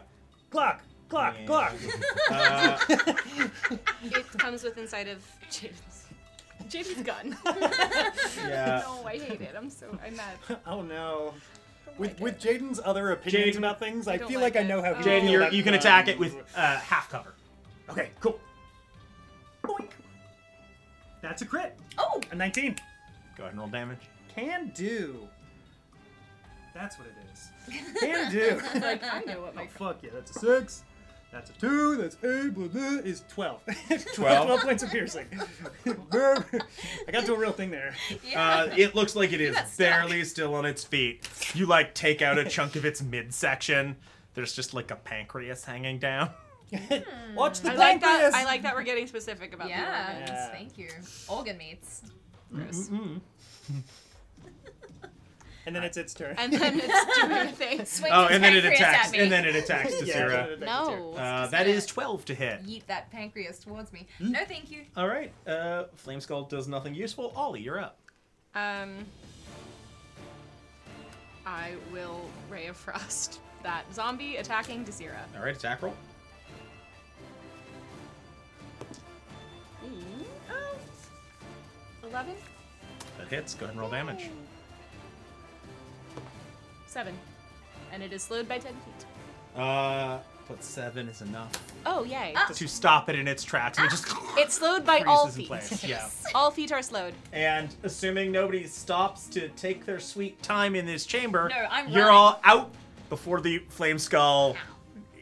Glock. And, Glock. It comes with inside of Jaden's gun. Yeah. No, I hate it. I'm mad. Oh no. like With Jaden's other opinions Jaden- about things, I don't feel like like I it. know how. Oh. he'd Jaden, feel about you can the attack gun. it with half cover. Okay, cool. Boink. That's a crit. Oh! A 19. Go ahead and roll damage. Can do. That's what it is. Can do. Like, I know what my Oh, fuck yeah. That's a 6. That's a 2. That's 8. Blah, blah, is 12. 12 points of piercing. I got to a real thing there. Yeah. It looks like it is got stuck. barely still on its feet. You like take out a chunk of its midsection. There's just like a pancreas hanging down. Watch the I like that. pancreas. I like that we're getting specific about Yeah, the organs. Yeah. thank you. Organ meats. Gross. And then it's its turn. And then it's doing a thing. Swing Oh, its and then it pancreas attacks. at me. And then it attacks Yeah, Desira. it's its No. turn. That is 12 to hit. Yeet that pancreas towards me. No, thank you. All right. Flame Skull does nothing useful. Ollie, you're up. I will Ray of Frost that zombie attacking Desira. All right, attack roll. Oh, 11? That hits. Go ahead and roll damage. 7. And it is slowed by 10 feet. But 7 is enough Oh, yay. to stop it in its tracks. And it just It's slowed by all freezes in feet. place. Yeah. All feet are slowed. And assuming nobody stops to take their sweet time in this chamber, No, I'm you're running. all out before the Flame Skull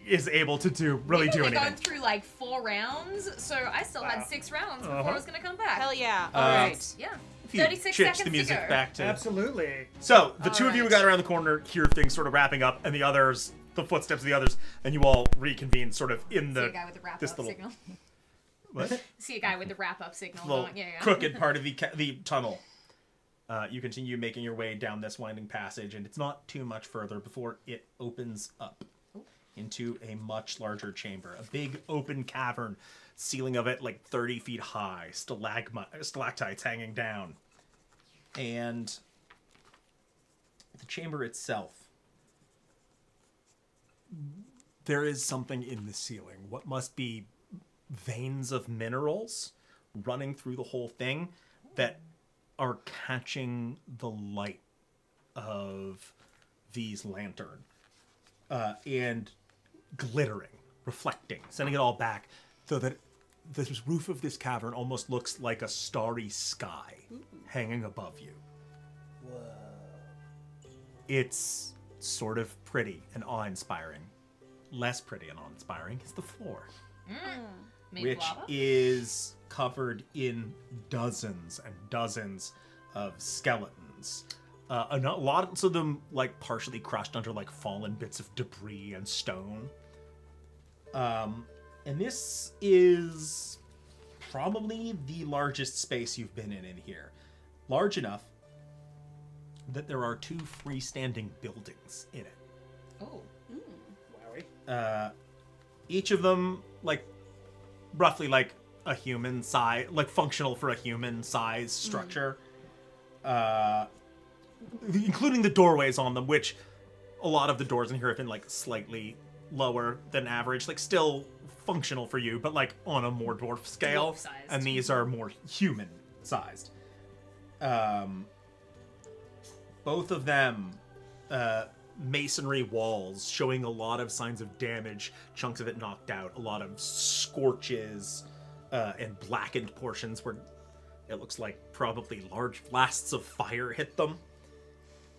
is able to do We've only anything. gone through like 4 rounds, so I still had 6 rounds before I was gonna come back. Hell yeah. Uh, All right. Yeah. If you 36 chitch seconds the music to go. back to. Absolutely. So the two of you who Alright. got around the corner hear things sort of wrapping up, and the others, the footsteps of the others, and you all reconvene sort of in See the a guy with the wrap this up little signal. what? See a guy with the wrap up signal. little Going, yeah. crooked part of the tunnel. You continue making your way down this winding passage, and it's not too much further before it opens up into a much larger chamber. A big open cavern, ceiling of it like 30 feet high, stalactites hanging down. And the chamber itself, there is something in the ceiling. What must be veins of minerals running through the whole thing that are catching the light of these lanterns and glittering, reflecting, sending it all back, so that the roof of this cavern almost looks like a starry sky hanging above you. Whoa. It's sort of pretty and awe-inspiring. Less pretty and awe-inspiring is the floor, Made which lava? is covered in dozens and dozens of skeletons. A lot of them like partially crushed under like fallen bits of debris and stone. And this is probably the largest space you've been in here. Large enough that there are 2 freestanding buildings in it. Oh. Wowie. Each of them, like, roughly like a human size, like functional for a human size structure. Including the doorways on them, which a lot of the doors in here have been like slightly lower than average, like still functional for you, but like on a more dwarf scale. Dwarf-sized. And these are more human sized. Both of them, masonry walls showing a lot of signs of damage, chunks of it knocked out, a lot of scorches and blackened portions where it looks like probably large blasts of fire hit them.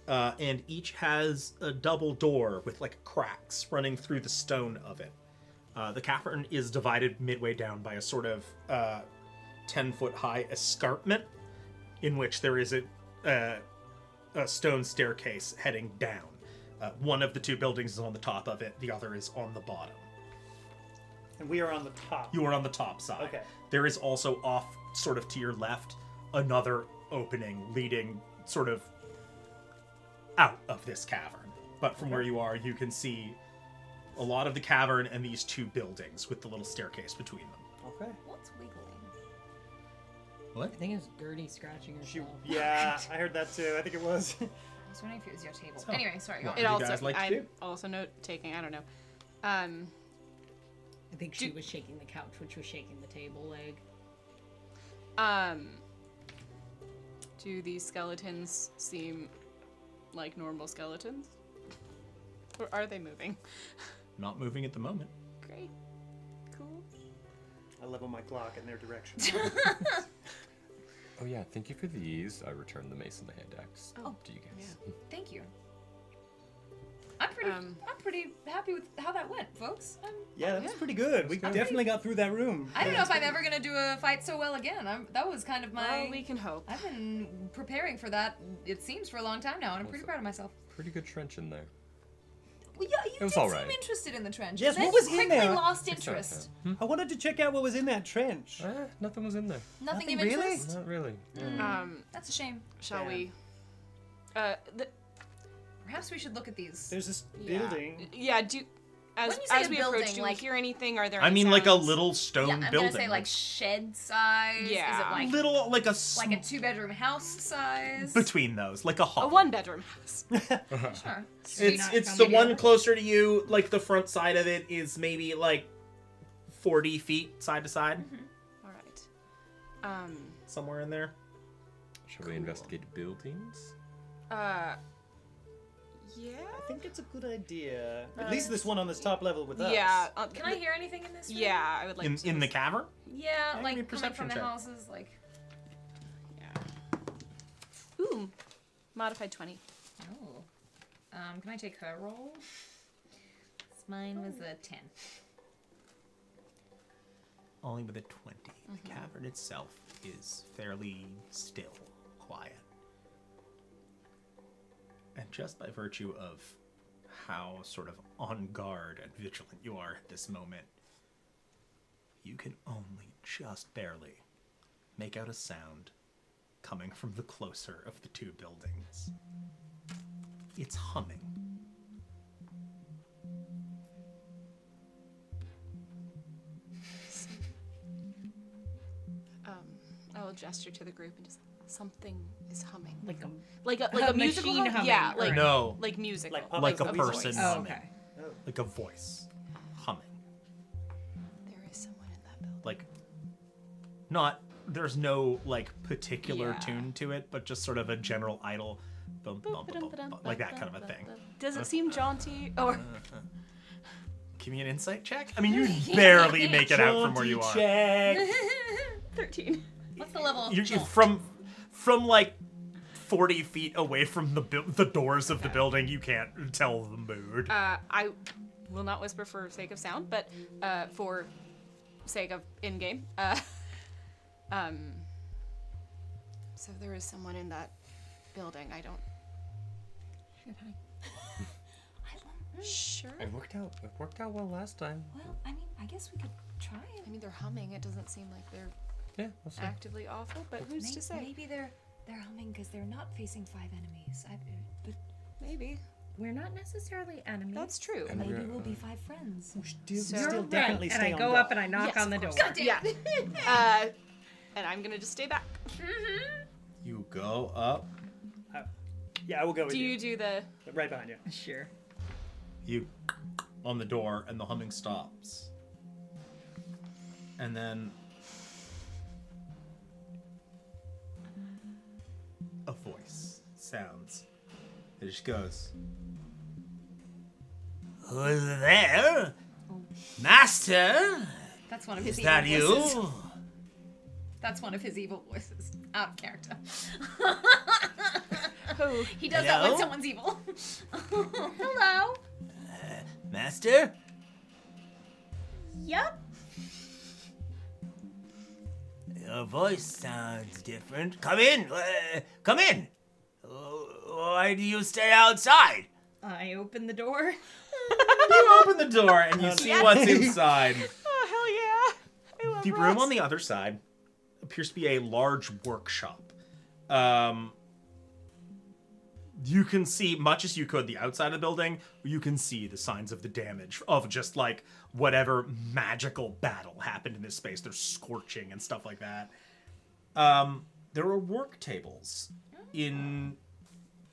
And each has a double door with like cracks running through the stone of it. The cavern is divided midway down by a sort of 10-foot high escarpment in which there is a stone staircase heading down. One of the 2 buildings is on the top of it, the other is on the bottom. And we are on the top. You are on the top side. Okay. There is also off, sort of to your left, another opening leading sort of out of this cavern. But from where you are, you can see a lot of the cavern and these 2 buildings with the little staircase between them. Okay. What's wiggling? What? I think it's Gertie scratching herself. Yeah, I heard that too. I think it was. I was wondering if it was your table. Anyway, sorry, go on. What? It you also, guys like to I'm do? also note taking. I don't know. I think she was shaking the couch, which was shaking the table leg. Do these skeletons seem like normal skeletons, or are they moving? Not moving at the moment. Great, cool. I level my clock in their direction. Oh yeah, thank you for these. I returned the mace and the hand axe Oh, to you guys. Thank you. I'm pretty happy with how that went, folks. Yeah, that was pretty good. We definitely got through that room. I don't know if I'm ever gonna do a fight so well again. That was kind of my. Well, we can hope. I've been preparing for that. It seems for a long time now, and I'm pretty proud of myself. Pretty good trench in there. Well, yeah, you It was did alright. seem interested in the trench. Yes, and what then was in quickly there? lost interest. I wanted to check out what was in that trench. Nothing was in there. Nothing Nothing of really? interest. Not really. That's a shame. Shall Yeah. we? Perhaps we should look at these. There's this Yeah. building. Yeah. As When you say as a we building, approach, do like- we hear anything? Are there? I any mean, like a sounds? little stone Yeah, I'm building. gonna say like shed size. Yeah. Is it like little, like a like a 2-bedroom house size? between those, like a A hovel. 1-bedroom house. Sure. It's the one closer to you. Like the front side of it is maybe like 40 feet side to side, All right. somewhere in there. Shall we investigate buildings? Yeah. I think it's a good idea. At least this one on this top level with us. Yeah. Can I hear anything in this room? Yeah, I would like to. In the cavern. Yeah, give me a like coming perception from the check. houses, like. Yeah. Ooh, modified 20. Oh. Can I take her roll? Mine was a 10. Only with a 20. The cavern itself is fairly still, quiet. And just by virtue of how sort of on guard and vigilant you are at this moment, you can only just barely make out a sound coming from the closer of the 2 buildings. It's humming. I will gesture to the group and just something is humming. Like a Like a a musical machine hum? humming, Yeah, or- like No. like musical. Like Like a voice. person Oh, humming. okay. Like a voice humming. There is someone in that building. Like, not, there's no, like, particular Yeah. tune to it, but just sort of a general idle, bum, bum, bum, bum, bum, like that kind of a thing. Does it seem jaunty? Or Give me an insight check? I mean, you barely make it out from where you are. Check. 13. What's the level of You're jaunt? from like 40 feet away from the doors of the building, you can't tell the mood. I will not whisper for sake of sound, but for sake of in-game. So there is someone in that building. I don't. Sure. It worked out well last time. Well, I mean, I guess we could try I it. mean, they're humming. It doesn't seem like they're Yeah, we'll see. actively awful, but who's to say? Maybe they're They're humming because they're not facing 5 enemies. But Maybe. We're not necessarily enemies. That's true. maybe we'll be 5 friends. Still definitely and stay I on go guard. up and I knock Yes, on the of door. course. Yeah. And I'm gonna just stay back. You go up. Yeah, I will go with Do you. you do the... Right behind you. Sure. You on the door, and the humming stops. And then a voice sounds. It just goes, Who's there? Master? That's one of his Is evil that voices. you? That's one of his evil voices. Out of character. Who? He does that when Hello? someone's evil. Hello. Master? Yep. Your voice sounds different. Come in. Come in. Why do you stay outside? I open the door. you open the door, and you see what's inside. Oh, hell yeah. I love The room rats. on the other side appears to be a large workshop. You can see, much as you could, the outside of the building, you can see the signs of the damage of just, like, whatever magical battle happened in this space. There's scorching and stuff like that. There are work tables in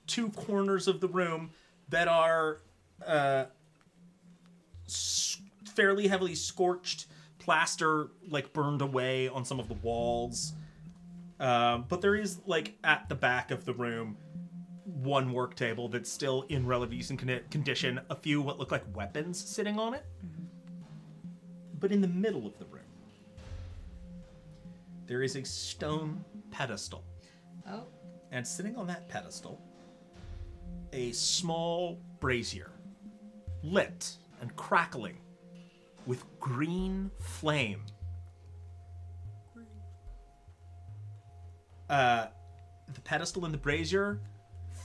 2 corners of the room that are fairly heavily scorched, plaster, like, burned away on some of the walls. But there is, like, at the back of the room, 1 work table that's still in relatively decent condition, a few what look like weapons sitting on it. But in the middle of the room, there is a stone pedestal. Oh. And sitting on that pedestal, a small brazier, lit and crackling with green flame. The pedestal and the brazier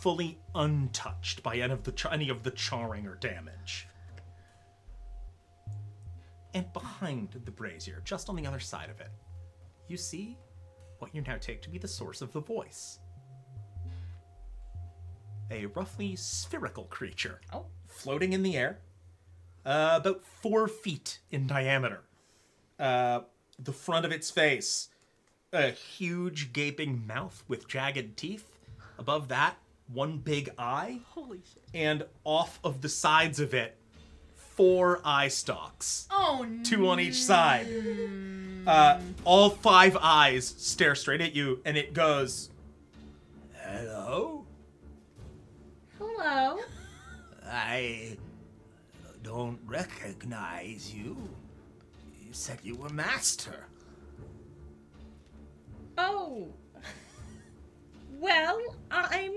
fully untouched by any of the charring or damage. And behind the brazier, just on the other side of it, you see what you now take to be the source of the voice. A roughly spherical creature, floating in the air, about 4 feet in diameter. The front of its face, a huge gaping mouth with jagged teeth. Above that, 1 big eye. Holy shit. And off of the sides of it, 4 eye stalks. Oh no. 2 on each side. All 5 eyes stare straight at you, and it goes, Hello? Hello. I don't recognize you. You said you were master. Oh. Well, I'm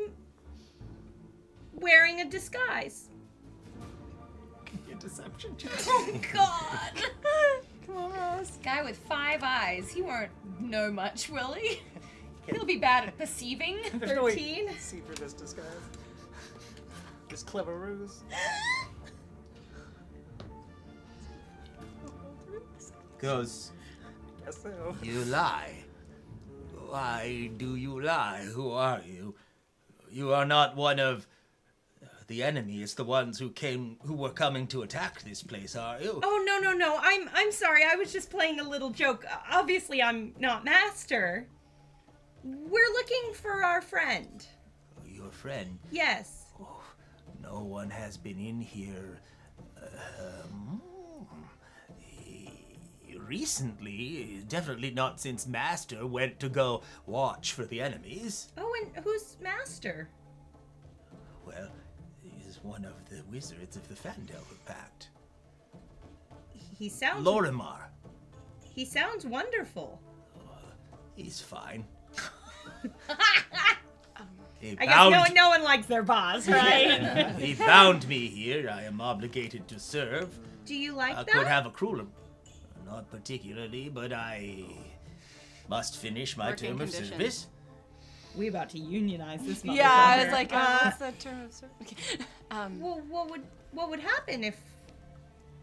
wearing a disguise. a deception check. Oh god. Come on, Ross. Guy with 5 eyes. He won't know much, will he? He'll be bad at perceiving. There's no way 13. to see through this disguise. This clever ruse. Goes, Guess so. You lie. Why do you lie? Who are you? You are not one of the enemies, the ones who were coming to attack this place, are you? Oh no. I'm sorry. I was just playing a little joke. Obviously, I'm not master. We're looking for our friend. Your friend. Yes. Oh, no one has been in here recently. Definitely not since Master went to go watch for the enemies. Oh, and who's master? Well, he's one of the wizards of the Phandelver Pact. He sounds. Lorimar. He sounds wonderful. He's fine. I guess no one likes their boss, right? He bound me here. I am obligated to serve. Do you like I that? could have a crueler. Not particularly, but I must finish my Working term of condition. service. We about to unionize this motherfucker. Yeah, I was like, what's the term of service? Okay. Well, what would happen if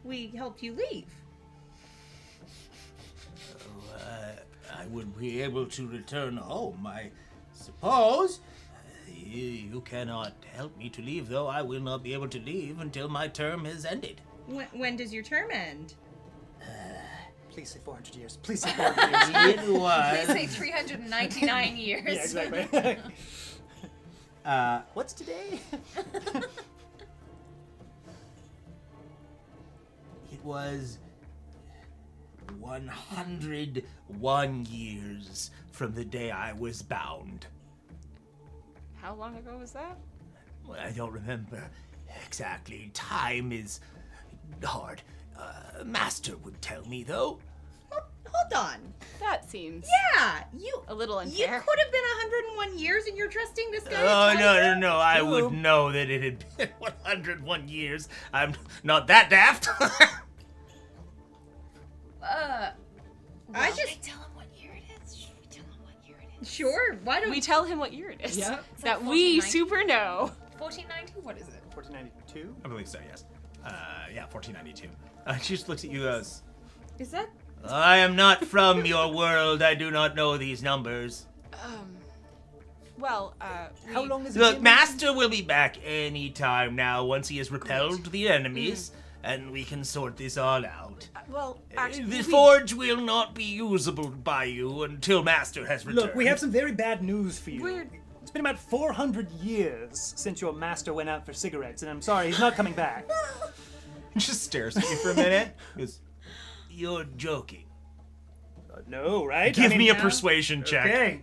we helped you leave? I would be able to return home. I suppose. You cannot help me to leave, though. I will not be able to leave until my term is ended. When does your term end? Please say 400 years. Please say 400 years. It was. They say 399 years. Yeah, exactly. What's today? It was 101 years from the day I was bound. How long ago was that? Well, I don't remember exactly. Time is hard. Master would tell me, though. Hold on. That seems Yeah, you a little you unfair. could have been 101 years, and you're trusting this guy. Oh, to no, tell you? no, no. I would know that it had been 101 years. I'm not that daft. I just Should we tell him what year it is? Should we tell him what year it is? sure. Why don't We tell him what year it is. Yep. It's That like we 1490. super know. 1492? What is it? 1492? I believe so, yes. Yeah, 1492. She just looks at you as, Is that I am not from your world. I do not know these numbers. Well, How long is it? Look, been? Master will be back any time now once he has repelled the enemies, and we can sort this all out. well, actually, The forge will not be usable by you until Master has returned. Look, we have some very bad news for you. We're- It's been about 400 years since your master went out for cigarettes, and I'm sorry, he's not coming back. he just stares at you for a minute. He goes, You're joking. No, right? give I mean, me a persuasion check. Okay.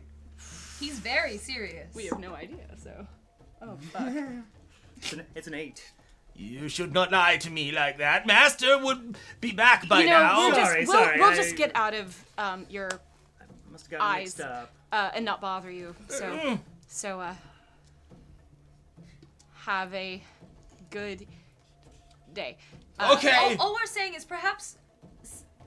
He's very serious. we have no idea, so. Oh, fuck. It's an 8. You should not lie to me like that. Master would be back by You know, now. we'll just get out of your Must have gotten eyes mixed up. and not bother you. So have a good day. Okay. All we're saying is perhaps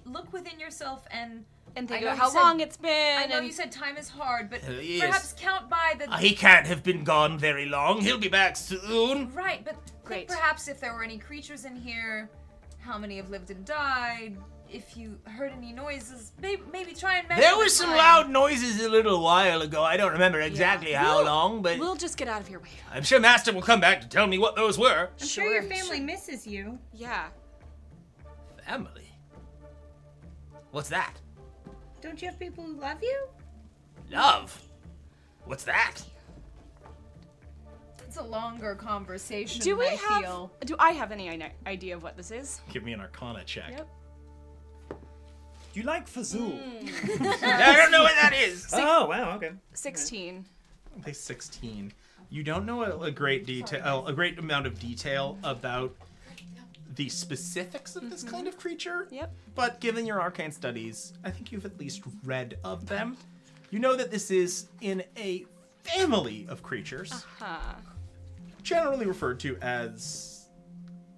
look within yourself and And I think know about you how said- long it's been. I know and you said time is hard, but Yes. perhaps count by the He can't have been gone very long. He'll be back soon. right. But Great. think perhaps if there were any creatures in here, how many have lived and died? If you heard any noises, maybe try and measure There the were some time. loud noises a little while ago. I don't remember exactly how long, but We'll just get out of your way. I'm sure Master will come back to tell me what those were. I'm sure your family misses you. Yeah. Family? What's that? Don't you have people who love you? Love? What's that? It's a longer conversation. Do we I have? feel. Do I have any idea of what this is? Give me an Arcana check. Yep. Do you like Fazool? I don't know what that is. Oh, wow, okay. 16. Okay, 16. You don't know a great detail, a great amount of detail about the specifics of this kind of creature. Yep. But given your arcane studies, I think you've at least read of them. You know that this is in a family of creatures, generally referred to as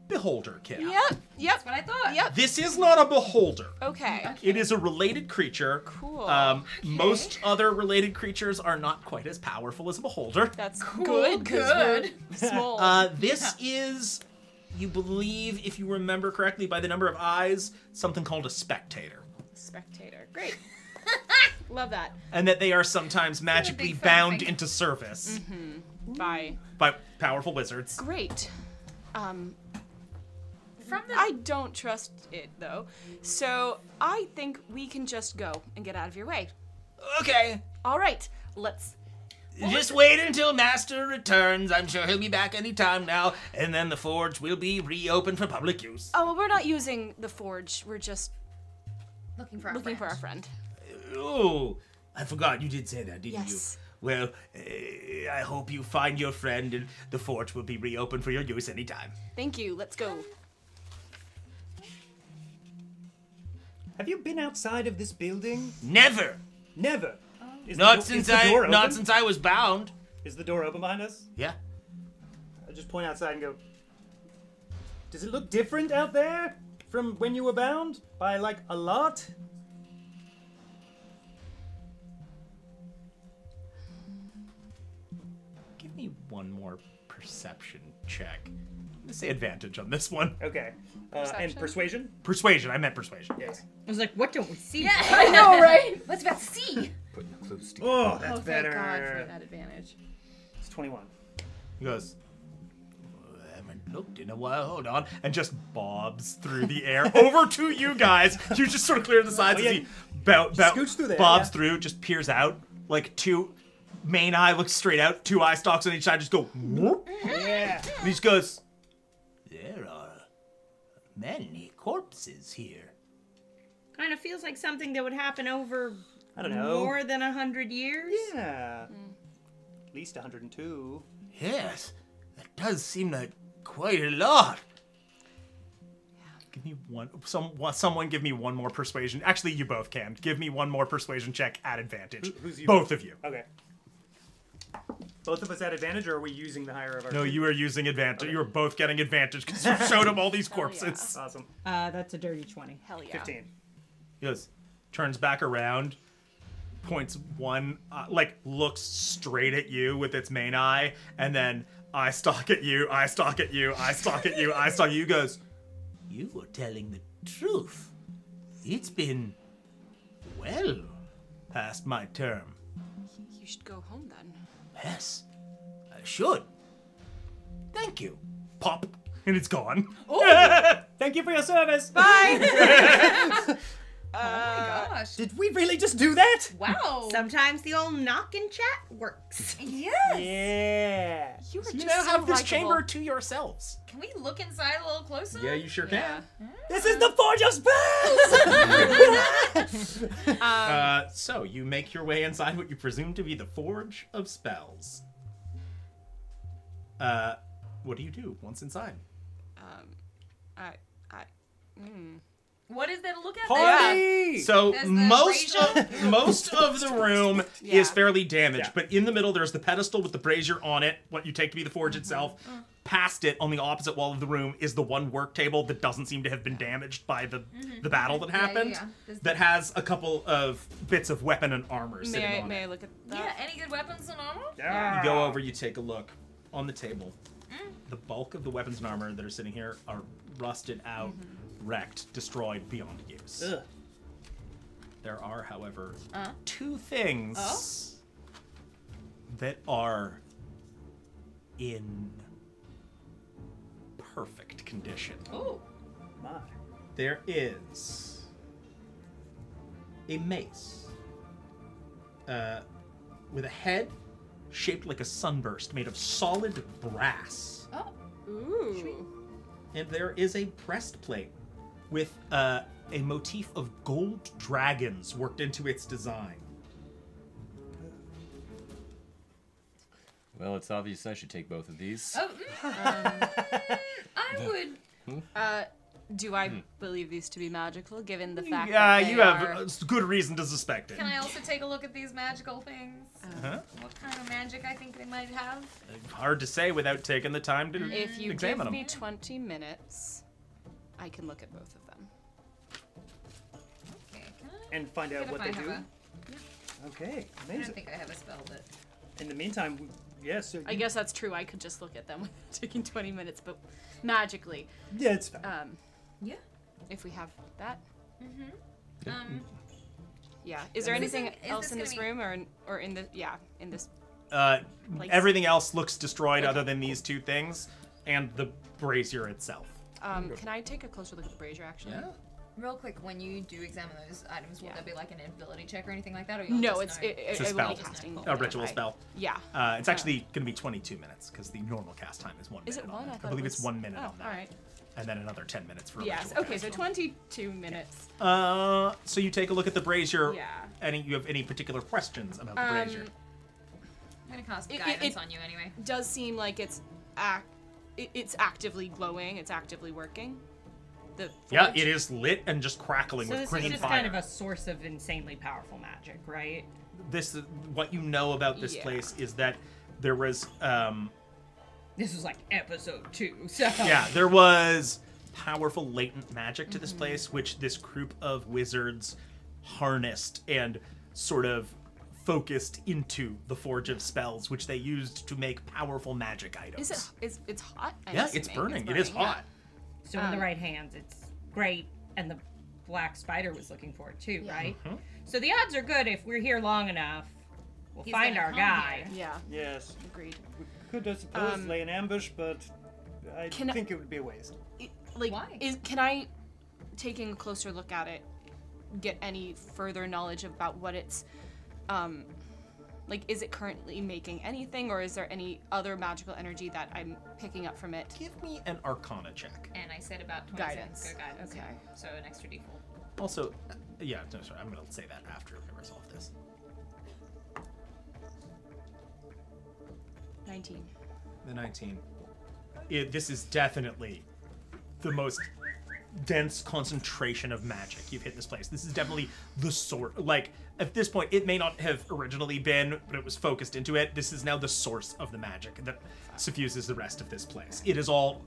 beholderkin. Yep. Yep. That's what I thought. Yep. This is not a beholder. Okay. It is a related creature. Cool. Most other related creatures are not quite as powerful as a beholder. That's good because we're small. This is, you believe, if you remember correctly, by the number of eyes, something called a spectator. Spectator. Great. Love that. And that they are sometimes magically big fan bound thing. into service Bye. by powerful wizards. Great. From the I don't trust it though, so I think we can just go and get out of your way. Okay. All right. Let's. Just wait until Master returns. I'm sure he'll be back any time now, and then the forge will be reopened for public use. Oh, well, we're not using the forge. We're just looking for our looking for our friend. friend. Oh, I forgot you did say that, didn't Yes. you? Well, I hope you find your friend, and the forge will be reopened for your use anytime. Thank you. Let's go. Have you been outside of this building? Never. Never. Is Not the, since is the door not open? since I was bound. Is the door open behind us? Yeah. I just point outside and go, does it look different out there from when you were bound? By, like, a lot? Give me one more perception check. I'm gonna say advantage on this one. Okay. And Perception? persuasion? Persuasion. I meant persuasion. Yes. I was like, what don't we see? Yeah, I know, right? What's about to see? Putting close Oh, that's Oh, thank better. God for that advantage. It's 21. He goes, I haven't looked in a while, hold on, and just bobs through the air over to you guys. You just sort of clear the sides Oh, yeah. as he Scooch through there, bobs yeah. through, just peers out, like two main eye looks straight out, two eye stalks on each side just go whoop, Yeah. and he just goes, There are many corpses here. Kind of feels like something that would happen over I don't know. more than 100 years. Yeah. At least 102. Yes, that does seem like quite a lot. give me someone give me one more persuasion. Actually, you both can. Give me one more persuasion check at advantage. Who's you? Both of you. Okay. Both of us at advantage, or are we using the higher of our... No, you are using advantage. You are both getting advantage because you showed him all these corpses. Awesome. That's a dirty 20. Hell yeah. 15. He goes, turns back around, points one, looks straight at you with its main eye, and then I stalk at you, I stalk at you, I stalk at you, I stalk at you. Goes, You were telling the truth. It's been well past my term. You should go home then. Yes, I should. Thank you. pop, and it's gone. Thank you for your service. Bye! Oh my gosh. Did we really just do that? Wow. Sometimes the old knock and chat works. Yes. Yeah. You were You just now so have this likable. chamber to yourselves. Can we look inside a little closer? Yeah, you sure can. This is the Forge of Spells! So you make your way inside what you presume to be the Forge of Spells. What do you do once inside? What is there to look at? Party! So There's the most of the room Yeah. is fairly damaged, Yeah. but in the middle there's the pedestal with the brazier on it, what you take to be the forge itself. Past it, on the opposite wall of the room, is the one work table that doesn't seem to have been damaged by the battle that Yeah, happened. yeah. There's That has a couple of bits of weapon and armor sitting May I, on may I it. look at Yeah, that? any good weapons and armor? Yeah. You go over, you take a look on the table. The bulk of the weapons and armor that are sitting here are rusted out, wrecked, destroyed beyond use. Ugh. There are, however, two things that are in perfect condition. Oh. My. There is a mace with a head shaped like a sunburst made of solid brass. Oh. Ooh. And there is a breastplate with a motif of gold dragons worked into its design. Well, it's obvious I should take both of these. Oh. I would. Do I believe these to be magical, given the fact Yeah, that they you have are... good reason to suspect it. Can I also take a look at these magical things? Huh? What kind of magic I think they might have? Hard to say without taking the time to If you examine give them. me 20 minutes, I can look at both of them. Okay, can I? And find out Good what if they I do. have Okay, I don't amazing. think I have a spell, but In the meantime, yes. I guess that's true. I could just look at them without taking 20 minutes, but magically, Yeah, it's fine. yeah. if we have that. Um, Yeah. Is there Is this anything in- is else this in gonna this be- room or in the in this? Like- Everything else looks destroyed other than these two things and the brazier itself. Can I take a closer look at the brazier actually? Yeah. real quick, when you do examine those items, will Yeah. there be like an ability check or anything like that? Or you'll No, just it's know? It's a it will be spell. casting. A ritual I- spell. Yeah. It's actually going to be 22 minutes because the normal cast time is 1 minute. Is it one? on that. I I thought believe it it's was... 1 minute Oh, on that. all right. And then another 10 minutes for a Yes. ritual Okay, cast. so 22 minutes. So you take a look at the brazier. Yeah. You have any particular questions about the brazier? I'm gonna cast It- guidance it- on you anyway. Does seem like it's actively glowing. It's actively working. The Yeah, forge? it is lit and just crackling So with this green is just fire. kind of a source of insanely powerful magic, right? This what you know about this Yeah. place is that there was This was like episode 2, so there was powerful latent magic to Mm-hmm. this place, which this group of wizards harnessed and sort of focused into the Forge of Spells, which they used to make powerful magic items. It's hot? I'm Yeah, it's assuming. burning. It is yeah. hot. So in the right hands, it's great, and the black spider was looking for it too, right? So the odds are good if we're here long enough. We'll He's find gonna our come guy. here. Yeah, Yes. agreed. We could, I suppose, lay an ambush, but I Can I- think it would be a waste. Like, Why? can I, taking a closer look at it, get any further knowledge about what it's, like, is it currently making anything, or is there any other magical energy that I'm picking up from it? Give me an Arcana check. And I said about 20 Guidance. cents. Go guidance. Okay. Yeah. So an extra d4. Also, yeah, no, sorry, I'm gonna say that after I resolve this. 19. The 19. This is definitely the most dense concentration of magic you've hit this place. This is definitely the sort, like, at this point, it may not have originally been, but it was focused into it. This is now the source of the magic that suffuses the rest of this place. It is all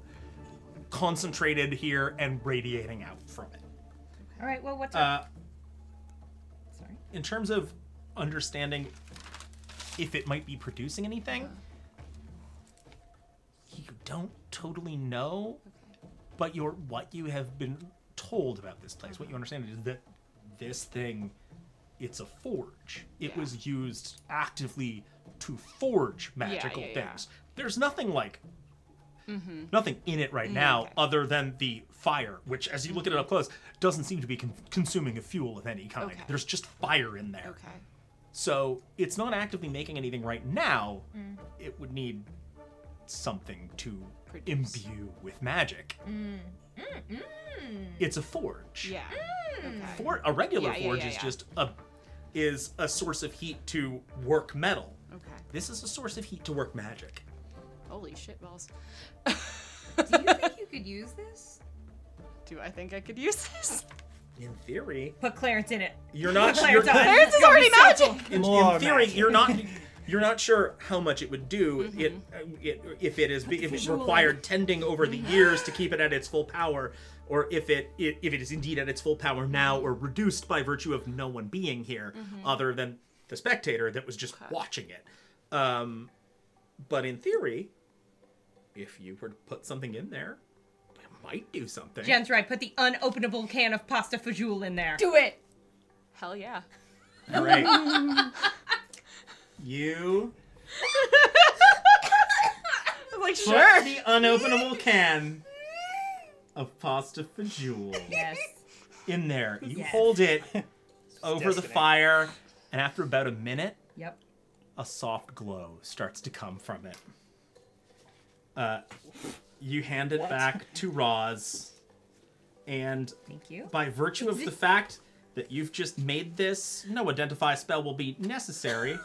concentrated here and radiating out from it. All right, well, what's up? Sorry. In terms of understanding if it might be producing anything, you don't totally know, but what you have been told about this place, what you understand is that this thing, it's a forge. It was used actively to forge magical things. There's nothing like nothing in it right now other than the fire, which, as you look at it up close, doesn't seem to be consuming a fuel of any kind. There's just fire in there. Okay. So it's not actively making anything right now. It would need something to imbue with magic. It's a forge. Yeah. Okay. A regular Yeah, forge is just a source of heat to work metal. Okay. This is a source of heat to work magic. Holy shit balls. Do you think you could use this? Do I think I could use this? In theory, Put Clarence in it. you're not. Clarence on. Clarence is already magic! In theory, you're not sure how much it would do if it required tending over the years to keep it at its full power, or if it is indeed at its full power now, or reduced by virtue of no one being here other than the spectator that was just watching it. But in theory, if you were to put something in there, it might do something. Jen's right. Put the unopenable can of pasta fajoule in there. Do it! Hell yeah. All right. You Like, put sure. the unopenable can of pasta fajoule Yes. in there. You Yes. hold it over the Destiny. fire, and after about a minute, Yep. a soft glow starts to come from it. You hand it back to Roz, and Thank you. by virtue of the fact that you've just made this, no identify spell will be necessary.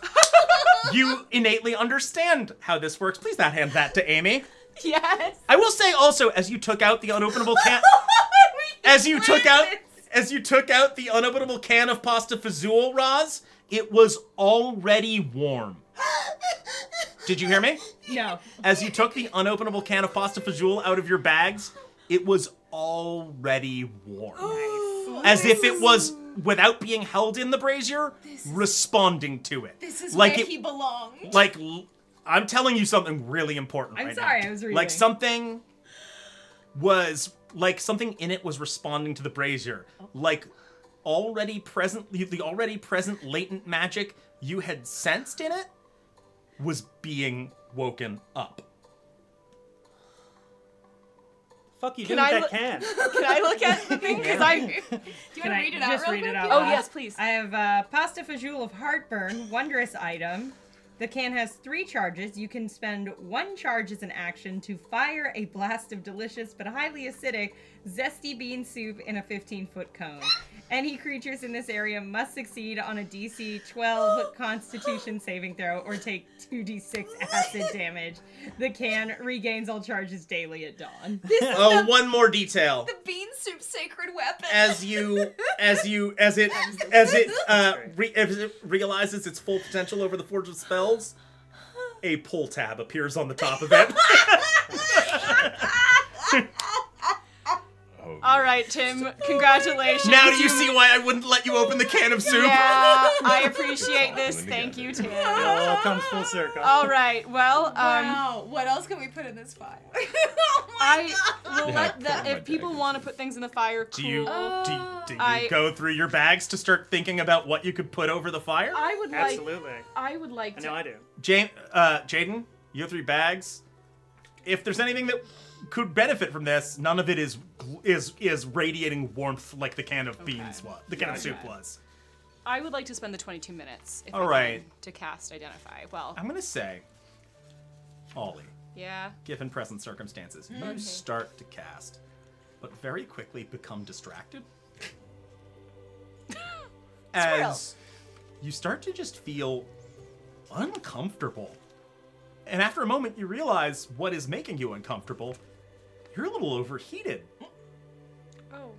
You innately understand how this works. Please not hand that to Amy. Yes. I will say also, as you took out the unopenable can, as you took out the unopenable can of pasta fazool, Roz, it was already warm. Did you hear me? No. As you took the unopenable can of pasta fazool out of your bags, it was already warm. As if it was, without being held in the brazier, responding to it. This is like where he belongs. I'm telling you something really important I'm right sorry, now. I was reading. Like something in it was responding to the brazier. Like the already present latent magic you had sensed in it was being woken up. Fuck you, Can do with I that can. Can I look at the thing? Because I... Do you want Can to I read it out just real read quick? it out Oh, loud? yes, please. I have pasta fajoule of heartburn, wondrous item. The can has 3 charges. You can spend 1 charge as an action to fire a blast of delicious but highly acidic zesty bean soup in a 15-foot cone. Any creatures in this area must succeed on a DC 12 Constitution saving throw or take 2d6 acid damage. The can regains all charges daily at dawn. Oh, one more detail. The bean soup sacred weapon. As it realizes its full potential over the Forge of Spells, a pull tab appears on the top of it. All right, Tim. Congratulations. Now do you see why I wouldn't let you open the can of soup? Yeah. I appreciate this. Coming Thank you, together. Tim. It all comes full circle. All right. Well, Wow. What else can we put in this fire? I will Yeah, let put the in my if people daggers. want to put things in the fire. Cool. Do you do you I- go through your bags to start thinking about what you could put over the fire? I would like. Absolutely. I would like I to. know I do. Jaden, you go through your bags. If there's anything that could benefit from this, none of it is radiating warmth like the can of beans was. The can of soup was. I would like to spend the 22 minutes. If All I can, right. to cast Identify. Well, I'm gonna say, Ollie, yeah. given present circumstances, you start to cast, but very quickly become distracted. As you start to just feel uncomfortable. And after a moment, you realize what is making you uncomfortable. You're a little overheated. Oh.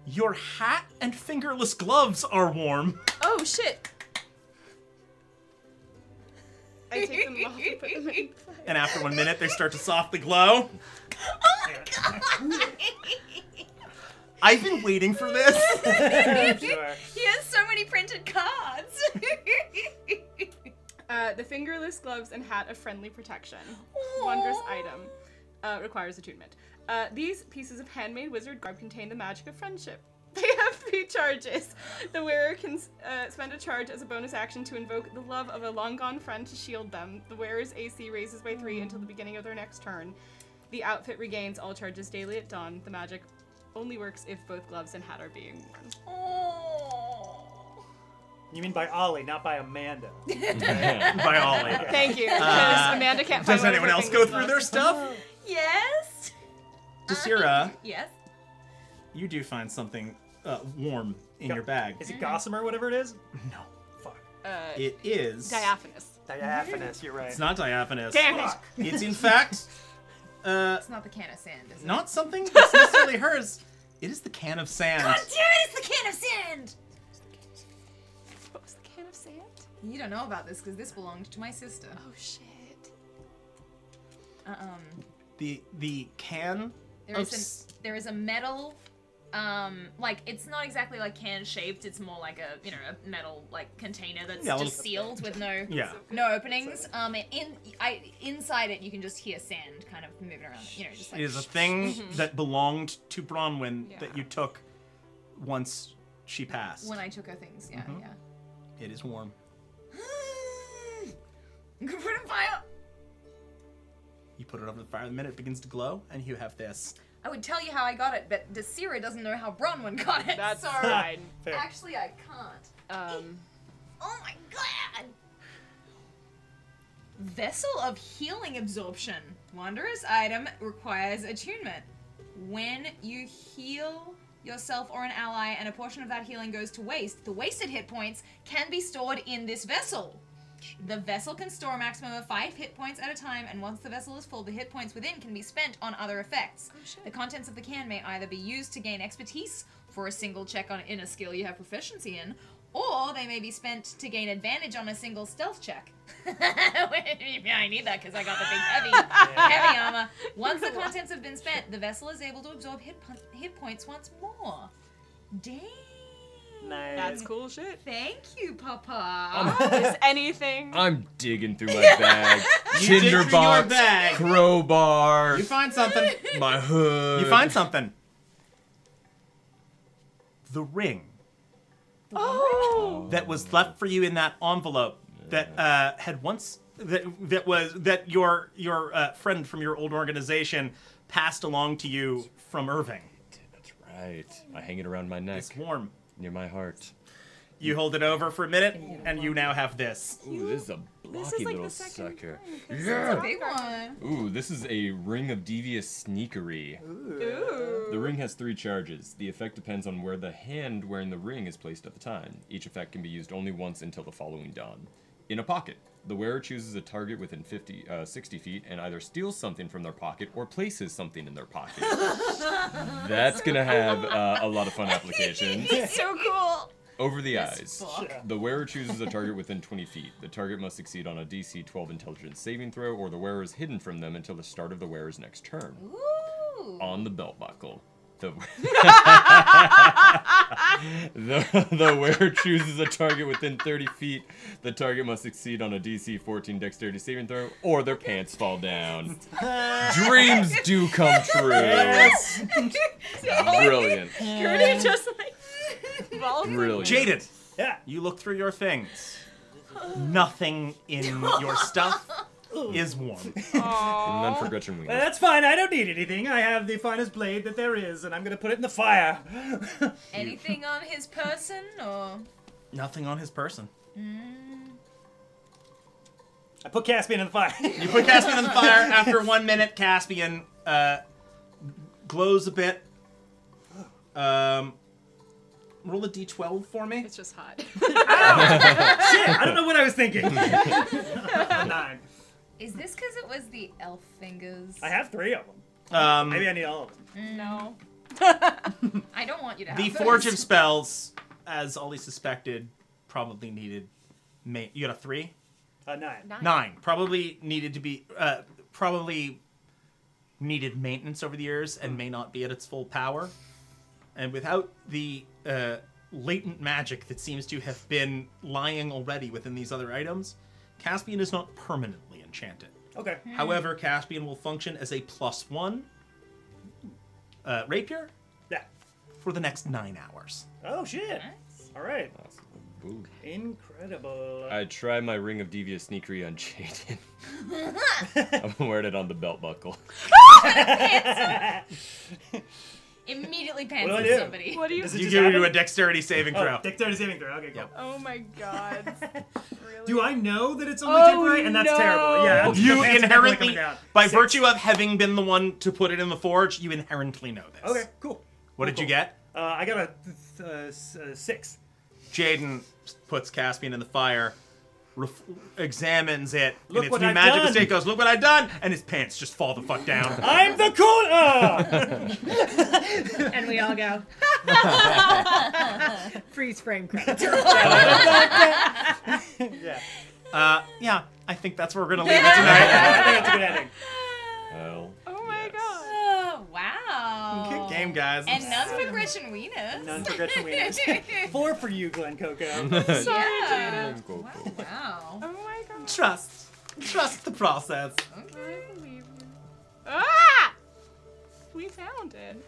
Your hat and fingerless gloves are warm. Oh shit. I take them off and put them in. And after 1 minute, they start to softly glow. I've been waiting for this. Sure. He has so many printed cards. The fingerless gloves and hat of friendly protection. Wondrous item. Requires attunement. These pieces of handmade wizard garb contain the magic of friendship. They have 3 charges. The wearer can spend a charge as a bonus action to invoke the love of a long-gone friend to shield them. The wearer's AC raises by 3 until the beginning of their next turn. The outfit regains all charges daily at dawn. The magic only works if both gloves and hat are being worn. You mean by Ollie, not by Amanda. By Ollie. Thank you, because Amanda can't find Does one of anyone her else go fingerless through their gloves. stuff? Yes. Desira, Yes. you do find something warm in your bag. Is it gossamer, whatever it is? No. Fuck. It is... Diaphanous. Diaphanous, you're right. It's not diaphanous. Damn it. It's in fact... It's not the can of sand, is it? not something that's necessarily hers. It is the can of sand. God damn it! It's the can of sand. What was the can of sand? You don't know about this because this belonged to my sister. Oh shit. The can There is a metal, like it's not exactly like can shaped. It's more like a metal like container that's Yeah, just sealed with no openings. Inside it you can just hear sand kind of moving around. Just like It is a thing that belonged to Bronwyn that you took once she passed. when I took her things. Yeah, yeah. It is warm. I'm gonna put it in fire. You put it over the fire the minute it begins to glow, and you have this. I would tell you how I got it, but Desira doesn't know how Bronwyn got it. That's so fine. Fair. actually I can't. Oh my god! Vessel of Healing Absorption. Wondrous item requires attunement. When you heal yourself or an ally and a portion of that healing goes to waste, the wasted hit points can be stored in this vessel. The vessel can store a maximum of 5 hit points at a time, and once the vessel is full, the hit points within can be spent on other effects. The contents of the can may either be used to gain expertise for a single check on in a skill you have proficiency in, or they may be spent to gain advantage on a single stealth check. I need that because I got the big heavy armor. Once the contents have been spent, the vessel is able to absorb hit points once more. Dang. Nice. That's cool shit. Thank you, Papa. Is anything? I'm digging through my bag. You dig through your Tinderbox, bag. crowbar, You find something. my hood. You find something. The ring Oh. that was left for you in that envelope that had once that your friend from your old organization passed along to you from Irving. That's right. I hang it around my neck, It's warm. near my heart. You hold it over for a minute, and you now have this. Ooh, this is a blocky like little the second sucker. It's a Yeah. big one. Ooh, this is a ring of devious sneakery. Ooh. The ring has 3 charges. The effect depends on where the hand wearing the ring is placed at the time. Each effect can be used only once until the following dawn. In a pocket, the wearer chooses a target within 60 feet and either steals something from their pocket or places something in their pocket. That's gonna have a lot of fun applications. It's so cool. Over the eyes. Fuck. The wearer chooses a target within 20 feet. The target must succeed on a DC 12 intelligence saving throw, or the wearer is hidden from them until the start of the wearer's next turn. Ooh. On the belt buckle. The wearer chooses a target within 30 feet. The target must succeed on a DC 14 dexterity saving throw, or their pants fall down. Dreams do come true. Yes. Brilliant. Gertie just like Brilliant. Jaden, Yeah. you look through your things. Nothing in your stuff is warm. None for Gretchen Wiener. That's fine. I don't need anything. I have the finest blade that there is, and I'm gonna put it in the fire. Anything on his person, or Nothing on his person. I put Caspian in the fire. You put Caspian in the fire. After 1 minute, Caspian glows a bit. Roll a d12 for me. it's just hot. Shit, I don't know what I was thinking. 9. is this because it was the elf fingers? I have 3 of them. Maybe I need all of them. No. I don't want you to have The those. Forge of Spells, as Ollie suspected, probably needed. You got a 3? 9. 9. Probably needed to be. Probably needed maintenance over the years and may not be at its full power. And without the latent magic that seems to have been lying already within these other items, Caspian is not permanently enchanted. Okay. However, Caspian will function as a +1 rapier Yeah. for the next 9 hours. Oh shit. All right. Ooh. Incredible. I try my ring of devious sneakery on Cheide. I'm wearing it on the belt buckle. Immediately What do I pants do? somebody. What do you? Does it You just give you happen? a dexterity saving throw. Oh, dexterity saving throw. Okay, cool. Yep. Oh my god. Really? Do I know that it's only Oh, temporary? And that's no. terrible. Yeah. I'm just You the pants are definitely inherently, coming down. by 6. virtue of having been the one to put it in the forge, you inherently know this. Okay, cool. What did you get? I got a 6. Jaden puts Caspian in the fire, examines it, Look and its what new I've magic done. state goes, look what I've done! And his pants just fall the fuck down. I'm the cool. And we all go. Freeze frame credits. Yeah. Yeah, I think that's where we're going to leave it tonight. I think that's a good ending. Hell. Oh my god. Oh, wow. Good game, guys. And none for Gretchen Wiener. None for Gretchen Wieners. 4 for you, Glenn Coco. Sorry, Yeah. Jaden. Cool, cool. Wow. Oh my god. Trust the process. Okay. I believe you. Ah! We found it.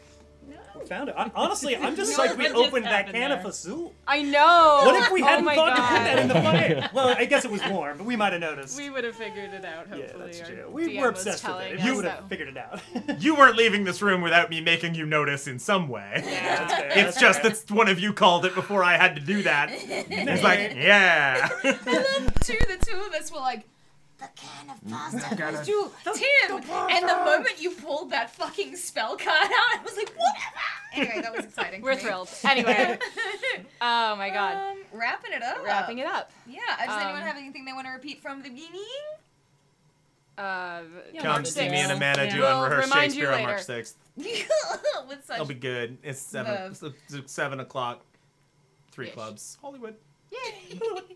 We found it. Honestly, I'm just No, like we what just opened that happened can of there? Fasool. I know. What if we Oh hadn't my thought to put God. that in the fire? Well, I guess it was warm, but we might have noticed. We would have figured it out, hopefully. Yeah, that's Our true. We DM were was obsessed with telling it. us You would that- have figured it out. You weren't leaving this room without me making you notice in some way. Yeah. That's fair. It's just that one of you called it before I had to do that. It's like, yeah. I love the two of us were like, the can of pasta goes to Tim. And the moment you pulled that fucking spell card out, I was like, whatever. Anyway, that was exciting. We're for me. thrilled. Anyway. Oh my god. Wrapping it up. Wrapping it up. Yeah. Does anyone have anything they want to repeat from the beginning? March Come see me 6th. and Amanda do We'll unrehearsed remind you Shakespeare on later. March 6th. With such It'll be good. It's 7 o'clock. 3 Ish. clubs. Hollywood.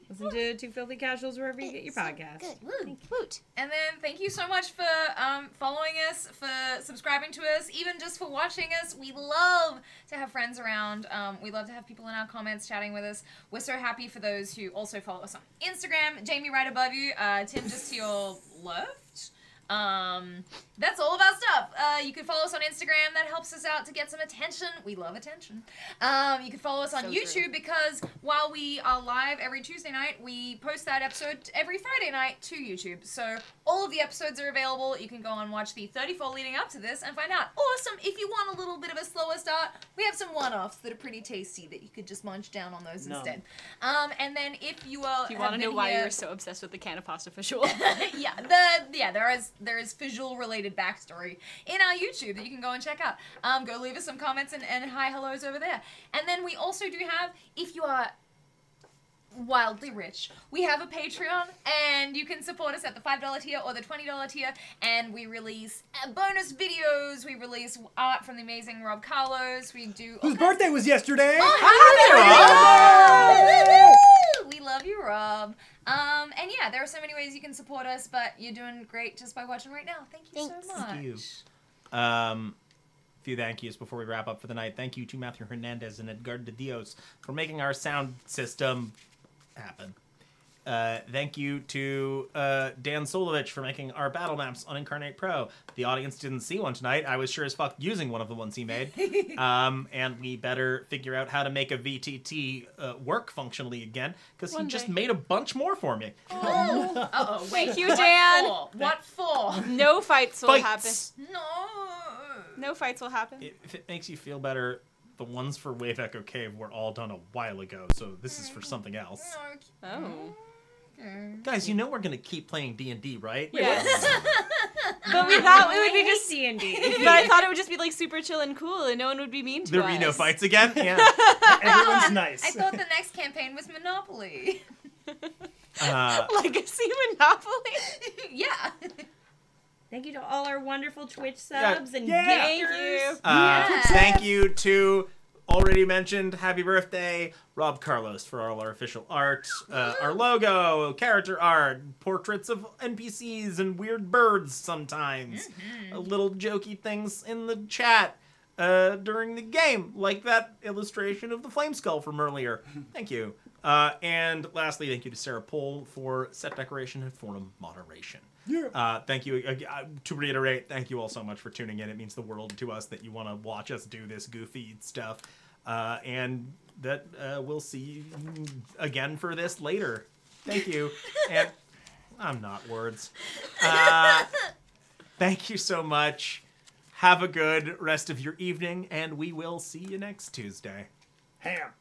Listen to Two Filthy Casuals wherever you get your podcasts. Woot. And then thank you so much for following us, for subscribing to us, even just for watching us. We love to have friends around. We love to have people in our comments chatting with us. We're so happy for those who also follow us on Instagram. Jamie right above you. Tim just to your left. That's all of our stuff. You can follow us on Instagram. That helps us out to get some attention. We love attention. You can follow us on So YouTube true. because while we are live every Tuesday night, we post that episode every Friday night to YouTube. So all of the episodes are available. You can go and watch the 34 leading up to this and find out. Awesome. If you want a little bit of a slower start, we have some one-offs that are pretty tasty that you could just munch down on those No. instead. And then if you are, If you want to know why you're so obsessed with the can of pasta visual. there is visual related backstory in our YouTube that you can go and check out. Go leave us some comments and hi hellos over there. And then we also do have, if you are wildly rich, we have a Patreon and you can support us at the $5 tier or the $20 tier, and we release bonus videos, we release art from the amazing Rob Carlos, we do Whose birthday was yesterday? we love you, Rob. And yeah, there are so many ways you can support us, but you're doing great just by watching right now. Thank you so much. Thank you. few thank yous before we wrap up for the night. Thank you to Matthew Hernandez and Edgard de Dios for making our sound system happen. Thank you to Dan Szolovits for making our battle maps on Incarnate Pro. The audience didn't see one tonight. I was sure as fuck using one of the ones he made. And we better figure out how to make a VTT work functionally again, because he just made a bunch more for me. Oh. Uh-oh, wait. Thank you, Dan. What for? No fights will happen. No. No fights will happen. If it makes you feel better, the ones for Wave Echo Cave were all done a while ago, so this is for something else. Oh. Guys, you know we're gonna keep playing D&D, right? Yes. But we thought it would be just D&D. But I thought it would just be like super chill and cool, and no one would be mean to There'd us. be no fights again? Yeah. Everyone's nice. I thought the next campaign was Monopoly. Legacy Monopoly. Yeah. Thank you to all our wonderful Twitch subs and Thank gifters. you. Yes. Thank you to already mentioned happy birthday Rob Carlos for all our official art, our logo, character art, portraits of NPCs and weird birds sometimes, little jokey things in the chat during the game, like that illustration of the flame skull from earlier. Thank you. And lastly, thank you to Sarah Pohl for set decoration and forum moderation. Yeah. Thank you. To reiterate, thank you all so much for tuning in. It means the world to us that you want to watch us do this goofy stuff. And that we'll see you again for this later. Thank you. And I'm not words. Thank you so much. Have a good rest of your evening, and we will see you next Tuesday. Ham.